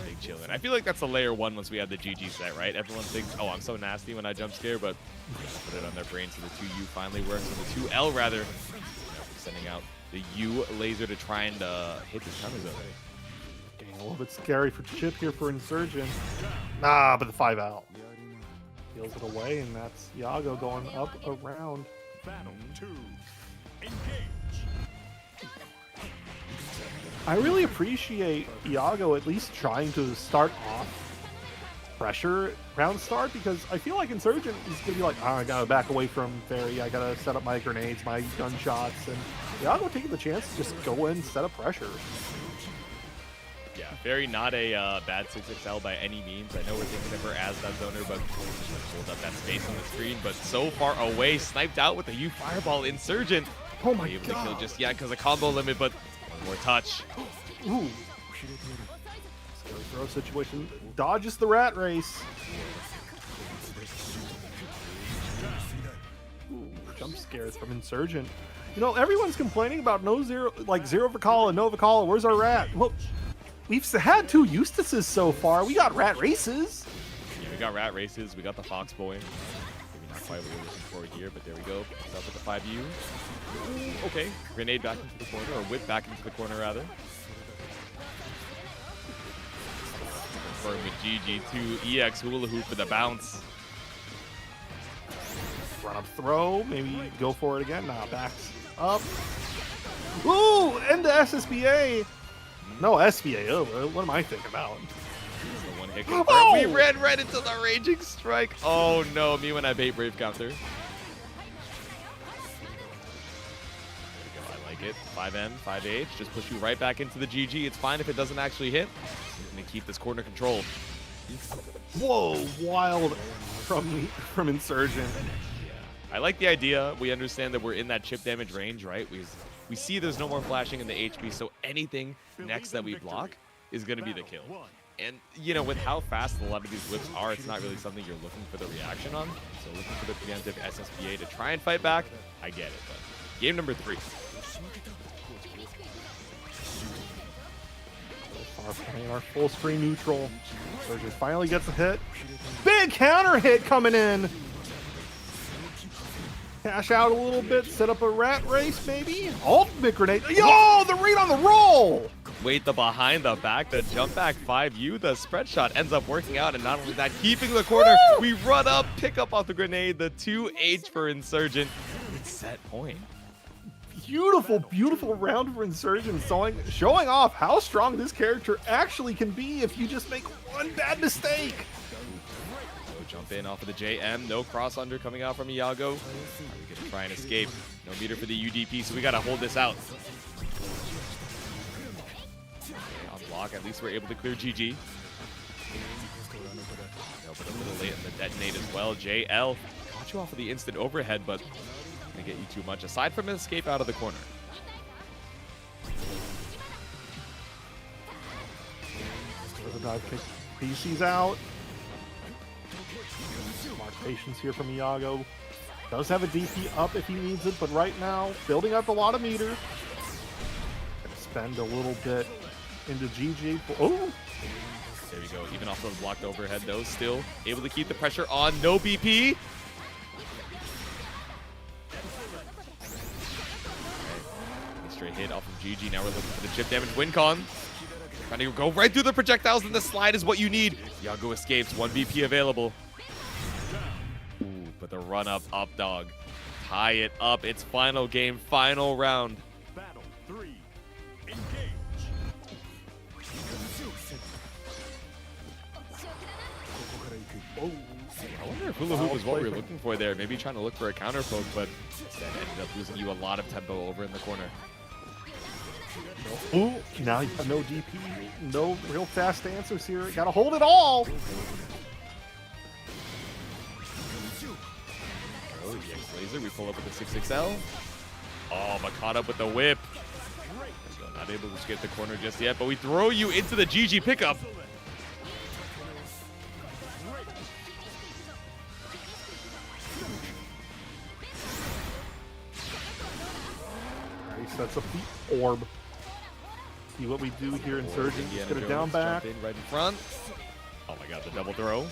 Big chillin'. I feel like that's a layer 1 once we have the GG set, right? Everyone thinks, oh, I'm so nasty when I jump scare, but put it on their brain so the 2U finally works, or the 2L rather. Sending out the U laser to try and hit the counter zone. Getting a little bit scary for Chip here for Insurgent. Nah, but the 5L. Peels it away, and that's Iago going up around. Battle 2. Engage. I really appreciate Iago at least trying to start off pressure round start, because I feel like Insurgent is going to be like, oh, I got to back away from Ferry, I got to set up my grenades, my gunshots, and Iago taking the chance to just go in and set up pressure. Yeah, Ferry not a bad 6XL by any means. I know we're thinking of her as that zoner, but hold up that space on the screen, but so far away, sniped out with a U Fireball. Insurgent. Oh my able god. to kill just yet because of combo limit, but one more touch. Ooh. Scary throw situation. Dodges the rat race. Ooh, jump scares from Insurgent. You know, everyone's complaining about no zero, like zero Vicala, no Vicala. Where's our rat? Well, we've had 2 Eustaces so far. We got rat races. Yeah, we got rat races. We got the Fox Boy. Maybe not quite what we're looking for here, but there we go. Picks up with the 5U. Ooh, okay, grenade back into the corner, or whip back into the corner rather. Confirm with GG2 EX hula hoop for the bounce. Run up throw, maybe go for it again. Nah, backs up. Ooh, into SSBA. No, SBA. Oh, what am I thinking about? The one hit confirmed. Oh! We ran right into the raging strike. Oh no, me when I bait brave counter. There we go, I like it. 5M, 5H, just push you right back into the GG. It's fine if it doesn't actually hit. We're gonna keep this corner controlled. Whoa, wild from Insurgent. I like the idea. We understand that we're in that chip damage range, right? We see there's no more flashing in the HP, so anything next that we block is going to be the kill. And, you know, with how fast a lot of these whips are, it's not really something you're looking for the reaction on. So looking for the preemptive SSBA to try and fight back, I get it. But game number 3. Our full screen neutral. Insurgent finally gets a hit. Big counter hit coming in. Cash out a little bit, set up a rat race, maybe. Ultimate grenade. Yo, the read on the roll. Wait, the behind the back, the jump back 5U, the spread shot ends up working out. And not only that, keeping the corner, we run up, pick up off the grenade, the 2H for Insurgent. It's set point. Beautiful, beautiful round for Insurgent, showing off how strong this character actually can be if you just make one bad mistake. Jump in off of the JM, no cross under coming out from Iago. Are we gonna try and escape? No meter for the UDP, so we gotta hold this out. Okay, on block, at least we're able to clear GG. No, but a little late in the detonate as well. JL got you off of the instant overhead, but gonna get you too much. Aside from an escape out of the corner. PC's out. Smart patience here from Iago. Does have a DP up if he needs it, but right now, building up a lot of meter. Gonna spend a little bit into GG. Oh! There we go. Even off the blocked overhead, though, still able to keep the pressure on. No BP. Okay. Straight hit off of GG. Now we're looking for the chip damage win con. Trying to go right through the projectiles, and the slide is what you need. Iago escapes. 1 BP available. Ooh, but the run up dog. Tie it up. It's final game, final round. Battle 3. Engage. I wonder if hula hoop is what we were looking for there. Maybe trying to look for a counter poke, but instead ended up losing you a lot of tempo over in the corner. Ooh, now you have no DP, no real fast answers here. Gotta hold it all. Oh, the X laser. We pull up with the 6XL. Oh, but caught up with the whip. So not able to skip the corner just yet, but we throw you into the GG pickup. He sets up the orb. See what we do here, Insurgent. Get it down back. In right in front. Oh my god, the double throw.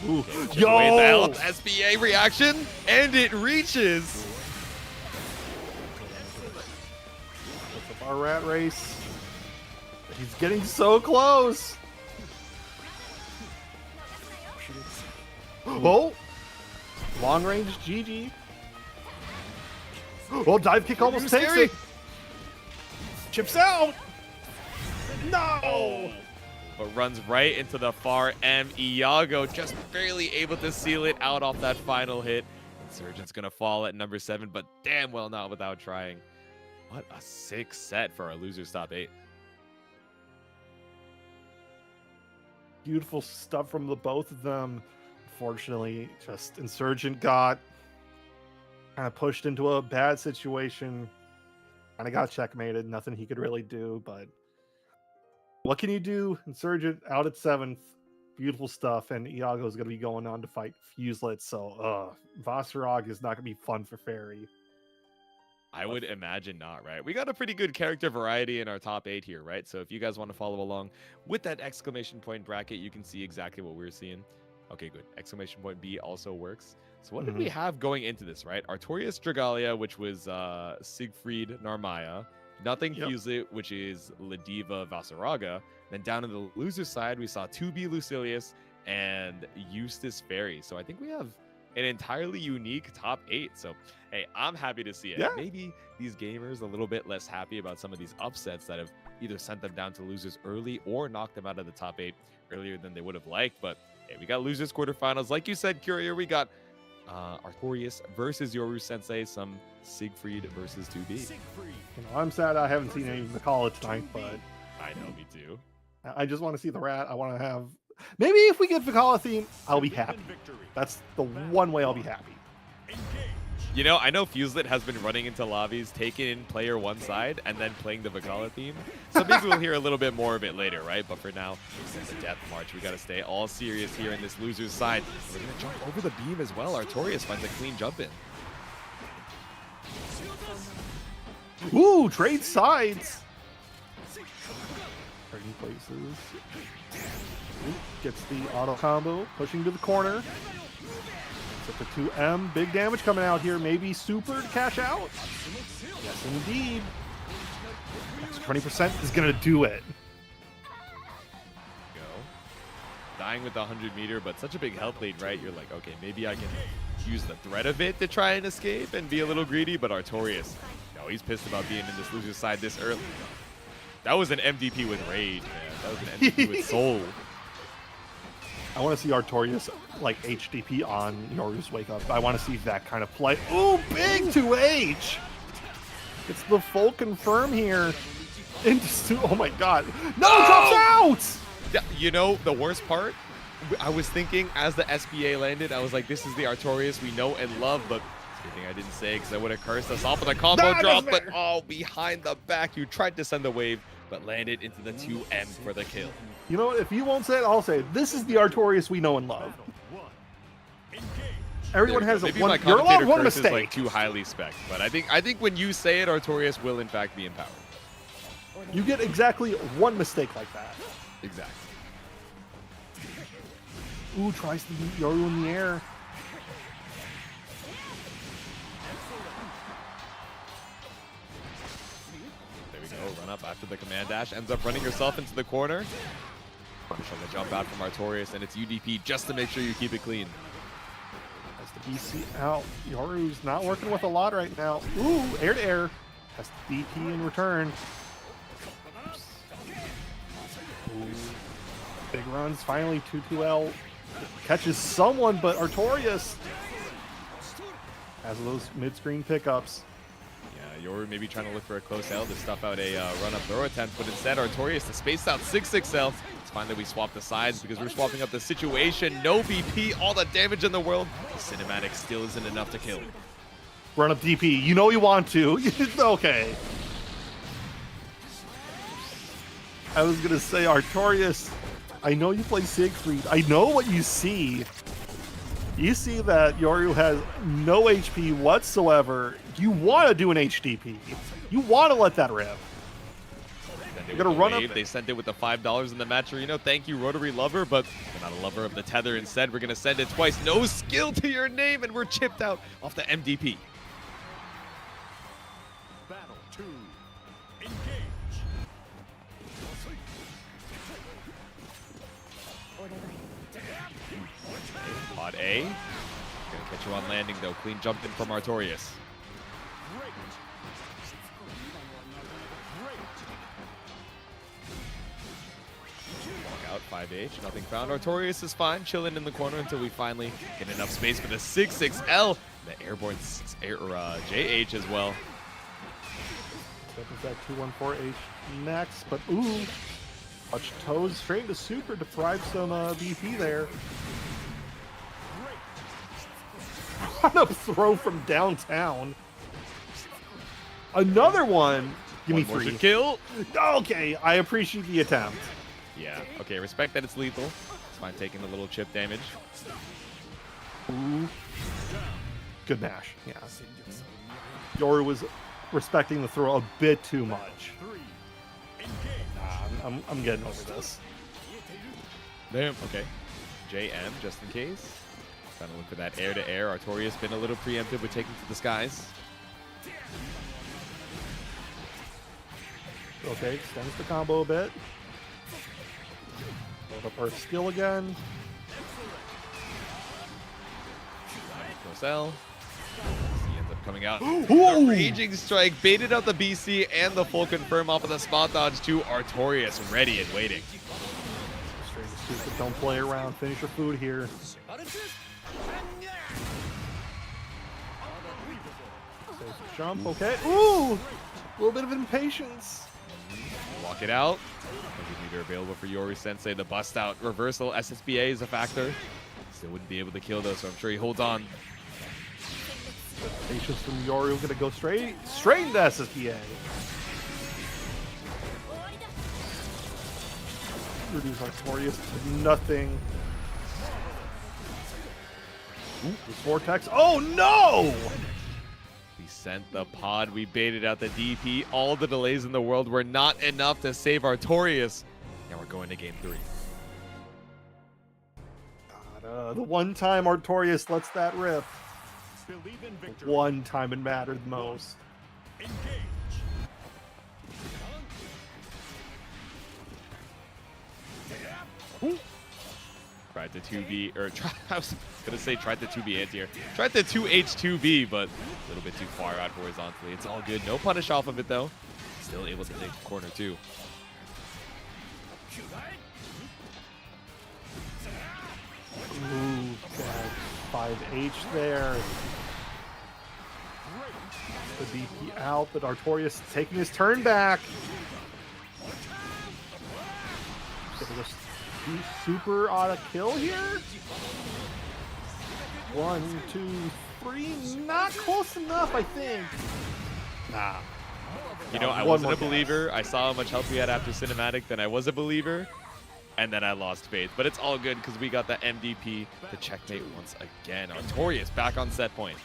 Ooh. Okay, Yo! SBA reaction, and it reaches. That's up our rat race. He's getting so close. Oh! Long range GG. Oh, dive kick almost takes Scary. it. Chips out. No! But runs right into the far M. Iago just barely able to seal it out off that final hit. Insurgent's gonna fall at number 7, but damn well not without trying. What a sick set for our losers top 8. Beautiful stuff from the both of them. Unfortunately, just Insurgent got kind of pushed into a bad situation. Kind of got checkmated. Nothing he could really do, but what can you do? Insurgent out at 7th. Beautiful stuff. And Iago is going to be going on to fight Fuselit. So, Vaseraga is not going to be fun for Ferry. I would imagine not, right? We got a pretty good character variety in our top 8 here, right? So if you guys want to follow along with that exclamation point bracket, you can see exactly what we're seeing. Okay, good. Exclamation point B also works. So what did we have going into this, right? Artorias Dragalia, which was Siegfried Narmaya. Nothing Fuselit, which is Ladiva Vaseraga. Then down on the loser side, we saw 2B Lucilius and Eustace Ferry. So I think we have an entirely unique top 8. So, hey, I'm happy to see it. Yeah. Maybe these gamers a little bit less happy about some of these upsets that have either sent them down to losers early or knocked them out of the top 8 earlier than they would have liked. But hey, we got losers quarterfinals. Like you said, Courier, we got Artorias versus Yoru Sensei, some Siegfried versus 2B. You know, I'm sad I haven't seen any of the college tonight, but I know, me too. I just want to see the rat. I want to have. Maybe if we get Vicala theme, I'll be happy. That's the one way I'll be happy. You know, I know Fuselit has been running into lobbies, taking in player one side, and then playing the Vicala theme. So maybe we'll hear a little bit more of it later, right? But for now, it's a death march. We got to stay all serious here in this loser's side. We're going to jump over the beam as well. Artorias finds a clean jump in. Ooh, trade sides. Trading places. Ooh, gets the auto combo, pushing to the corner. It's up to 2M. Big damage coming out here. Maybe super to cash out. Yes, indeed. Extra 20% is going to do it. Go. Dying with the 100-meter, but such a big health lead, right? You're like, okay, maybe I can use the threat of it to try and escape and be a little greedy, but Artorias, no, he's pissed about being in this loser's side this early. That was an MVP with rage, man. That was an MVP with soul. I want to see Artorias like HDP on Yoru's Wake Up. I want to see that kind of play. Ooh, big 2H! It's the full confirm here. Oh my god. No, it drops out! Yeah, you know, the worst part? I was thinking as the SBA landed, I was like, this is the Artorias we know and love, but it's a good thing I didn't say because I would have cursed us off with a combo drop, but oh, behind the back, you tried to send the wave, but landed into the 2M for the kill. You know what? If you won't say it, I'll say it. This is the Artorias we know and love. Everyone has a Maybe one. my You're allowed commentator one curse is mistake. like too highly spec, but I think when you say it, Artorias will in fact be empowered. You get exactly one mistake like that. Exactly. Ooh, tries to beat Yoru in the air. There we go. Run up after the command dash. Ends up running herself into the corner. Trying to jump out from Artorias, and it's UDP just to make sure you keep it clean. Has the BC out. Yoru's not working with a lot right now. Ooh, air to air. Has the DP in return. Ooh. Big runs. Finally, 2-2L catches someone, but Artorias has those mid-screen pickups. Yeah, Yoru maybe trying to look for a close L to stuff out a run-up throw attempt, but instead Artorias to space out 6-6L. It's fine that we swap the sides because we're swapping up the situation. No BP, all the damage in the world. The cinematic still isn't enough to kill. Run up DP. You know you want to. Okay. I was going to say, Artorias, I know you play Siegfried. I know what you see. You see that Yoru has no HP whatsoever. You want to do an HDP. You want to let that rip. You're gonna run up. They sent it with the $5 in the match arena. Thank you, Rotary Lover, but we're not a lover of the tether. Instead, we're gonna send it twice. No skill to your name, and we're chipped out off the MDP. Battle 2. Engage. Pod A. Gonna catch you on landing though. Clean jump in from Artorias. Walk out 5H. Nothing found. Artorias is fine. Chilling in the corner until we finally get enough space for the 6-6L. The airborne JH as well. That was that 214H next, but ooh. Touch toes straight into super, deprive some BP there. Run up throw from downtown. Another one. Give me One more 3. should kill. Okay, I appreciate the attempt. Yeah. Okay. Respect that it's lethal. It's fine taking a little chip damage. Ooh. Good mash. Yeah. Yoru was respecting the throw a bit too much. Nah, I'm getting over this. Damn. Okay. JM just in case. Trying to look for that air-to-air. Artorias been a little preemptive with taking to the skies. Okay, extends the combo a bit. Build up our skill again. Cell. He ends up coming out. The Raging Strike baited out the BC and the full confirm off of the spot dodge to Artorias, ready and waiting. Straight to don't play around. Finish your food here. Jump, okay. Ooh! A little bit of impatience. Walk it out. Meter available for Yori Sensei. The bust out reversal. SSBA is a factor. Still wouldn't be able to kill though, so I'm sure he holds on. Patience from Yori. We're gonna go straight into SSBA. Reduce Artorias to nothing. Ooh, this vortex. Oh no! We sent the pod, we baited out the DP. All the delays in the world were not enough to save Artorias. Now we're going to game 3. The one time Artorias lets that rip. Believe in victory. One time it mattered most. Engage. Tried to 2B, or I was gonna say tried to 2B anti-air. Tried to 2H2B, but a little bit too far out horizontally. It's all good. No punish off of it though. Still able to take the corner too. Ooh, bad 5H there. The DP out, but Artorias taking his turn back. Super auto kill here. 1, 2, 3. Not close enough, I think. Nah. You know, I wasn't a believer. I saw how much health we had after cinematic, then I was a believer, and then I lost faith. But it's all good because we got the MVP to checkmate once again. Artorias back on set point.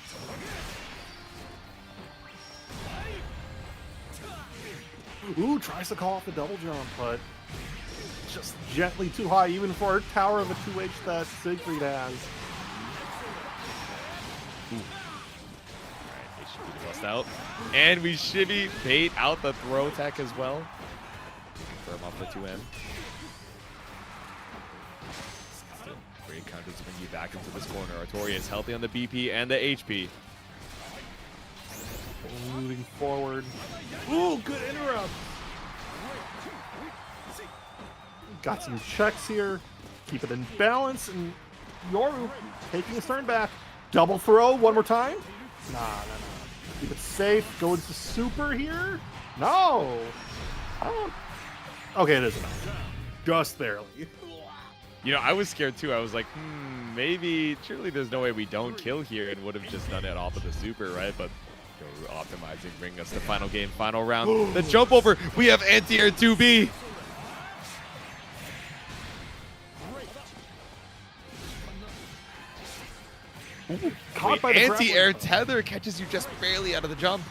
Ooh, tries to call off the double jump, but just gently too high, even for a tower of a 2H that Siegfried has. Alright, HTP bust out. And we shimmy bait out the throw tech as well. Confirm off the 2M. Still great counter to bring you back into this corner. Artorias healthy on the BP and the HP. Moving forward. Ooh, good interrupt. Got some checks here. Keep it in balance. And Yoru taking his turn back. Double throw one more time. Nah. Keep it safe. Go into super here. No. I don't. Okay, it is enough. Just barely. You know, I was scared too. I was like, maybe, surely there's no way we don't kill here and would have just done it off of the super, right? But Yoru optimizing, bringing us to final game, final round. The jump over. We have anti-air 2B. Ooh, caught by the anti-air grappling. tether catches you just barely out of the jump.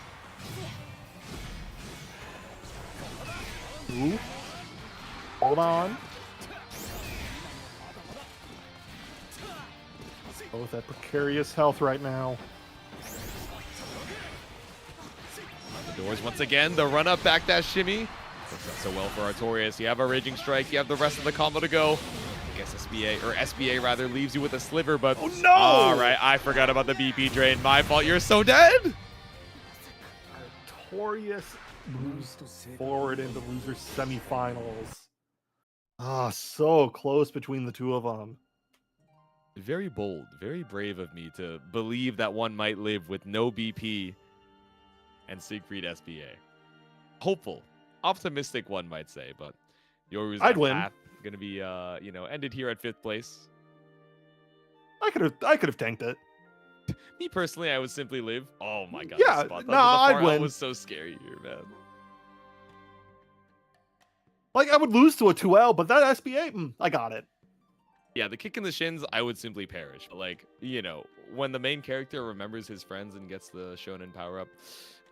Ooh. Hold on. Both at precarious health right now. The doors once again. The run up back dash shimmy. Works out so well for Artorias. You have a Raging Strike. You have the rest of the combo to go. I guess SBA rather, leaves you with a sliver, but oh no! All right, I forgot about the BP drain. My fault. You're so dead. Artorias moves forward into loser semifinals. Ah, so close between the two of them. Very bold, very brave of me to believe that one might live with no BP and Siegfried SBA. Hopeful, optimistic, one might say, but Yoru's I'd win. Going to be, ended here at 5th place. I could have tanked it. Me personally, I would simply live. Oh my god! Yeah, the spot no, dodge with the I'd far out win. was so scary here, man. Like I would lose to a 2L, but that SBA, I got it. Yeah, the kick in the shins, I would simply perish. Like, when the main character remembers his friends and gets the shonen power up,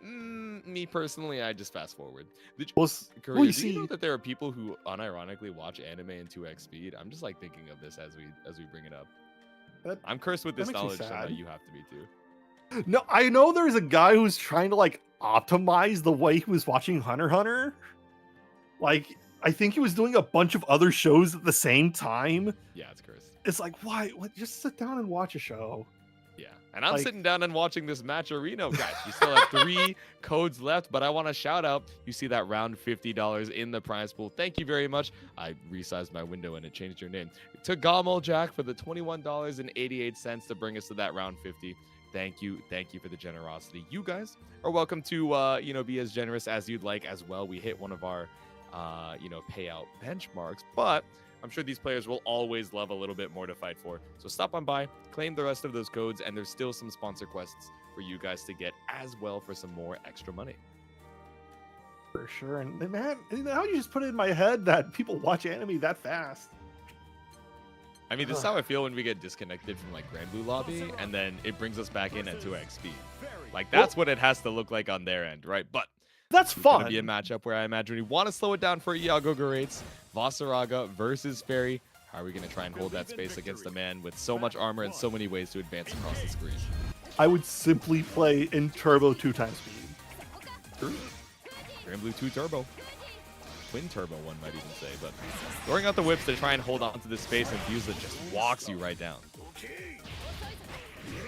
me personally, I just fast forward. Curry, we do you know see. that there are people who unironically watch anime in 2x speed? I'm just like thinking of this as we bring it up. I'm cursed with that this makes me knowledge, so sad. you have to be too. No, I know there's a guy who's trying to like optimize the way he was watching Hunter x Hunter. Like, I think he was doing a bunch of other shows at the same time. Yeah, it's cursed. It's like, why? What? Just sit down and watch a show. Yeah, and I'm Like- sitting down and watching this match arena, guys. You still have 3 codes left, but I want to shout out. You see that round $50 in the prize pool. Thank you very much. I resized my window and it changed your name to Gamo Jack for the $21.88 to bring us to that round 50. Thank you for the generosity. You guys are welcome to be as generous as you'd like as well. We hit one of our payout benchmarks, but I'm sure these players will always love a little bit more to fight for. So stop on by, claim the rest of those codes, and there's still some sponsor quests for you guys to get as well for some more extra money. For sure. And man, now you just put it in my head that people watch anime that fast. I mean, this is how I feel when we get disconnected from like Granblue lobby, and then it brings us back in at 2x speed. Like that's what it has to look like on their end, right? But That's it's fun. gonna be a matchup where I imagine we want to slow it down for Iago Garaitz, Vaseraga versus Ferry. How are we gonna try and hold that space against a man with so much armor and so many ways to advance across the screen? I would simply play in turbo 2 times speed. Granblue 2 Turbo. Twin Turbo, one might even say. But throwing out the whips to try and hold on to this space, and Fuselit just walks you right down.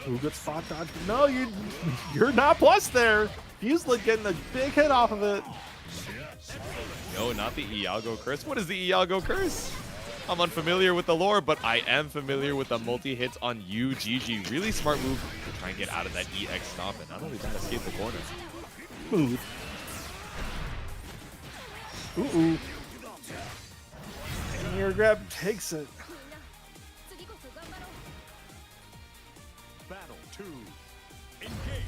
Ooh, good spot dodge. No, you're not plus there. Fuselit getting a big hit off of it. No, not the Iago curse. What is the Iago curse? I'm unfamiliar with the lore, but I am familiar with the multi-hits on you, GG. Really smart move to try and get out of that EX stomp, and not only that, escape the corner. Smooth. Ooh. And your grab takes it. Battle 2. Engage.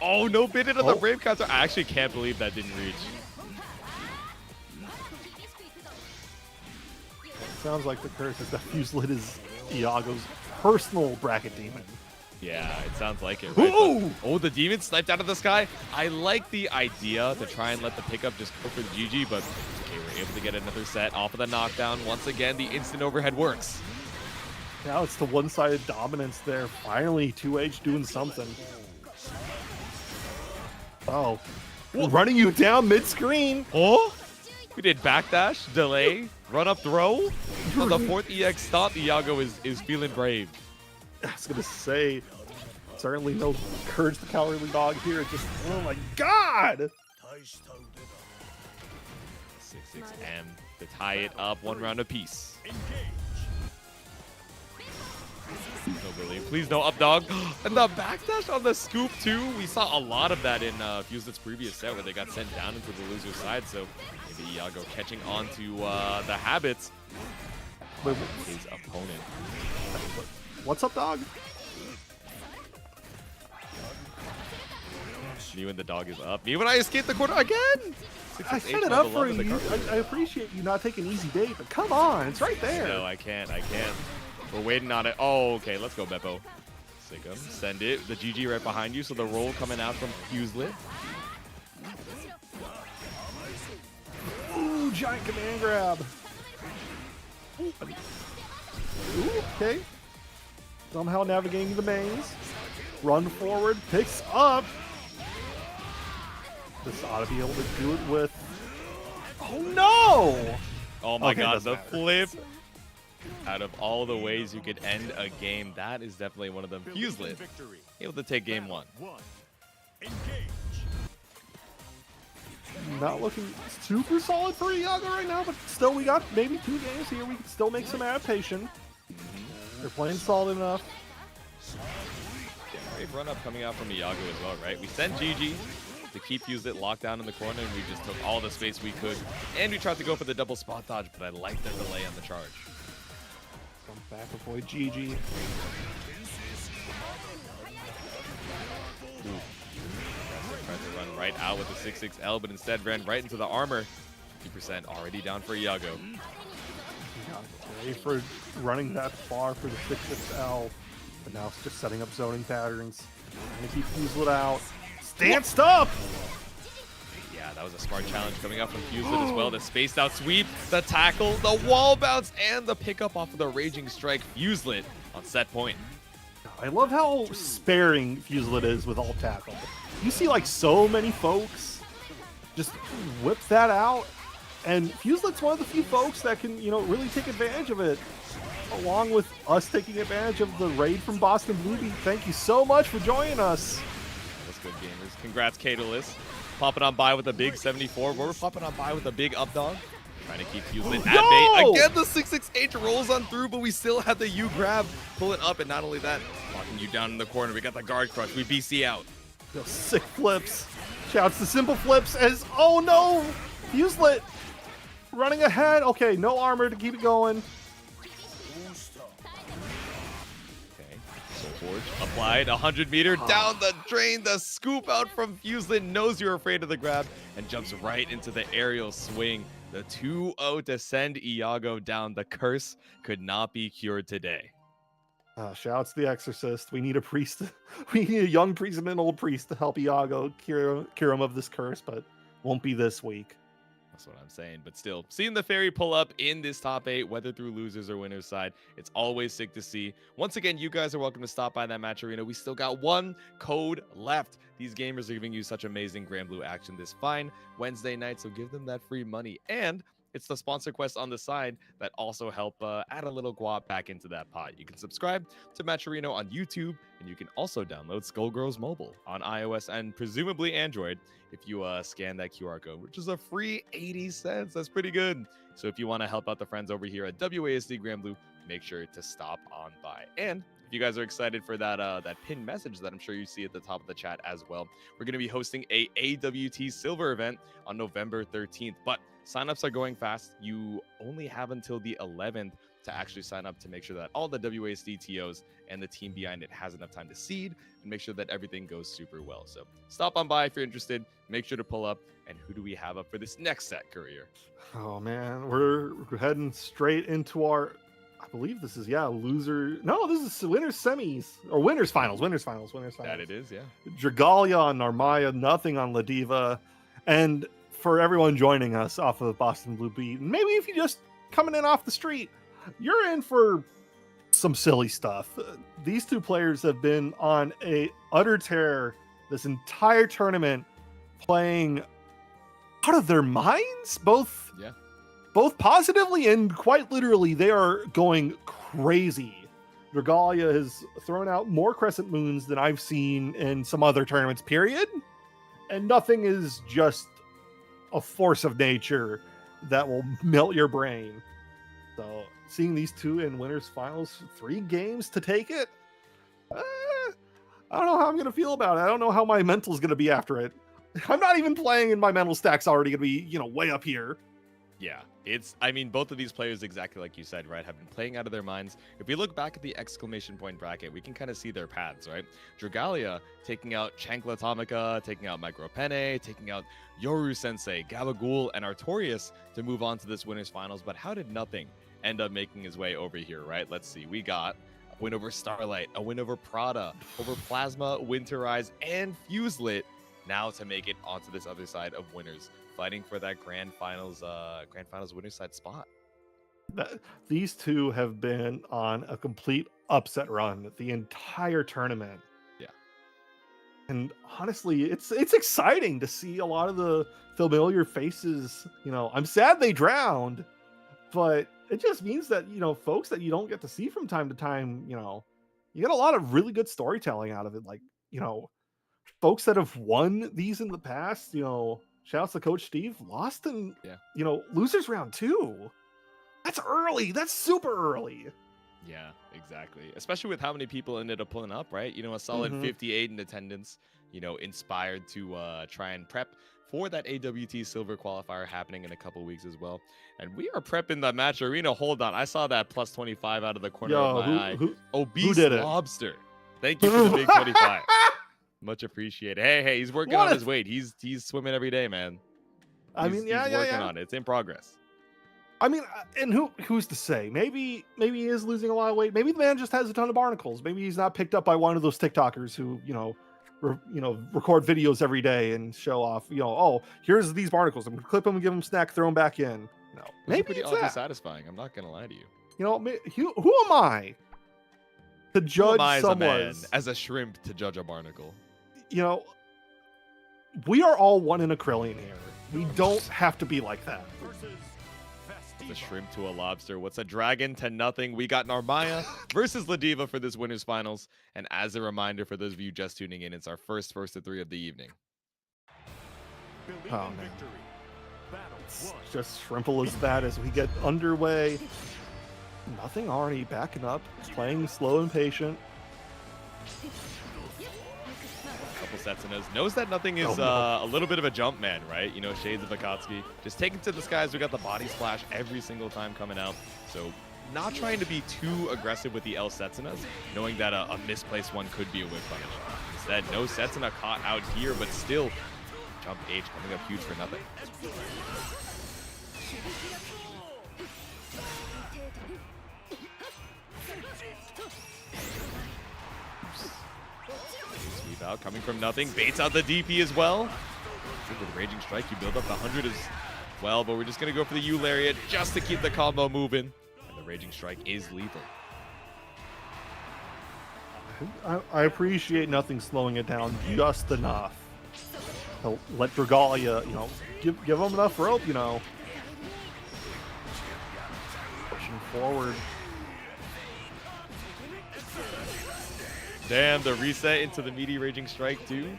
Oh, no bit it on the Oh. brave counter. I actually can't believe that didn't reach. Sounds like the curse is that Fuselit is Iago's personal bracket demon. Yeah, it sounds like it, right? Ooh! But- oh, the demon sniped out of the sky. I like the idea to try and let the pickup just go for the GG, but okay, we're able to get another set off of the knockdown. Once again, the instant overhead works. Now it's the one-sided dominance there. Finally, 2H doing something. Oh. Running you down mid-screen. Oh, we did backdash, delay, run up throw. On the 4th EX stomp, Iago is feeling brave. I was going to say, certainly no Courage the Cowardly Dog here. Just, oh my god! 6-6M to tie it up 1 round apiece. No, Belial. Please no up dog. And the backdash on the scoop too. We saw a lot of that in Fuselit's previous set where they got sent down into the loser's side. So maybe Iago catching on to the habits Wait, of his opponent. what's up, dog? You and the dog is up. Me when I escape the corner again. I set it up for you. I appreciate you not taking easy bait, but come on, it's right there. No, I can't. We're waiting on it. Oh, okay. Let's go, Beppo. Sick him. Send it. The GG right behind you. So the roll coming out from Fuselit. Ooh, giant command grab. Ooh, okay. Somehow navigating the maze. Run forward, picks up. This ought to be able to do it with... Oh, no! Oh my Okay, god, doesn't the matter. flip. Out of all the ways you could end a game, that is definitely one of them. Fuselit Victory. able to take game 1. 1. Engage. Not looking super solid for Iago right now, but still we got maybe 2 games here. We can still make some adaptation. They're playing solid enough. Great run up coming out from Iago as well, right? We sent GG to keep Fuselit locked down in the corner, and we just took all the space we could. And we tried to go for the double spot dodge, but I like the delay on the charge. Come back, avoid GG. Tried to run right out with the 6-6L, but instead ran right into the armor. 50% already down for Iago. Ready for running that far for the 6-6L, but now it's just setting up zoning patterns. Trying to keep Fuselit out. Danced up! Yeah, that was a smart challenge coming up from Fuselit as well. The spaced out sweep, the tackle, the wall bounce, and the pickup off of the Raging Strike. Fuselit on set point. I love how sparing Fuselit is with alt tackle. You see like so many folks just whip that out, and Fuselit's one of the few folks that can, really take advantage of it, along with us taking advantage of the raid from Boston Bluebeat. Thank you so much for joining us. That's good, gamers. Congrats, Catalyst. Popping on by with a big 74. We're popping on by with a big up dog. Trying to keep Fuselit at bay. Again, the 668 rolls on through, but we still have the U grab. Pull it up, and not only that, locking you down in the corner. We got the guard crush. We BC out. Those sick flips. Shouts to simple flips as, oh no! Fuselit running ahead. Okay, no armor to keep it going. Okay, Soul Forge applied. 100-meter down the drain. The scoop out from Fuselit. Knows you're afraid of the grab and jumps right into the aerial swing. The 2-0 to send Iago down. The curse could not be cured today. Shouts to the Exorcist. We need a priest. We need a young priest and an old priest to help Iago cure him of this curse, but won't be this week. That's what I'm saying. But still, seeing the Ferry pull up in this top 8, whether through losers or winners side, it's always sick to see. Once again, you guys are welcome to stop by that match arena. We still got one code left. These gamers are giving you such amazing Granblue action this fine Wednesday night, so give them that free money. And it's the sponsor quest on the side that also help add a little guap back into that pot. You can subscribe to Matcherino on YouTube, and you can also download Skullgirls Mobile on iOS and presumably Android if you scan that QR code, which is a free 80 cents. That's pretty good. So if you want to help out the friends over here at WASD Granblue, make sure to stop on by. And if you guys are excited for that pinned message that I'm sure you see at the top of the chat as well, we're going to be hosting a AWT Silver event on November 13th. But signups are going fast. You only have until the 11th to actually sign up to make sure that all the WASD TOs and the team behind it has enough time to seed and make sure that everything goes super well. So stop on by if you're interested. Make sure to pull up. And who do we have up for this next set, Courier? Oh man, we're heading straight into our, I believe this is, loser. No, this is winners semis or winners finals. That it is, yeah. Dragalia on Narmaya, nothing on Ladiva. And for everyone joining us off of Boston Blue Beat, and maybe if you just coming in off the street, you're in for some silly stuff. These two players have been on a utter tear this entire tournament, playing out of their minds, both positively and quite literally. They are going crazy. Dragalia has thrown out more crescent moons than I've seen in some other tournaments, period. And nothing is just a force of nature that will melt your brain. So seeing these two in winners finals, 3 games to take it, I don't know how I'm going to feel about it. I don't know how my mental's going to be after it. I'm not even playing, and my mental stack's already going to be, way up here. Yeah, both of these players, exactly like you said, right, have been playing out of their minds. If we look back at the exclamation point bracket, we can kind of see their paths, right? Dragalia taking out Chancla Atomica, taking out Micropene, taking out Yoru Sensei, Gabagool, and Artorias to move on to this winners finals. But how did nothing end up making his way over here, right? Let's see. We got a win over Starlight, a win over Prada, over Plasma, Wynterise, and Fuselit, now to make it onto this other side of winners, fighting for that grand finals winners side spot. These two have been on a complete upset run the entire tournament. Yeah. And honestly, it's exciting to see a lot of the familiar faces. I'm sad they drowned, but it just means that, folks that you don't get to see from time to time, you get a lot of really good storytelling out of it. Like, folks that have won these in the past, shouts to Coach Steve, lost in, losers round 2. That's early. That's super early. Yeah, exactly. Especially with how many people ended up pulling up, right? A solid 58 in attendance, inspired to try and prep for that AWT Silver qualifier happening in a couple weeks as well. And we are prepping the match arena. Hold on. I saw that plus 25 out of the corner of my eye. Obese Lobster. Thank you for the big 25. Much appreciated. Hey, he's working on his weight. He's swimming every day, man. He's working on it. It's in progress. And who's to say? Maybe he is losing a lot of weight. Maybe the man just has a ton of barnacles. Maybe he's not picked up by one of those TikTokers who, record videos every day and show off, oh, here's these barnacles. I'm going to clip them and give them snack, throw them back in. Those are Maybe pretty it's oddly that. satisfying. I'm not gonna lie to you. Who am I to Who judge am I as a man, someone's, as a shrimp, to judge a barnacle? We are all one in a Krillian here. We don't have to be like that. What's a shrimp to a lobster? What's a dragon to nothing? We got Narmaya versus Ladiva for this winners finals. And as a reminder for those of you just tuning in, it's our first of 3 of the evening. Oh, man. It's just shrimple as bad as we get underway. Nothing already backing up, playing slow and patient. Couple Setsunas. Knows that nothing is a little bit of a jump man, right? Shades of Akatsuki. Just taking to the skies. We got the body splash every single time coming out. So not trying to be too aggressive with the L Setsunas, knowing that a misplaced one could be a whip punish. Instead, no Setsuna caught out here, but still jump H coming up huge for nothing. Sweep out, coming from nothing. Baits out the DP as well. With Raging Strike, you build up the 100 as well, but we're just going to go for the U Lariat just to keep the combo moving. And the Raging Strike is lethal. I appreciate nothing slowing it down just enough to let Dragalia, give them enough rope, pushing forward. Damn, the reset into the meaty Raging Strike too.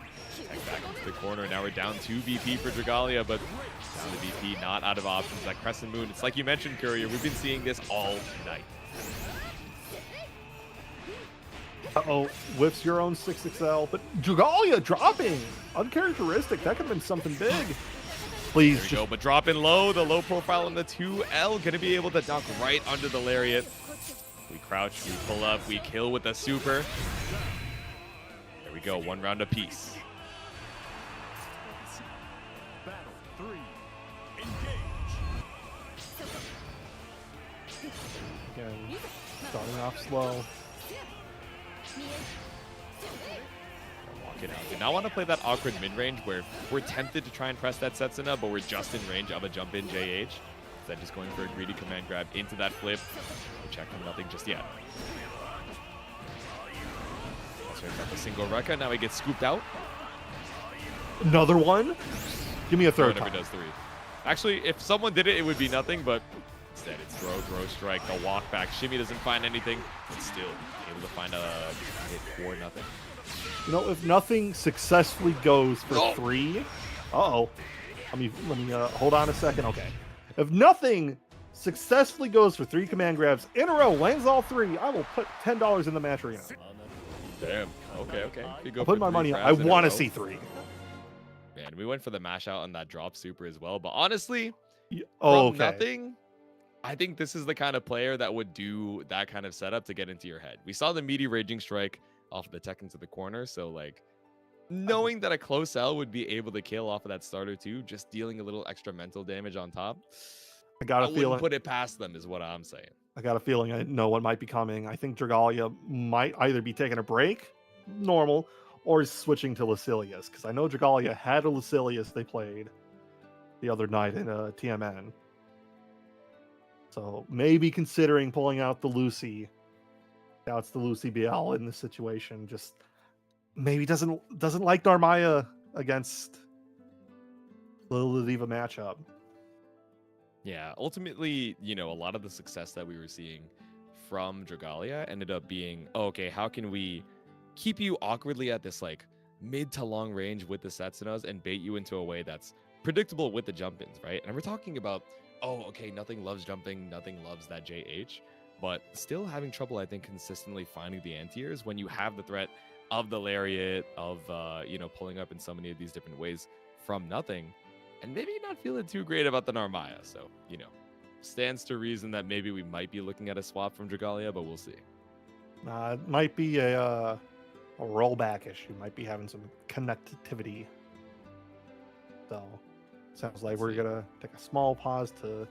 Tech back into the corner. Now we're down 2 BP for Dragalia, but down to BP, not out of options. That Crescent Moon, it's like you mentioned, Courier, we've been seeing this all night. Uh-oh, whips your own 6XL, but Dragalia dropping. Uncharacteristic. That could have been something big. Please. There we go, but dropping low. The low profile on the 2L. Going to be able to duck right under the Lariat. We crouch, we pull up, we kill with the super. There we go, 1 round apiece. Battle 3. Engage. Again, starting off slow. Walk it out. Do not want to play that awkward mid-range where we're tempted to try and press that Setsuna, but we're just in range of a jump-in JH. Instead, just going for a greedy command grab into that flip. We're checking nothing just yet. So he's got the single Rekka. Now he gets scooped out. Another one? Give me a third Never time. does 3. Actually, if someone did it, it would be nothing, but instead it's throw, strike, the walk back. Shimmy doesn't find anything, but still able to find a hit for nothing. If nothing successfully goes for 3, uh-oh. Let me hold on a second. Okay. If nothing successfully goes for 3 command grabs in a row, lands all 3, I will put $10 in the match arena. Damn. Okay. You go I'll put for my 3 money on. I grabs in a want to row. see 3. Man, we went for the mash out on that drop super as well. But honestly, Oh, from okay. nothing, I think this is the kind of player that would do that kind of setup to get into your head. We saw the meaty Raging Strike off of the tech into the corner. So, like, knowing that a close L would be able to kill off of that starter too, just dealing a little extra mental damage on top. I got a wouldn't feeling. put it past them is what I'm saying. I got a feeling I know what might be coming. I think Dragalia might either be taking a break, normal, or switching to Lucilius, because I know Dragalia had a Lucilius they played the other night in a TMN. So maybe considering pulling out the Lucy. Now it's the Lucy BL in this situation. Just maybe doesn't like Narmaya against the Ladiva matchup. Yeah, ultimately, a lot of the success that we were seeing from Dragalia ended up being, okay, how can we keep you awkwardly at this like mid to long range with the Setsunas and bait you into a way that's predictable with the jump-ins, right? And we're talking about, okay, nothing loves jumping, nothing loves that JH, but still having trouble, I think, consistently finding the anti-airs when you have the threat of the Lariat, of, pulling up in so many of these different ways from nothing. And maybe not feeling too great about the Narmaya. So, stands to reason that maybe we might be looking at a swap from Dragalia, but we'll see. It might be a rollback issue. Might be having some connectivity. So, sounds like we're going to take a small pause to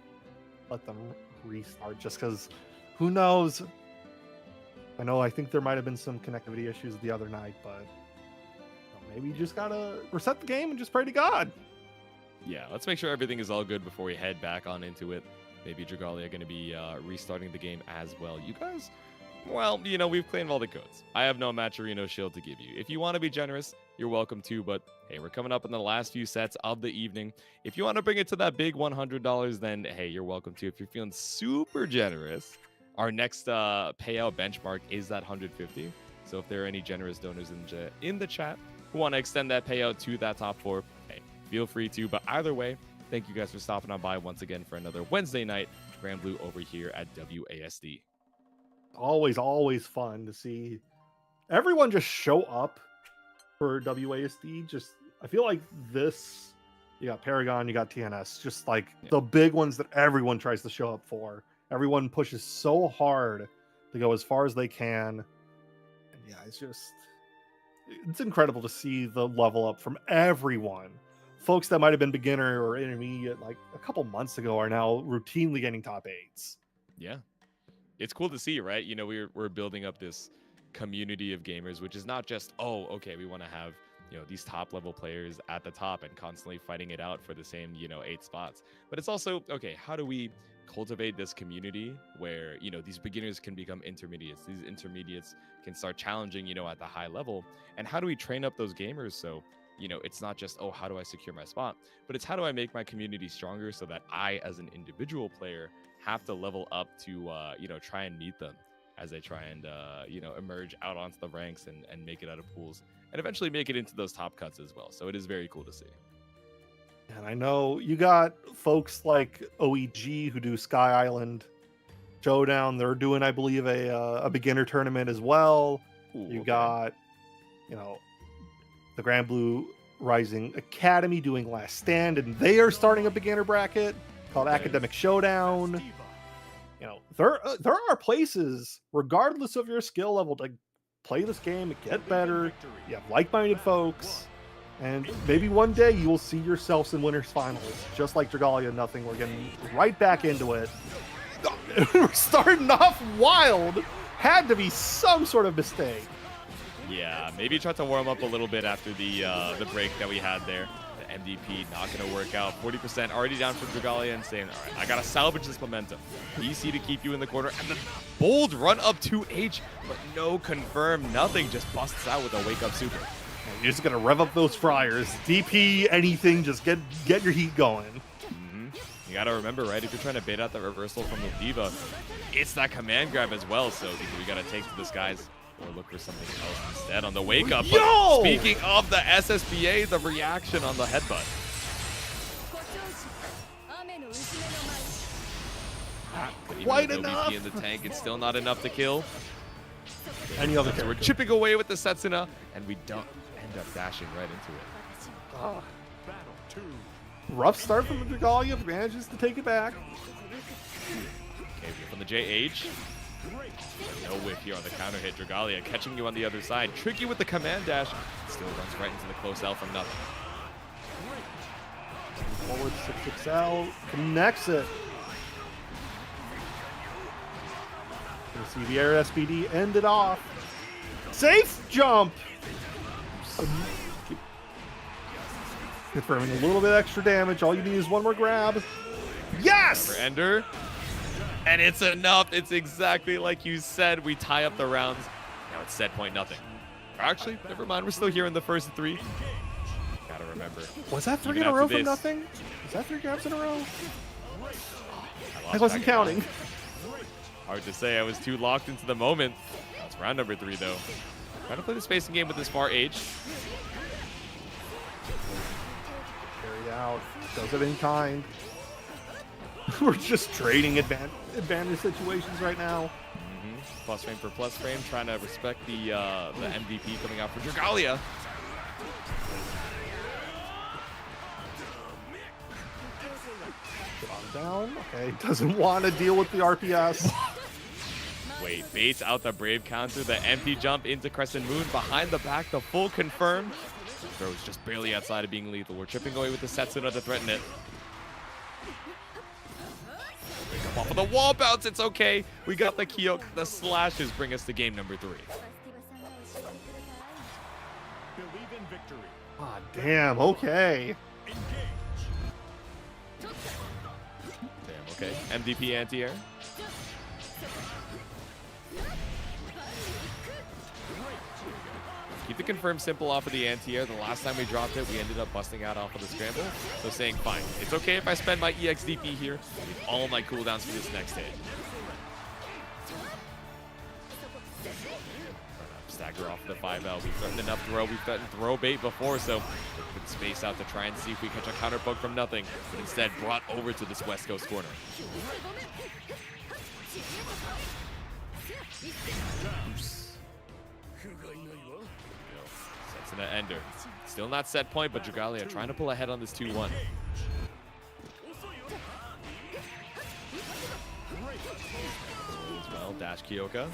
let them restart just because who knows? I think there might have been some connectivity issues the other night, but maybe you just gotta reset the game and just pray to God. Yeah, let's make sure everything is all good before we head back on into it. Maybe Dragalia going to be restarting the game as well. You guys, well, you know, we've claimed all the codes. I have no Maturino shield to give you. If you want to be generous, you're welcome to, but hey, we're coming up in the last few sets of the evening. If you want to bring it to that big $100, then hey, you're welcome to. If you're feeling super generous, our next payout benchmark is that 150. So if there are any generous donors in the chat who want to extend that payout to that top 4, hey, feel free to. But either way, thank you guys for stopping on by once again for another Wednesday night Granblue over here at WASD. Always fun to see everyone just show up for WASD. Just, I feel like this, you got Paragon, you got TNS, just like the big ones that everyone tries to show up for. Everyone pushes so hard to go as far as they can. And yeah, it's incredible to see the level up from everyone. Folks that might have been beginner or intermediate like a couple months ago are now routinely getting top 8s. Yeah. It's cool to see, right? You know, we're building up this community of gamers, which is not just, oh, okay, we want to have, you know, these top level players at the top and constantly fighting it out for the same, you know, 8 spots. But it's also, okay, how do we cultivate this community where, you know, these beginners can become intermediates, these intermediates can start challenging, you know, at the high level? And how do we train up those gamers so, you know, it's not just, oh, how do I secure my spot, but it's how do I make my community stronger so that I, as an individual player, have to level up to, you know, try and meet them as they try and, you know, emerge out onto the ranks and make it out of pools and eventually make it into those top cuts as well. So it is very cool to see. And I know you got folks like OEG who do Sky Island Showdown. They're doing, I believe, a beginner tournament as well. Ooh, you okay. got, you know, the Granblue Rising Academy doing Last Stand, and they are starting a beginner bracket called Academic Showdown. You know, there are places, regardless of your skill level, to play this game and get better. You have like-minded folks, and maybe one day you will see yourselves in winners finals, just like Dragalia. Nothing. We're getting right back into it. We're starting off wild. Had to be some sort of mistake. Yeah, maybe try to warm up a little bit after the break that we had there. The MVP not going to work out. 40% already down for Dragalia and saying, all right, I got to salvage this momentum. EC to keep you in the corner. And the bold run up to H, but no confirm, nothing. Just busts out with a wake up super. And you're just going to rev up those fryers. DP, anything, just get your heat going. You got to remember, right, if you're trying to bait out the reversal from Ladiva, it's that command grab as well. So either we got to take to the skies or look for something else instead on the wake up. But speaking of the SSBA, the reaction on the headbutt. Quite Even with enough. OBP in the tank, it's still not enough to kill. Any other So we're character. chipping away with the Setsuna, and we don't end up dashing right into it. Rough start from the Dragalia, but manages to take it back. Okay, from the JH. No whiff here on the counter hit. Dragalia catching you on the other side. Tricky with the command dash. Still runs right into the close L from nothing. Forward 6XL. Connects it. Gonna see the air SBD end it off. Safe jump! Confirming a little bit extra damage. All you need is one more grab. Yes! For Ender. And it's enough. It's exactly like you said. We tie up the rounds. Now it's set point nothing. Actually, never mind. We're still here in the first 3. Gotta remember. Was that 3 Even in a row after from this- nothing? Was that 3 grabs in a row? I I lost wasn't track of counting. time. Hard to say. I was too locked into the moment. That's round number 3, though. Trying to play the spacing game with this far H. Carry out. Does it in kind. We're just trading advantage situations right now. Plus frame for plus frame. Trying to respect the MVP coming out for Dragalia. Get on down. Okay, doesn't want to deal with the RPS. Wait, baits out the Brave counter. The empty jump into Crescent Moon. Behind the back, the full confirm. Throws just barely outside of being lethal. We're chipping away with the Setsuna to threaten it. Wake up off of the wall bounce. It's okay. We got the Kyok. The slashes bring us to game number 3. Believe in victory. Ah, damn. Okay. Engage. Damn, okay. MDP anti-air. Keep the confirm simple off of the anti-air. The last time we dropped it, we ended up busting out off of the scramble. So saying, fine, it's okay if I spend my EXDP here. I need all my cooldowns for this next hit. Stagger off the 5L. We've threatened enough throw. We've threatened throw bait before, so we put space out to try and see if we catch a counter poke from nothing, but instead brought over to this West Coast corner. Sets in an ender. Still not set point, but Dragalia trying to pull ahead on this 2-1. As well, dash Kyoka.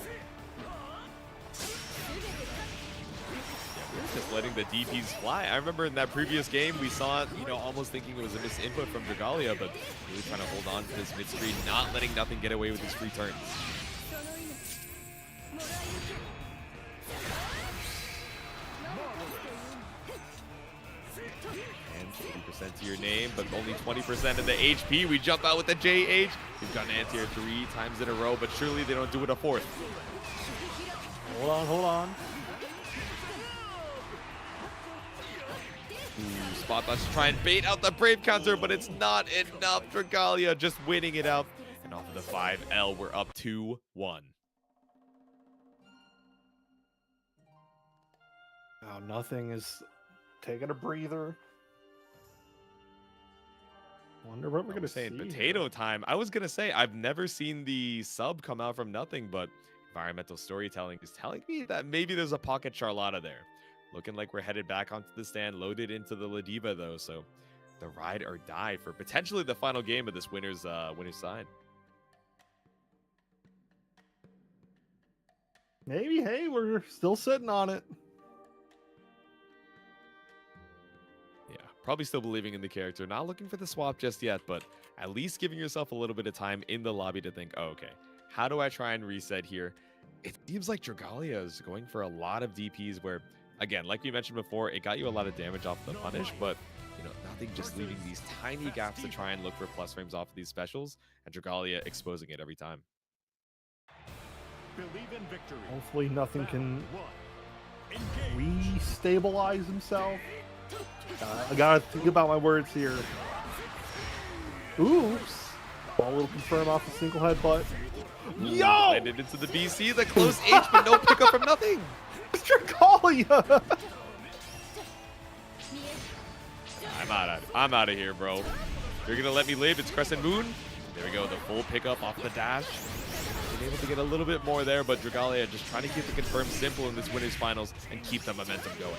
Just letting the DPs fly. I remember in that previous game, we saw it, you know, almost thinking it was a misinput from Dragalia, but really trying to hold on to this mid-screen, not letting nothing get away with his free turns. And 40% to your name, but only 20% of the HP. We jump out with the JH. We've gotten anti-air 3 times in a row, but surely they don't do it a 4th. Hold on, hold on. Ooh, spot dodge to try and bait out the Brave counter, but it's not enough. Dragalia just winning it out. And off of the 5L, we're up 2-1. Now nothing is taking a breather. Wonder what we're gonna see. Potato time. I was gonna say I've never seen the sub come out from nothing, but environmental storytelling is telling me that maybe there's a pocket Charlotta there. Looking like we're headed back onto the stand, loaded into the Ladiva though, so the ride or die for potentially the final game of this winner's side. Maybe, hey, we're still sitting on it. Yeah, probably still believing in the character. Not looking for the swap just yet, but at least giving yourself a little bit of time in the lobby to think, oh, okay, how do I try and reset here? It seems like Dragalia is going for a lot of DPs where, again, like we mentioned before, it got you a lot of damage off the punish, but you know, nothing, just leaving these tiny gaps to try and look for plus frames off of these specials, and Dragalia exposing it every time. Believe in victory. Hopefully nothing can Engage. re-stabilize himself. I gotta think about my words here. Oops. Ball will confirm off a single headbutt. Yo! Landed into the BC, the close H, but no pickup from nothing. Dragalia! I'm out of here, bro. You're gonna let me live. It's Crescent Moon. There we go. The full pickup off the dash. Been able to get a little bit more there, but Dragalia just trying to keep the confirm simple in this winners finals and keep the momentum going.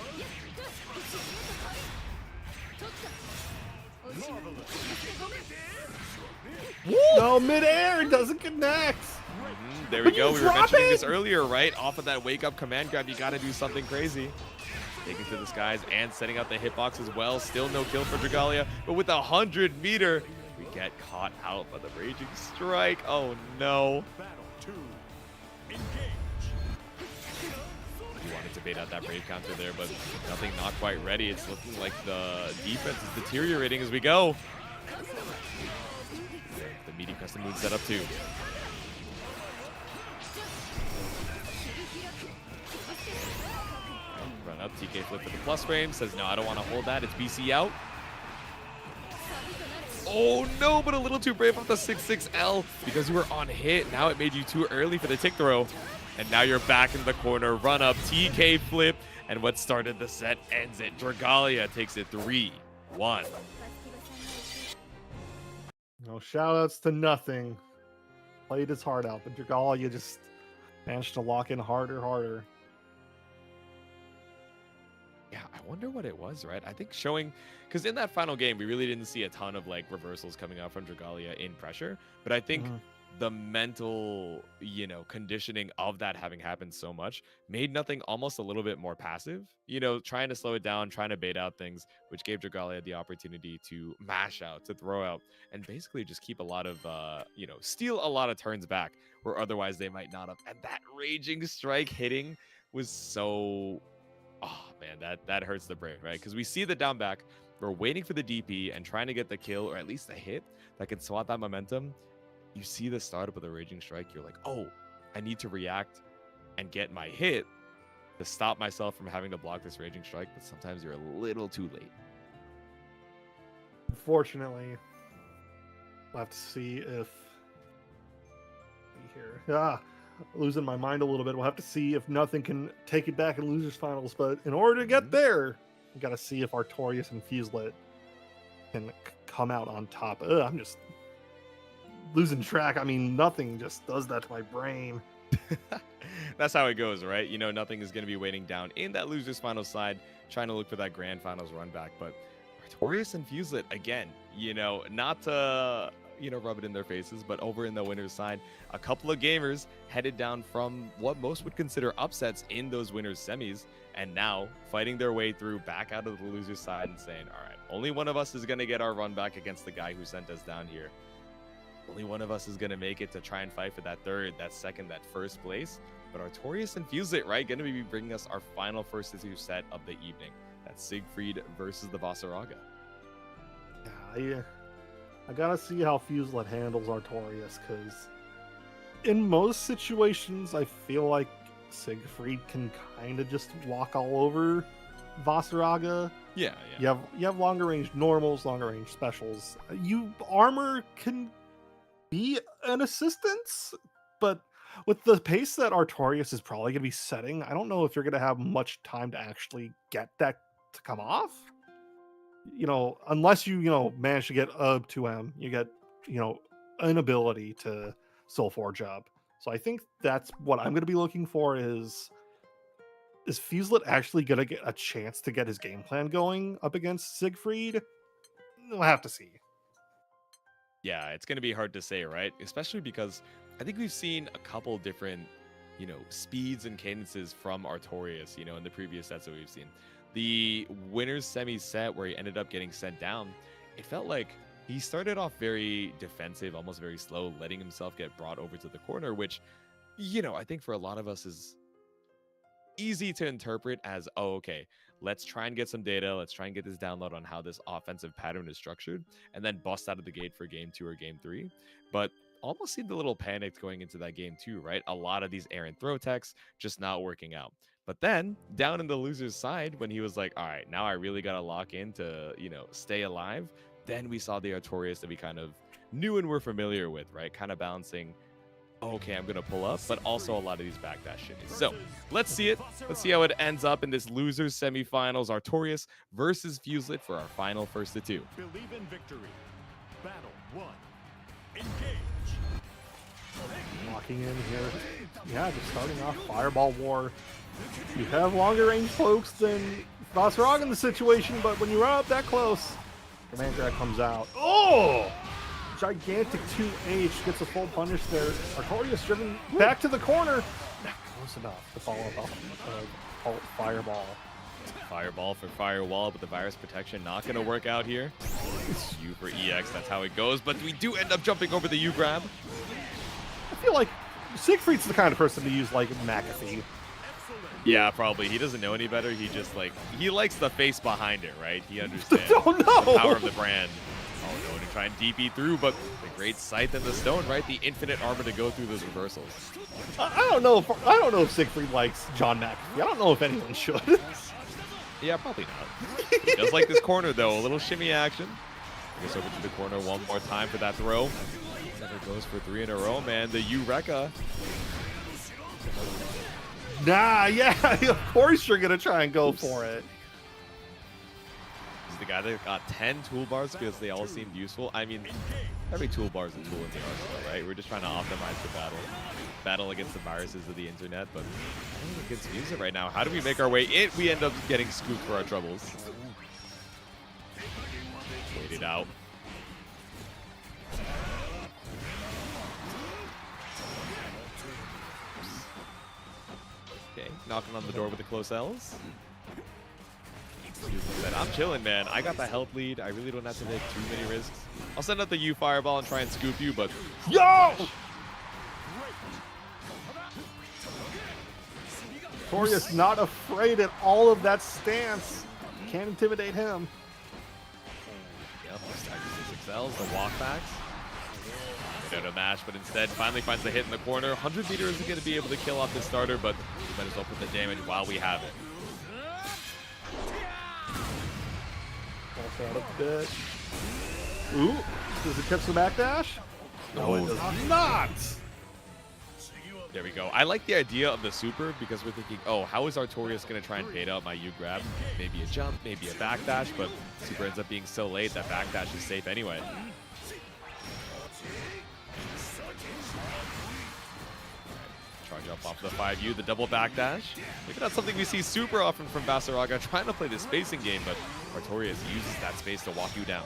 No, midair, it doesn't connect. There we go. We were Drop mentioning it! this earlier, right? Off of that wake up command grab, you got to do something crazy. Taking to the skies and setting out the hitbox as well. Still no kill for Dragalia, but with a 100-meter, we get caught out by the Raging Strike. Oh no. Battle 2. Engage. He wanted to bait out that Brave counter there, but nothing, not quite ready. It's looking like the defense is deteriorating as we go. The meaty custom moon set up too. Run up, TK flip for the plus frame. Says, no, I don't want to hold that. It's BC out. Oh no, but a little too brave off the 6-6L because you were on hit. Now it made you too early for the tick throw. And now you're back in the corner. Run up, TK flip. And what started the set ends it. Dragalia takes it 3-1. No shoutouts to nothing. Played his heart out, but Dragalia just managed to lock in harder. Yeah, I wonder what it was, right? I think showing, because in that final game, we really didn't see a ton of like reversals coming out from Dragalia in pressure, but I think the mental, you know, conditioning of that having happened so much made nothing almost a little bit more passive, you know, trying to slow it down, trying to bait out things, which gave Dragalia the opportunity to mash out, to throw out, and basically just keep a lot of, you know, steal a lot of turns back where otherwise they might not have. And that Raging Strike hitting was so... Oh man, that hurts the brain, right? Because we see the down back, we're waiting for the DP and trying to get the kill or at least a hit that can swat that momentum. You see the startup of the Raging Strike, you're like, oh, I need to react and get my hit to stop myself from having to block this Raging Strike, but sometimes you're a little too late. Unfortunately, we'll have to see if losing my mind a little bit. We'll have to see if nothing can take it back in losers finals. But in order to get there, we got to see if Artorias and Fuselit can come out on top. I'm just losing track. I mean, nothing just does that to my brain. That's how it goes, right? You know, nothing is going to be waiting down in that losers finals side, trying to look for that grand finals run back. But Artorias and Fuselit, again, you know, not to, you know, rub it in their faces, but over in the winners side, a couple of gamers headed down from what most would consider upsets in those winners semis, and now fighting their way through back out of the losers side and saying, all right, only one of us is going to get our run back against the guy who sent us down here. Only one of us is going to make it to try and fight for that third, that second, that first place. But Artorias and Fuselit, right, going to be bringing us our final first to two set of the evening. That's Siegfried versus the Vaseraga. Yeah, I gotta see how Fuselit handles Artorias, because in most situations, I feel like Siegfried can kind of just walk all over Vaseraga. Yeah. You have longer range normals, longer range specials. Armor can be an assistance, but with the pace that Artorias is probably going to be setting, I don't know if you're going to have much time to actually get that to come off. You know, unless you manage to get a 2M, you get, an ability to Soul Forge up. So I think that's what I'm going to be looking for is Fuselit actually going to get a chance to get his game plan going up against Siegfried? We'll have to see. Yeah, it's going to be hard to say, right? Especially because I think we've seen a couple different, speeds and cadences from Artorias, in the previous sets that we've seen. The winners semi set where he ended up getting sent down, it felt like he started off very defensive, almost very slow, letting himself get brought over to the corner, which, I think for a lot of us is easy to interpret as, oh, okay, let's try and get some data. Let's try and get this download on how this offensive pattern is structured and then bust out of the gate for game 2 or game 3. But almost seemed a little panicked going into that game 2, right? A lot of these errant throw techs just not working out. But then down in the loser's side, when he was like, all right, now I really got to lock in to, stay alive. Then we saw the Artorias that we kind of knew and were familiar with, right? Kind of balancing, okay, I'm going to pull up, but also a lot of these backdash shimmies. So let's see it. Let's see how it ends up in this losers semifinals. Artorias versus Fuselit for our final first to two. Believe in victory. Battle 1. Engage. Locking in here. Yeah, just starting off Fireball War. You have longer range folks than Vaseraga in the situation, but when you're up that close, Command Grab comes out. Oh! Gigantic 2H gets a full punish there. Artorias driven back to the corner. Not close enough to follow up Fireball. Fireball for Firewall, but the virus protection not going to work out here. U for EX, that's how it goes. But we do end up jumping over the U grab. I feel like Siegfried's the kind of person to use like McAfee. Yeah, probably. He doesn't know any better. He just he likes the face behind it, right? He understands Oh no! the power of the brand. Oh no, to try and DP through, but the great Scythe and the Stone, right? The infinite armor to go through those reversals. I don't know if Siegfried likes John McAfee. I don't know if anyone should. Yeah, probably not. He does like this corner though, a little shimmy action. Goes over to the corner one more time for that throw. Never goes for 3 in a row, man. The Eureka. Nah, yeah, of course you're gonna try and go for it. He's the guy that got 10 toolbars because they all seemed useful. I mean, every toolbar is a tool in the arsenal, right? We're just trying to optimize the battle against the viruses of the internet, but I don't think it's music right now. How do we make our way in? We end up getting scooped for our troubles. Wait it out. Okay, knocking on the door with the close L's. Said, I'm chilling, man. I got the health lead. I really don't have to take too many risks. I'll send out the U Fireball and try and scoop you, but... Yo! Artorias not afraid at all of that stance. Can't intimidate him. Yep, XLs, the walkbacks. They don't mash, but instead finally finds the hit in the corner. 100 meter isn't going to be able to kill off this starter, but we might as well put the damage while we have it. Off out a bit. Ooh, does it catch the backdash? No, it does not. There we go. I like the idea of the super because we're thinking, oh, how is Artorias going to try and bait out my U-grab? Maybe a jump, maybe a backdash, but super ends up being so late that backdash is safe anyway. Charge up off the 5U, the double backdash. Maybe not something we see super often from Vaseraga, trying to play the spacing game, but Artorias uses that space to walk you down.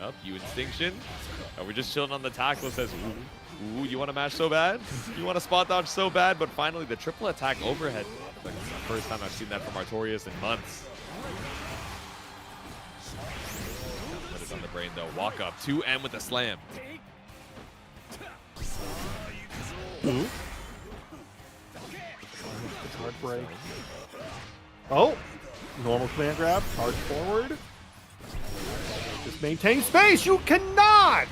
Up, you Instinction. We're just chilling on the tackle. Says, ooh, you want to mash so bad? You want to spot dodge so bad? But finally, the triple attack overhead. Like, it's the first time I've seen that from Artorias in months. Put it on the brain, though. Walk up, 2M with a slam. Ooh. Hard break. Oh, normal command grab, charge forward. Just maintain space. You cannot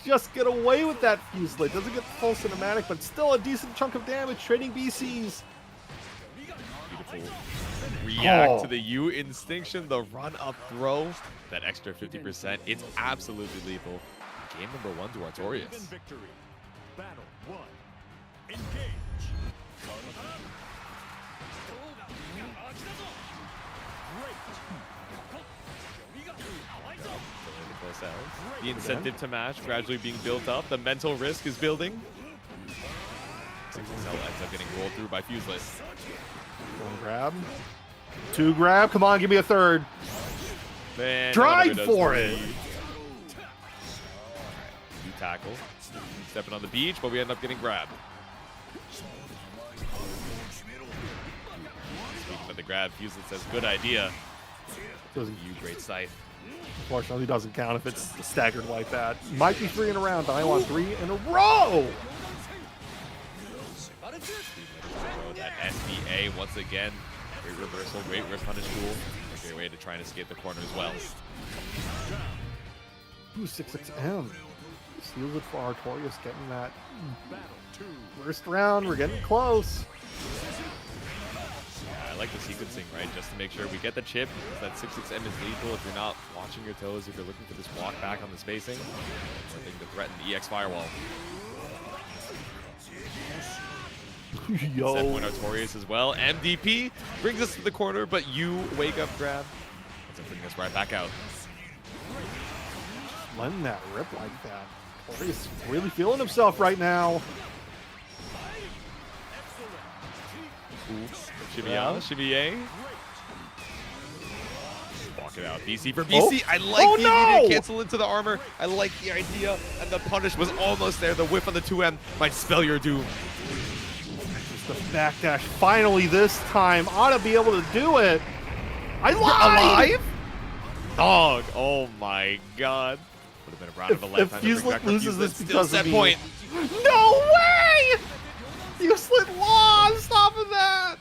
just get away with that Fuselit. Doesn't get the full cinematic, but still a decent chunk of damage. Trading BCs. Beautiful. React to the U Instinction, the run up throw, that extra 50%. It's absolutely lethal. Game number 1 to Artorias. Victory. Battle 1. Engage. The incentive to mash gradually being built up. The mental risk is building. XL ends up getting rolled through by Fuselit. One grab. 2 grab. Come on, give me a third. Man, Drive for it. You tackle. Stepping on the beach, but we end up getting grabbed. Speaking of the grab, Fuselit says, good idea. You great sight. Unfortunately, doesn't count if it's a staggered like that. Might be 3 in a round, but I want 3 in a row. That SBA once again. Great reversal, great rip punish tool. A great way to try and escape the corner as well. Ooh, 6-6M. Seals it for Artorias, getting that first round. We're getting close. I like the sequencing, right? Just to make sure we get the chip. That 6-6M is lethal if you're not watching your toes, if you're looking for this walk back on the spacing. Or looking to threaten the EX Firewall. Yo. Set point Artorias as well. MDP brings us to the corner, but you wake up grab. That's bringing us right back out. Letting that rip like that. Artorias really feeling himself right now. Oops. Shimmy out, shimmy A. Walk it out. BC for BC. I like the immediate cancel into the armor. I like the idea. And the punish was almost there. The whiff on the 2M might spell your doom. Just the backdash. Finally this time. Ought to be able to do it. Alive? Dog. Oh my god. Would have been a round of a lifetime. If Fuselit loses this because set of point. No way! Fuselit lost off of that.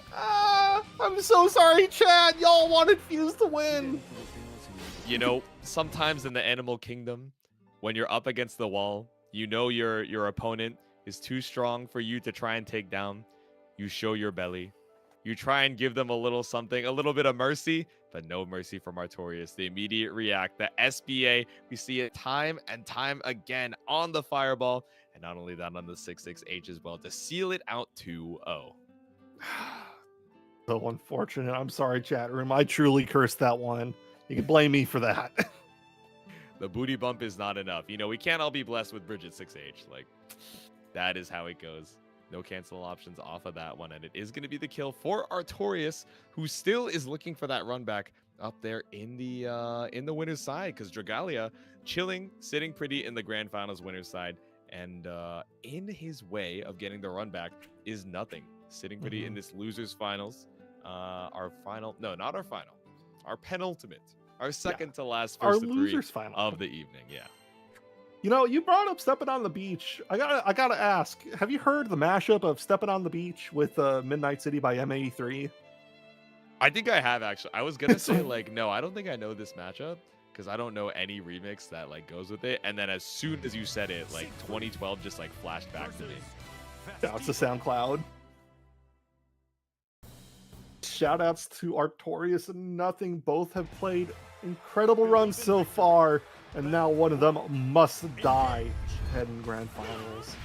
I'm so sorry, Chad. Y'all wanted Fuse to win. You know, sometimes in the animal kingdom, when you're up against the wall, you know your opponent is too strong for you to try and take down. You show your belly. You try and give them a little something, a little bit of mercy, but no mercy from Artorias. The immediate react, the SBA, we see it time and time again on the fireball. And not only that, on the 6-6H as well, to seal it out 2-0. So unfortunate. I'm sorry, chat room. I truly cursed that one. You can blame me for that. The booty bump is not enough. You know, we can't all be blessed with Bridget 6H. Like, that is how it goes. No cancel options off of that one. And it is going to be the kill for Artorias, who still is looking for that run back up there in the winner's side. Because Dragalia chilling, sitting pretty in the grand finals winner's side. And in his way of getting the run back is nothing. Sitting pretty in this loser's finals. Our final, no, not our final. Our penultimate. Our second to last first of 3 final of the evening. Yeah. You know, you brought up Stepping on the Beach. I gotta ask, have you heard the mashup of Stepping on the Beach with Midnight City by M83? I think I have actually. I was gonna say like, no, I don't think I know this matchup because I don't know any remix that like goes with it. And then as soon as you said it, like 2012 just like flashed back to me. Yeah, it's the SoundCloud. Shoutouts to Artorias and Nothing. Both have played incredible runs so far, and now one of them must die heading grand finals.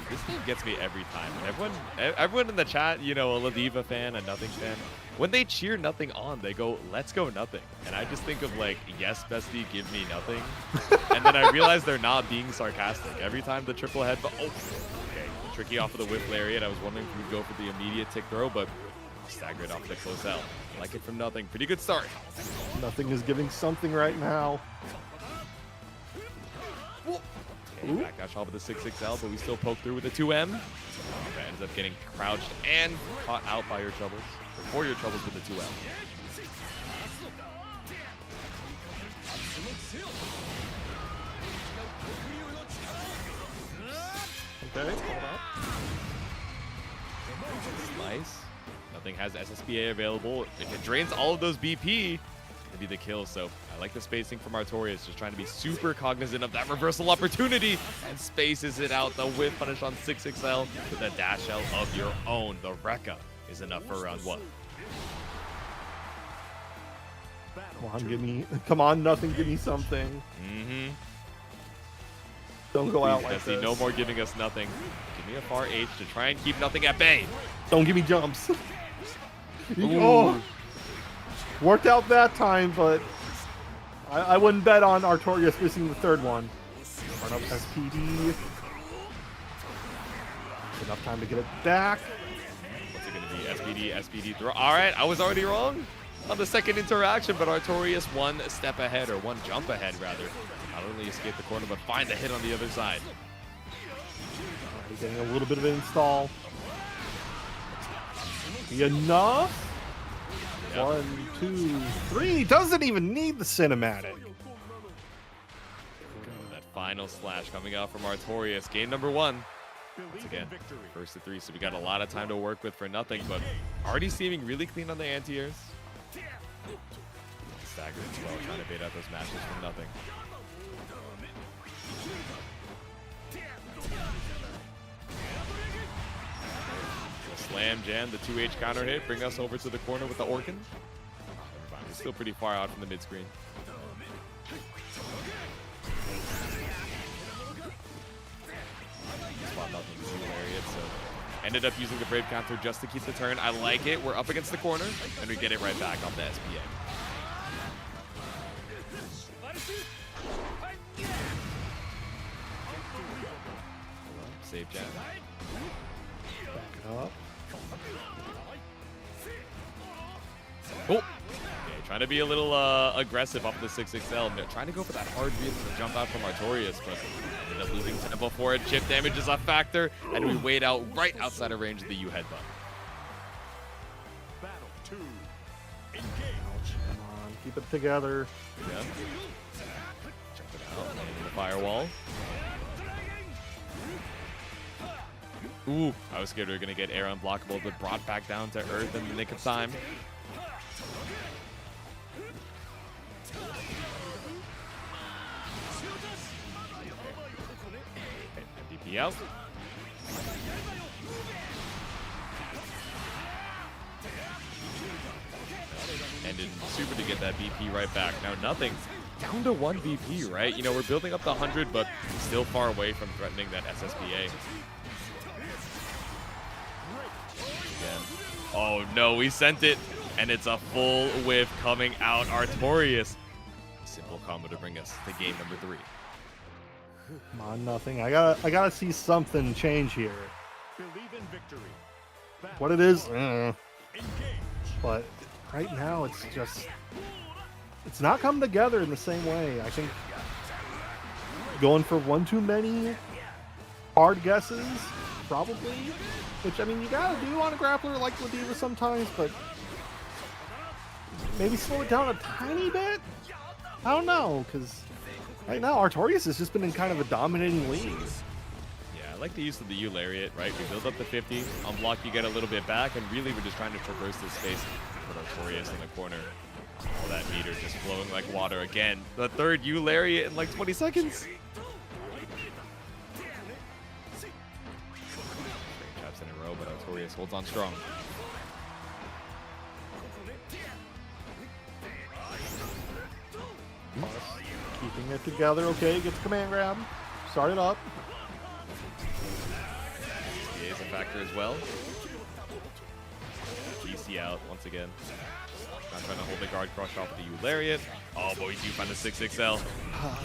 This thing gets me every time. Everyone in the chat, you know, a Ladiva fan, a Nothing fan, when they cheer Nothing on, they go, "Let's go Nothing." And I just think of like, "Yes, bestie, give me Nothing." And then I realize they're not being sarcastic. Every time the triple head, but oh, okay, tricky off of the whip lariat. I was wondering if we'd go for the immediate tick throw, but staggered off the close L. I like it from Nothing. Pretty good start. Nothing is giving something right now. Okay, backdash off with the 6XL, but we still poke through with the 2M. Okay, ends up getting crouched and caught out by your troubles. Or for your troubles with the 2M. Okay, hold up. Nice. Nothing has SSBA available. If it drains all of those BP, it'd be the kill. So I like the spacing from Artorias, just trying to be super cognizant of that reversal opportunity and spaces it out. The whip punish on 6XL with a dash L of your own. The Rekka is enough for round 1. Come on, Nothing, give me something. Mm-hmm. Don't go out like Jesse, this. no more giving us Nothing. Give me a far H to try and keep Nothing at bay. Don't give me jumps. Oh, worked out that time, but I wouldn't bet on Artorias missing the third one. Run up SPD. Enough time to get it back. What's it going to be? SPD throw. All right, I was already wrong on the second interaction, but Artorias one step ahead, or one jump ahead, rather. Not only escape the corner, but find the hit on the other side. He's getting a little bit of an install. Enough? Yep. 1, 2, 3. Doesn't even need the cinematic. That final slash coming out from Artorias. Game number 1. Once again, first to 3, so we got a lot of time to work with for Nothing, but already seeming really clean on the anti-airs. Staggered as well, trying to bait out those matches from Nothing. Slam jam, the 2H counter hit, bring us over to the corner with the Orkin. We're still pretty far out from the mid-screen. Spot Nothing to the lariat, so ended up using the Brave counter just to keep the turn. I like it. We're up against the corner, and we get it right back off the SPA. Save jam. Back up. Oh! Okay, trying to be a little aggressive off the 6XL. Trying to go for that hard read to jump out from Artorias, but ended up losing tempo for it. Chip damage is a factor, and we wait out right outside of range of the U headbutt. Battle 2. Engage. Come on, keep it together. Yeah. Jump it out, landing the firewall. Ooh, I was scared we were going to get air unblockable, but brought back down to earth in the nick of time. MVP out. Ended super to get that BP right back. Now Nothing. Down to 1 BP, right? You know, we're building up the 100, but still far away from threatening that SSBA. Again. Oh no, we sent it, and it's a full whiff coming out. Artorias. Simple combo to bring us to game number 3. Come on, Nothing. I gotta see something change here. Believe in victory. Battle What it is, 1. Engage. but right now it's not coming together in the same way. I think going for one too many hard guesses, probably. Which, I mean, you gotta do on a grappler like Ladiva sometimes, but maybe slow it down a tiny bit? I don't know, because Right now, Artorias has just been in kind of a dominating lead. Yeah, I like the use of the U Lariat, right? We build up the 50, on block you get a little bit back, and really we're just trying to traverse this space. Put Artorias in the corner. All that meter just flowing like water again. The third U Lariat in like 20 seconds. 3 traps in a row, but Artorias holds on strong. Keeping it together, okay, gets command grab. Start it up. SBA is a factor as well. DC out once again. Not trying to hold the guard crush off with the U Lariat. Oh, but we do find the 6XL. I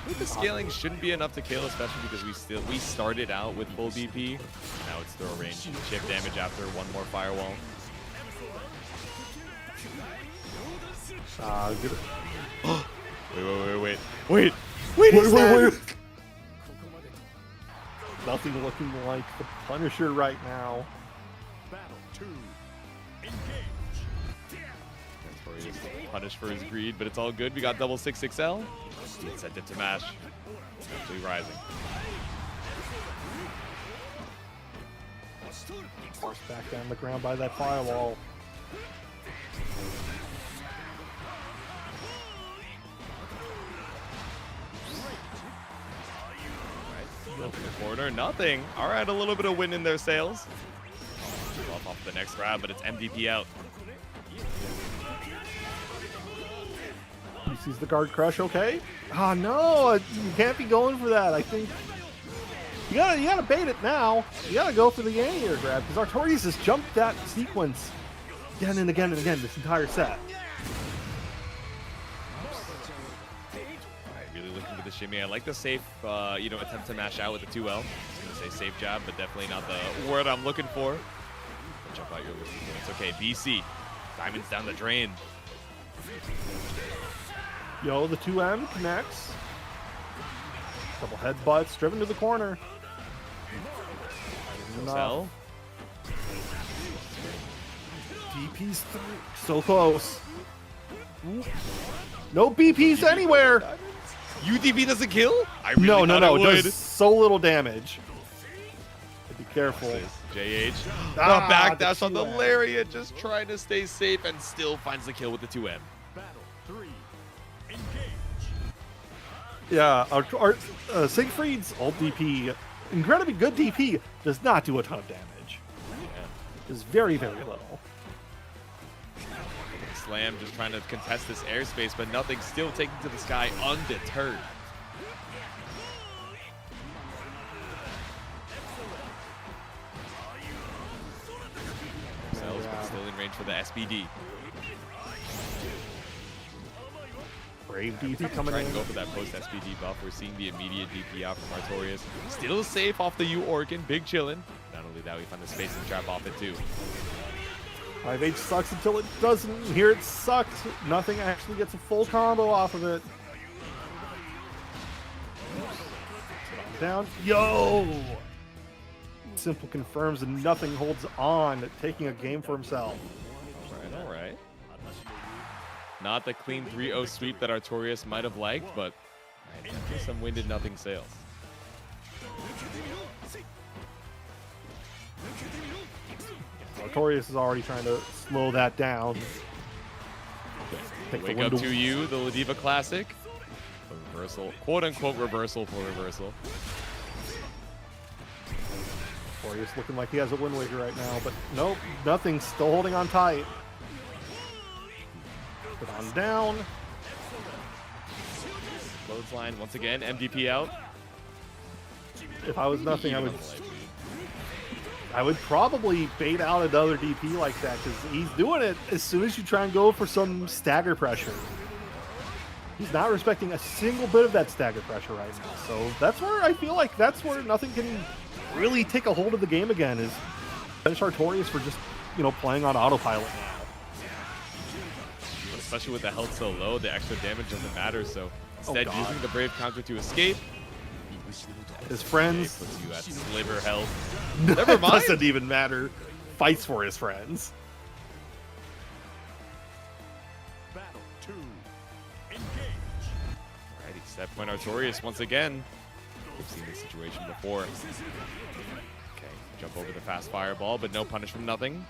think the scaling shouldn't be enough to kill, especially because we started out with full BP. Now it's throw range, chip damage after one more firewall. Good. Wait, Wait. Nothing looking like the Punisher right now. Battle 2. Artorias punished for his greed, but it's all good. We got double 6XL. Incentive to mash. Actually rising. Forced back down the ground by that firewall. Open the corner, nothing. All right, a little bit of wind in their sails. Off the next grab, but it's MDP out. He sees the guard crush, okay. Ah, no, you can't be going for that. I think you gotta bait it now. You gotta go for the anti-air grab because Artorias has jumped that sequence again and again and again this entire set. Really looking for the shimmy. I like the safe, attempt to mash out with the 2L. I was gonna say safe jab, but definitely not the word I'm looking for. Jump out your it's okay. BC, diamonds down the drain. Yo, the 2M connects. Double headbutts, driven to the corner. Sell. DP's through. So close. No BPs anywhere. UDB doesn't kill? I really No. thought it would. It does so little damage. Be careful. JH. Ah, The back the dash on the 2M. Lariat, just trying to stay safe and still finds the kill with the 2M. Battle 3. Engage. Yeah, Siegfried's ult DP, incredibly good DP, does not do a ton of damage. It's very, very little. Slam just trying to contest this airspace, but nothing, still taking to the sky undeterred. Cells, but still in range for the SBD. Brave DP coming Trying in. to go for that post SBD buff. We're seeing the immediate DP out from Artorias. Still safe off the U Organ, big chillin'. Not only that, we find the spacing trap off it too. 5H sucks until it doesn't. Here it sucked. Nothing actually gets a full combo off of it. Down. Yo! Simple confirms and nothing holds on, taking a game for himself. All right. Not the clean 3-0 sweep that Artorias might have liked, but definitely some winded nothing sails. Artorias is already trying to slow that down. Take the Wake wind up to you, the Ladiva classic. The reversal, quote unquote reversal for reversal. Artorias looking like he has a Wind Waker right now, but nope, nothing. Still holding on tight. Put on down. Clothesline once again, MDP out. If I was nothing, I would probably bait out another DP like that because he's doing it as soon as you try and go for some stagger pressure. He's not respecting a single bit of that stagger pressure right now. So that's where I feel like that's where nothing can really take a hold of the game again is finish Artorias for just, playing on autopilot now. Especially with the health so low, the extra damage doesn't matter. So instead, God. using the Brave counter to escape. His friends. Puts you at sliver health. Never mind. Doesn't even matter. Fights for his friends. Battle 2. Engage. Alrighty, Set point Artorias once again. We've seen this situation before. Okay, jump over the fast fireball, but no punish from nothing.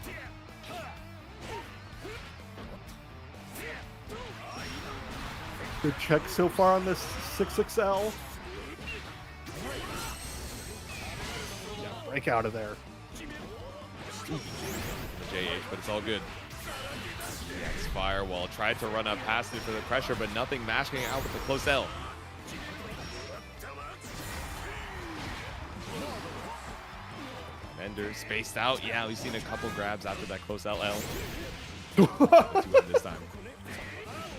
Good check so far on this 6XL. Yeah, break out of there. The JH, but it's all good. Yes, firewall tried to run up past it for the pressure, but nothing, mashing out with the close L. Ender spaced out. Yeah, we've seen a couple grabs after that close LL. This time.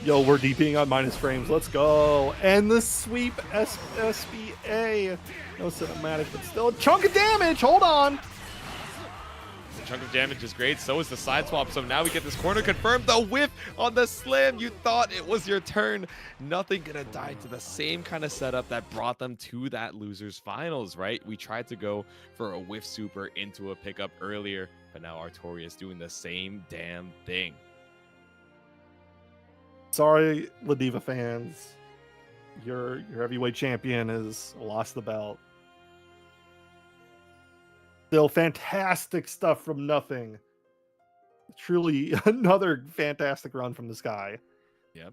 Yo, we're DPing on minus frames. Let's go. And the sweep SBA. No cinematic, but still a chunk of damage. Hold on. The chunk of damage is great. So is the side swap. So now we get this corner confirmed. The whiff on the slam. You thought it was your turn. Nothing gonna die to the same kind of setup that brought them to that losers finals, right? We tried to go for a whiff super into a pickup earlier, but now Artorias doing the same damn thing. Sorry, Ladiva fans. Your heavyweight champion has lost the belt. Still fantastic stuff from nothing. Truly another fantastic run from this guy. Yep.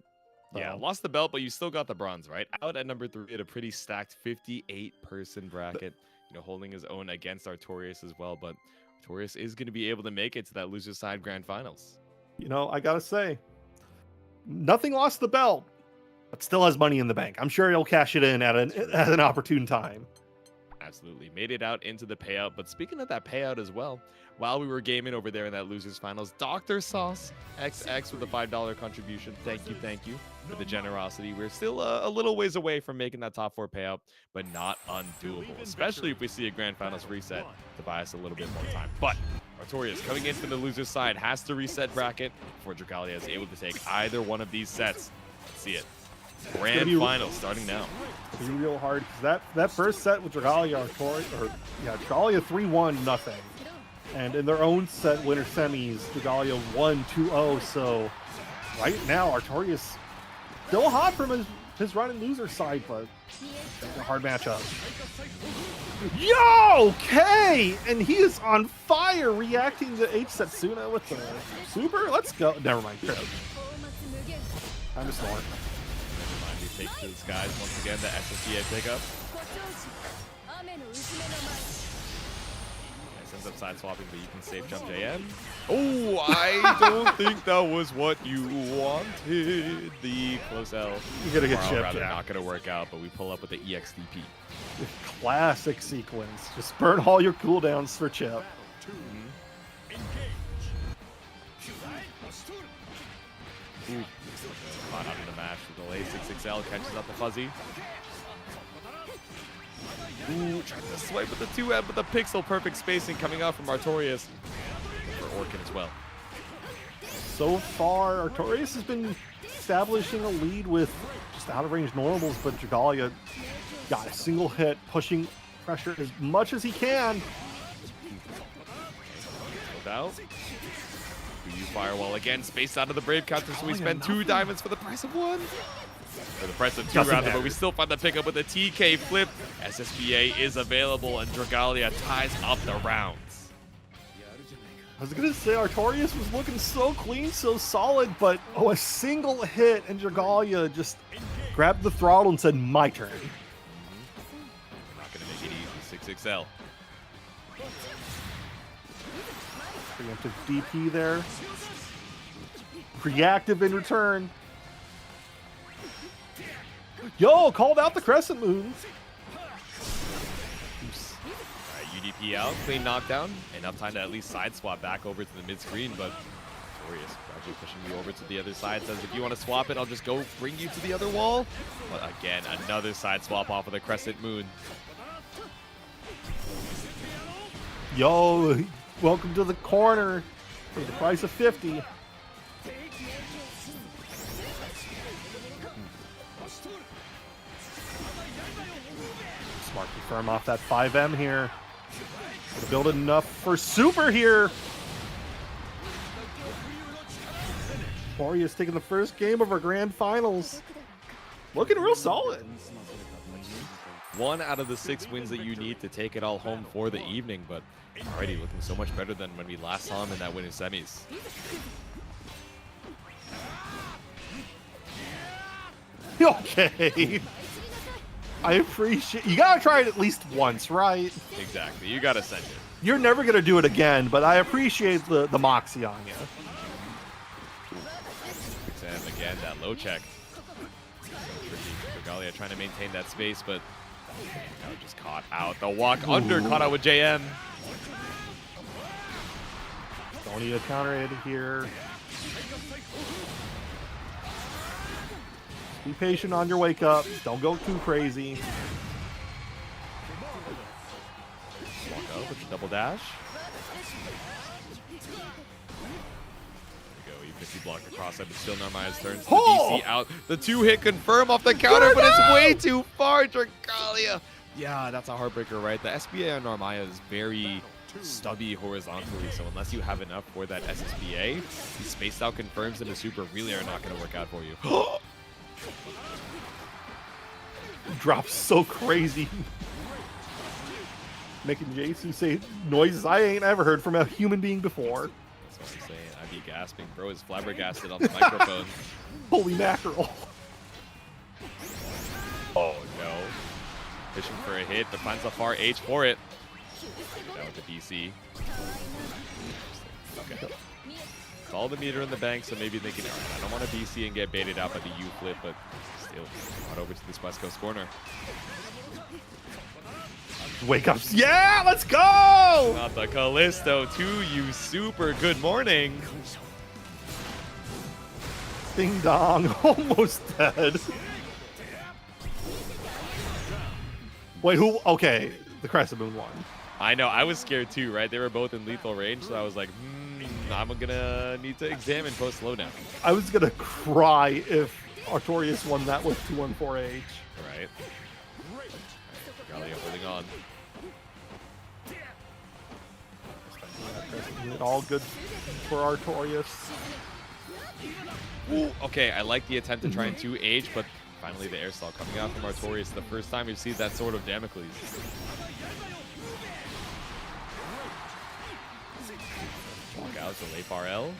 Yeah, lost the belt, but you still got the bronze, right? Out at number 3 at a pretty stacked 58-person bracket. You know, holding his own against Artorias as well, but Artorias is going to be able to make it to that loser side grand finals. You know, I gotta say, nothing lost the belt, but still has money in the bank. I'm sure he'll cash it in at an opportune time. Absolutely. Made it out into the payout. But speaking of that payout as well, while we were gaming over there in that losers finals, Dr. Sauce XX with a $5 contribution. Thank you for the generosity. We're still a little ways away from making that top 4 payout, but not undoable, especially if we see a grand finals reset to buy us a little bit more time. But Artorias coming in from the loser's side has to reset bracket before Dragalia is able to take either one of these sets. Let's see it. Grand final starting now. It's gonna be real hard because that first set with Dragalia, Dragalia 3-1 nothing, and in their own set winner semis, Dragalia 1-2-0. So right now, Artorias still hot from his run and loser side, but it's a hard matchup. Yo, K, and he is on fire, reacting to H Setsuna with the super. Let's go. Never mind. Time to snort. Take to the skies once again, the SSDA pickup. Ends up side swapping, but you can safe jump JM. Oh, I don't think that was what you wanted. The close L. You're gonna get chipped. Yeah. Not gonna work out, but we pull up with the EXDP. Classic sequence. Just burn all your cooldowns for chip. Ooh. Caught out of the mash with the late 6XL, catches up the fuzzy. Ooh, trying to swipe with the 2M, but the pixel perfect spacing coming out from Artorias. For Orkin as well. So far, Artorias has been establishing a lead with just out of range normals, but Dragalia got a single hit, pushing pressure as much as he can. No doubt. You firewall again, spaced out of the Brave counter, so we spend 2 diamonds for the price of 1. For the price of 2 rather, but we still find the pickup with a TK flip. SSBA is available, and Dragalia ties up the rounds. I was gonna say Artorias was looking so clean, so solid, but a single hit, and Dragalia just grabbed the throttle and said, "My turn." Not gonna make it easy. 6XL. Preemptive DP there. Reactive in return. Yo, called out the Crescent Moon. Alright, UDP out, clean knockdown. Enough time to at least side swap back over to the mid screen, but Artorias gradually pushing you over to the other side. Says if you want to swap it, I'll just go bring you to the other wall. But again, another side swap off of the Crescent Moon. Yo, welcome to the corner for the price of 50. Smart confirm off that 5M here. Gonna build enough for super here. Artorias taking the first game of our grand finals. looking real solid. 1 out of the 6 wins that you need to take it all home for the evening, but already looking so much better than when we last saw him in that win in semis. Okay. I appreciate you. Gotta try it at least once, right? Exactly. You gotta send it. You're never gonna do it again, but I appreciate the moxie on you. And again, that low check. So tricky. Dragalia trying to maintain that space, but now just caught out. The walk under, caught out with JM. Don't need a counter hit here. Be patient on your wake up. Don't go too crazy. Walk out with the double dash. There we go. Even if you block the cross up, it's still Narmaya's turn. So the DC out. The 2-hit confirm off the counter, but it's way too far. Dragalia. Yeah, that's a heartbreaker, right? The SBA on Narmaya is very stubby horizontally, so unless you have enough for that SSBA, these spaced out confirms in a super really are not going to work out for you. Drops so crazy. Making Jaytsu say noises I ain't ever heard from a human being before. That's what I'm saying. I'd be gasping. Bro is flabbergasted on the microphone. Holy mackerel. Oh no. Fishing for a hit, but finds a far H for it. That was the DC. Okay. It's all the meter in the bank, so maybe thinking, all right, I don't want to BC and get baited out by the U flip, but still brought over to this West Coast corner. Wake up. Yeah, let's go! Not the Callisto to you. Super good morning. Ding dong. Almost dead. Wait, who? Okay, the Crescent Moon won. I know, I was scared too, right? They were both in lethal range, so I was like, I'm gonna need to examine post slowdown. I was gonna cry if Artorias won that with 214H. Right. Galia holding on. All good for Artorias. Ooh, okay, I like the attempt to try and 2H, but finally the air stall coming out from Artorias. The first time we've seen that sort of Damocles. Walk out to late bar L.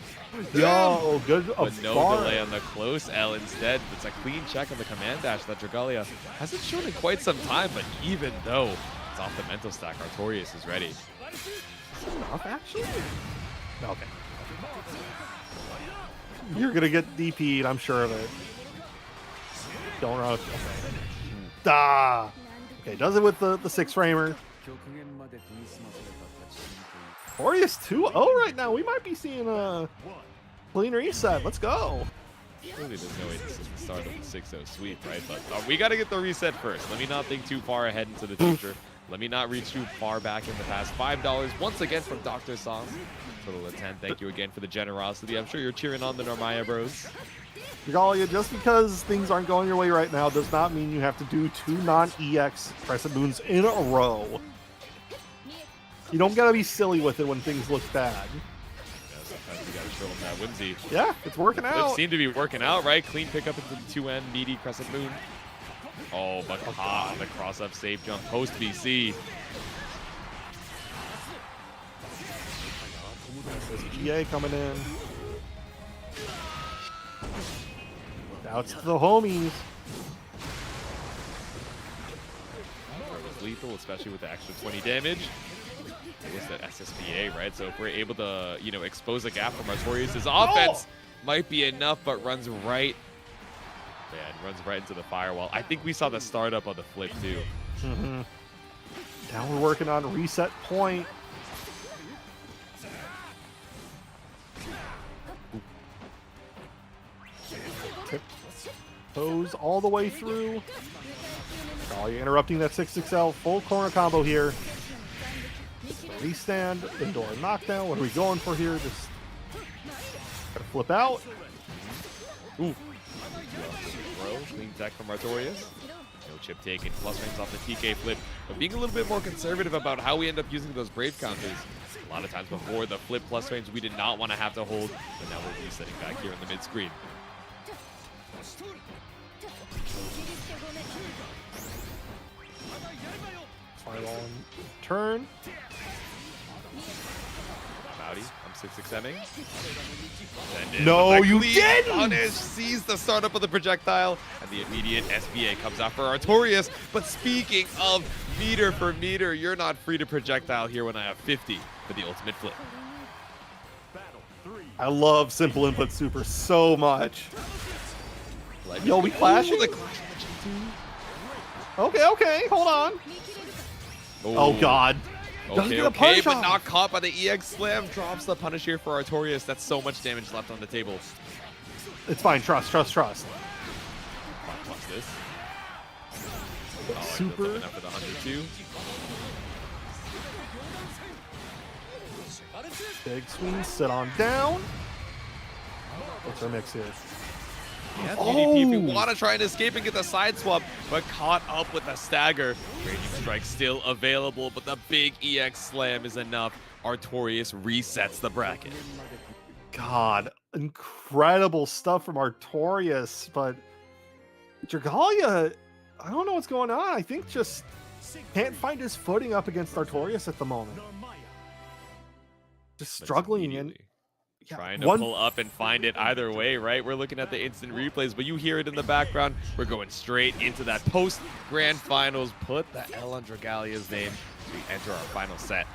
Yo, good. But no delay on the close L instead. It's a clean check on the command dash that Dragalia hasn't shown in quite some time, but even though it's off the mental stack, Artorias is ready. Off, actually? Okay. You're gonna get DP'd, I'm sure of it. Don't run. Okay. Da. Okay, does it with the 6-framer. Artorias 2-0 right now. We might be seeing a clean reset. Let's go. Clearly there's no way this is the start of the 6-0 sweep, right? But we got to get the reset first. Let me not think too far ahead into the future. Let me not reach too far back in the past. $5 once again from Dr. Songs. Total of 10. Thank you again for the generosity. I'm sure you're cheering on the Narmaya bros. Dragalia, just because things aren't going your way right now does not mean you have to do 2 non-EX Crescent Moons in a row. You don't gotta be silly with it when things look bad. Yeah, sometimes you gotta show them that whimsy. Yeah, it's working It out. seemed to be working out, right? Clean pickup into the 2N meaty Crescent Moon. Oh, but hot on the cross-up safe jump post BC. GA coming in. Out to the homies. It was lethal, especially with the extra 20 damage. It was that SSBA, right? So if we're able to, you know, expose a gap from Artorias' offense, might be enough, but runs right. Man, runs right into the firewall. I think we saw the startup of the flip too. Now we're working on reset point. Tip toes all the way through. Oh, you're interrupting that 6XL full corner combo here. Restand, indoor knockdown. What are we going for here? Just gotta flip out. Ooh. Clean tech from Artorias. No chip taken, plus range off the TK flip. But being a little bit more conservative about how we end up using those Brave counters. A lot of times before the flip plus range, we did not want to have to hold. But now we're resetting back here in the mid screen. Fireball in turn. Howdy, I'm 6-6-ing. No, you didn't! Punish sees the startup of the projectile, and the immediate SBA comes out for Artorias. But speaking of meter for meter, you're not free to projectile here when I have 50 for the ultimate flip. I love simple input super so much. Yo, we clashing? Okay, hold on. Oh god. Doesn't get a Okay, punish but off. not caught by the EX Slam. Drops the punish here for Artorias. That's so much damage left on the table. It's fine. Trust. Watch this. Super. Enough for the 102. Big swing. Sit on down. What's our mix here? Yeah, Oh! PvP if you want to try and escape and get the side swap, but caught up with a stagger. Raging Strike still available, but the big EX Slam is enough. Artorias resets the bracket. God, incredible stuff from Artorias, but Dragalia, I don't know what's going on. I think just can't find his footing up against Artorias at the moment. Just struggling and Trying to pull up and find it either way, right? We're looking at the instant replays, but you hear it in the background. We're going straight into that post-grand finals. Put the L on Dragalia's name as we enter our final set.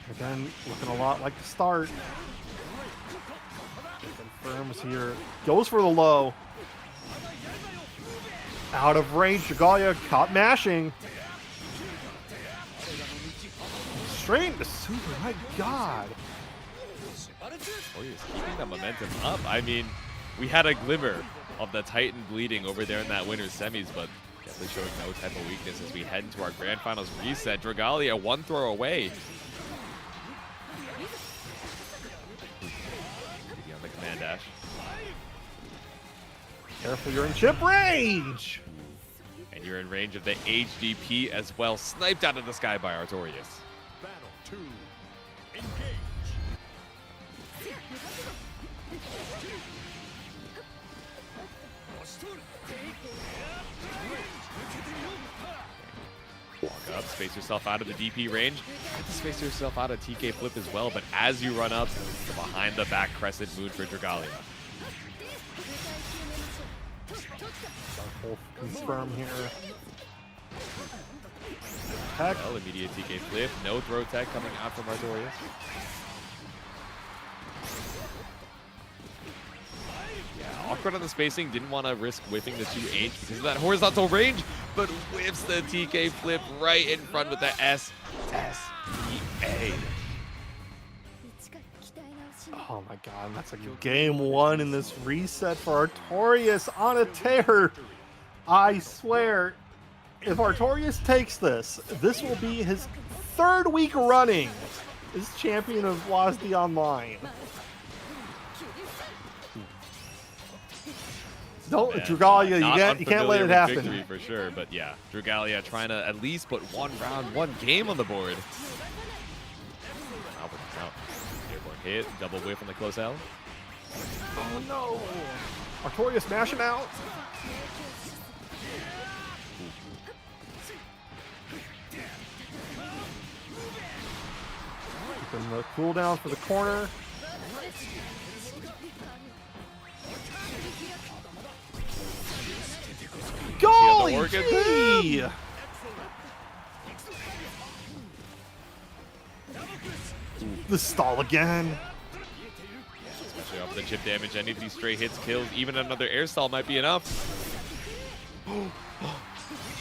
Again, looking a lot like the start. Confirms here. Goes for the low. Out of range. Dragalia caught mashing. Straight into super. My god. Warriors keeping the momentum up. I mean, we had a glimmer of the Titan bleeding over there in that winner's semis, but definitely showing no type of weakness as we head into our grand finals reset. Dragalia one throw away. Maybe on the command dash. Careful, you're in chip range. And you're in range of the HDP as well. Sniped out of the sky by Artorias. Battle 2. Engage. Walk up, space yourself out of the DP range. You have to space yourself out of TK flip as well, but as you run up, the behind the back crescent moon for Dragalia. Wolf confirm here. Tech. Well, immediate TK flip, no throw tech coming out from Artorias. Yeah, awkward on the spacing, didn't want to risk whiffing the 2H because of that horizontal range, but whiffs the TK flip right in front with the SSPA. Oh my god, that's like game one in this reset for Artorias on a tear. I swear, if Artorias takes this, this will be his third week running as champion of WASD Online. Don't, Yeah, Dragalia, not you can't let it unfamiliar with happen. victory for sure, but yeah, Dragalia trying to at least put one round, one game on the board. Albert is out. Airborne hit, double whiff on the close L. Oh no! Artorias smashing out. Keeping the cooldown for the corner. Golly gee! The stall again. Especially off the chip damage, any of these stray hits kills, even another air stall might be enough. Come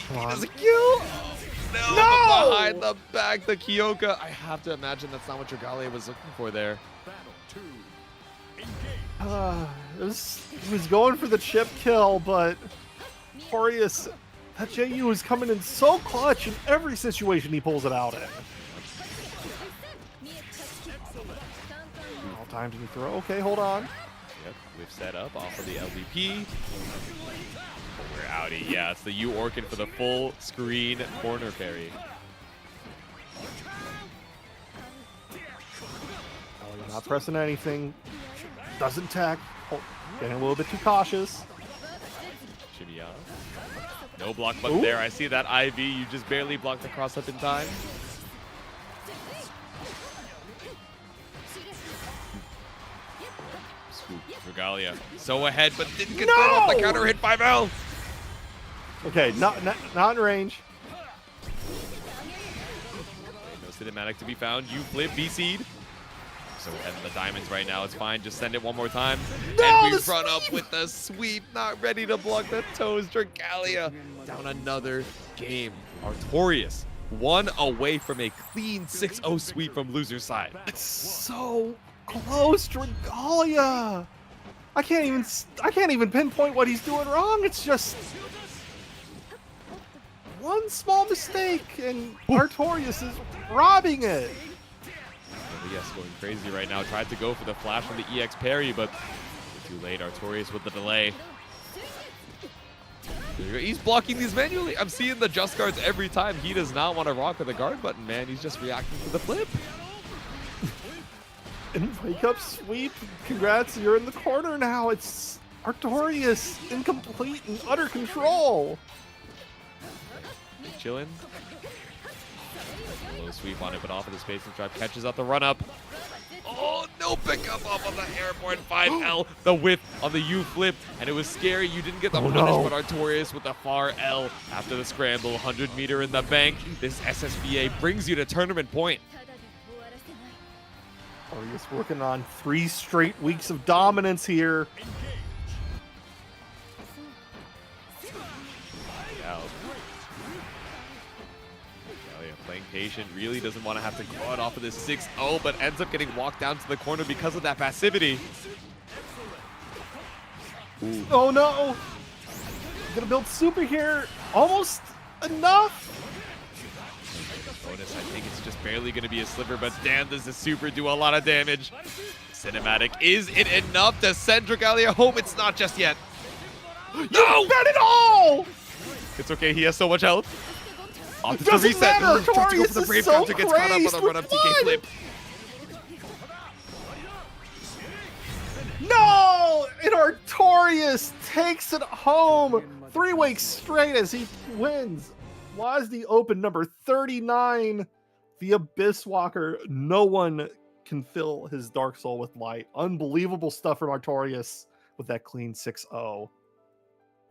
He on. doesn't kill! No! No! Behind the back, the Kyoka. I have to imagine that's not what Dragalia was looking for there. Battle 2. Engage. He was going for the chip kill, but Artorias, that JU is coming in so clutch in every situation he pulls it out in. All time to throw. Okay, hold on. Yep, we've set up off of the LVP. We're outie. Yeah, it's the U Orkin for the full screen corner parry. Oh, you're not pressing anything. Doesn't tech. Oh, getting a little bit too cautious. Shimmy on. No block button there. I see that IV. You just barely blocked the cross up in time. Scoop. Dragalia. So ahead, but didn't get thrown off the counter hit 5L. Okay, not in range. No cinematic to be found. You flip V-Seed. So ahead in the diamonds right now. It's fine. Just send it one more time. No, and we the run up with the sweep. Not ready to block the toes. Dragalia down another game. Artorias 1 away from a clean 6-0 sweep from loser's side. It's so close, Dragalia. I can't even pinpoint what he's doing wrong. It's just one small mistake, and Artorias is robbing it. Yes, going crazy right now. Tried to go for the flash from the EX parry, but too late. Artorias with the delay. He's blocking these manually. I'm seeing the just guards every time. He does not want to rock with the guard button, man. He's just reacting to the flip. And wake up sweep. Congrats, you're in the corner now. It's Artorias in complete and utter control. Chilling. Low sweep on it, but off of the space and trap catches out the run up. Oh, no pickup off on the airborne 5L. The whip on the U flip, and it was scary. You didn't get the punish, but Artorias with the far L after the scramble. 100 meter in the bank. This SSBA brings you to tournament point. Artorias working on 3 straight weeks of dominance here. Playing patient, really doesn't want to have to go out off of this 6-0, but ends up getting walked down to the corner because of that passivity. Ooh. Oh no! Gonna build super here. Almost enough. Bonus, I think it's just barely going to be a sliver, but damn, does the super do a lot of damage. Cinematic, is it enough to send Dragalia home? It's not just yet. No! Bet it all! It's okay, he has so much health. It doesn't matter. Artorias is so gets caught up on the run-up TK flip. No! And Artorias takes it home 3 weeks straight as he wins WASD Open number 39. The Abyss Walker. No one can fill his Dark Soul with light. Unbelievable stuff from Artorias with that clean 6-0.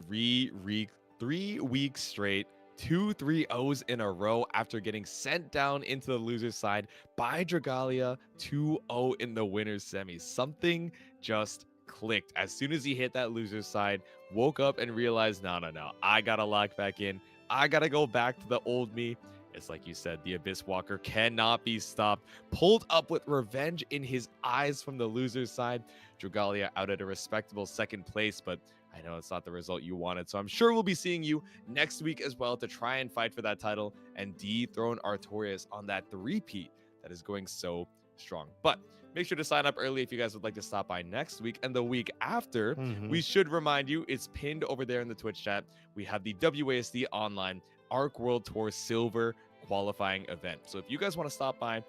3 weeks straight. 2 3-0s in a row after getting sent down into the loser's side by Dragalia. 2-0 in the winner's semi. Something just clicked as soon as he hit that loser's side. Woke up and realized, no, I gotta lock back in. I gotta go back to the old me. It's like you said, the Abyss Walker cannot be stopped. Pulled up with revenge in his eyes from the loser's side. Dragalia out at a respectable 2nd place, but I know it's not the result you wanted, so I'm sure we'll be seeing you next week as well to try and fight for that title and dethrone Artorias on that 3-peat that is going so strong. But make sure to sign up early if you guys would like to stop by next week and the week after. We should remind you, it's pinned over there in the Twitch chat. We have the WASD Online Arc World Tour Silver qualifying event. So if you guys want to stop by,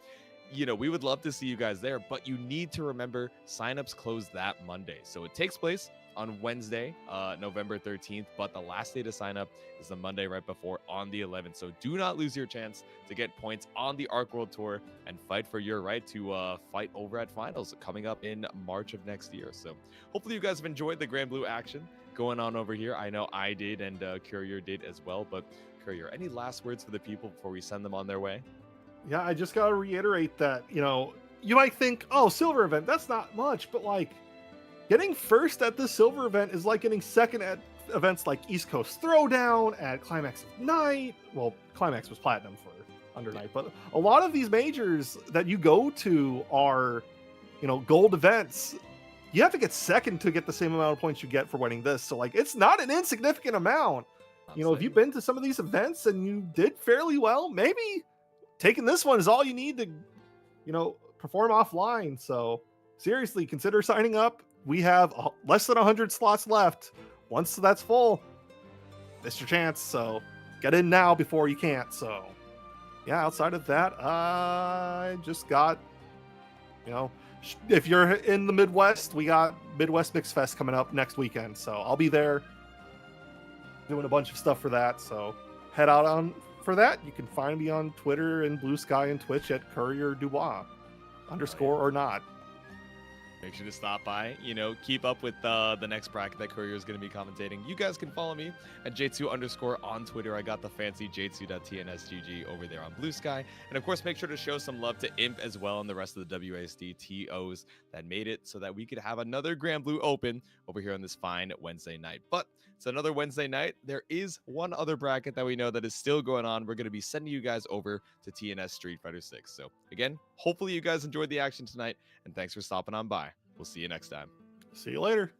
we would love to see you guys there, but you need to remember signups close that Monday. So it takes place on Wednesday, November 13th, but the last day to sign up is the Monday right before on the 11th. So do not lose your chance to get points on the Arc World Tour and fight for your right to fight over at finals coming up in March of next year. So hopefully you guys have enjoyed the Granblue action going on over here. I know I did, and Courier did as well. But Courier, any last words for the people before we send them on their way? Yeah, I just gotta reiterate that, you might think, oh, silver event, that's not much, but like, getting first at this silver event is like getting second at events like East Coast Throwdown, at Climax of Night. Well, Climax was platinum for Under Night, but a lot of these majors that you go to are, gold events. You have to get second to get the same amount of points you get for winning this. So like, it's not an insignificant amount. If you've been to some of these events and you did fairly well, maybe taking this one is all you need to, perform offline. So seriously, consider signing up. We have less than 100 slots left. Once that's full, it's your chance. So get in now before you can't. So yeah, outside of that, I just got, if you're in the Midwest, we got Midwest Mix Fest coming up next weekend. So I'll be there. doing a bunch of stuff for that. So head out on for that. You can find me on Twitter and Blue Sky and Twitch at Courier Dubois, _ or not. Make sure to stop by, keep up with the next bracket that Courier is going to be commentating. You guys can follow me at Jaytsu_ on Twitter. I got the fancy Jaytsu.tnsgg over there on Blue Sky. And of course, make sure to show some love to Imp as well and the rest of the WASD TOs that made it so that we could have another Granblue Open over here on this fine Wednesday night. But it's another Wednesday night. There is one other bracket that we know that is still going on. We're going to be sending you guys over to TNS Street Fighter 6. So again, hopefully you guys enjoyed the action tonight, and thanks for stopping on by. We'll see you next time. See you later.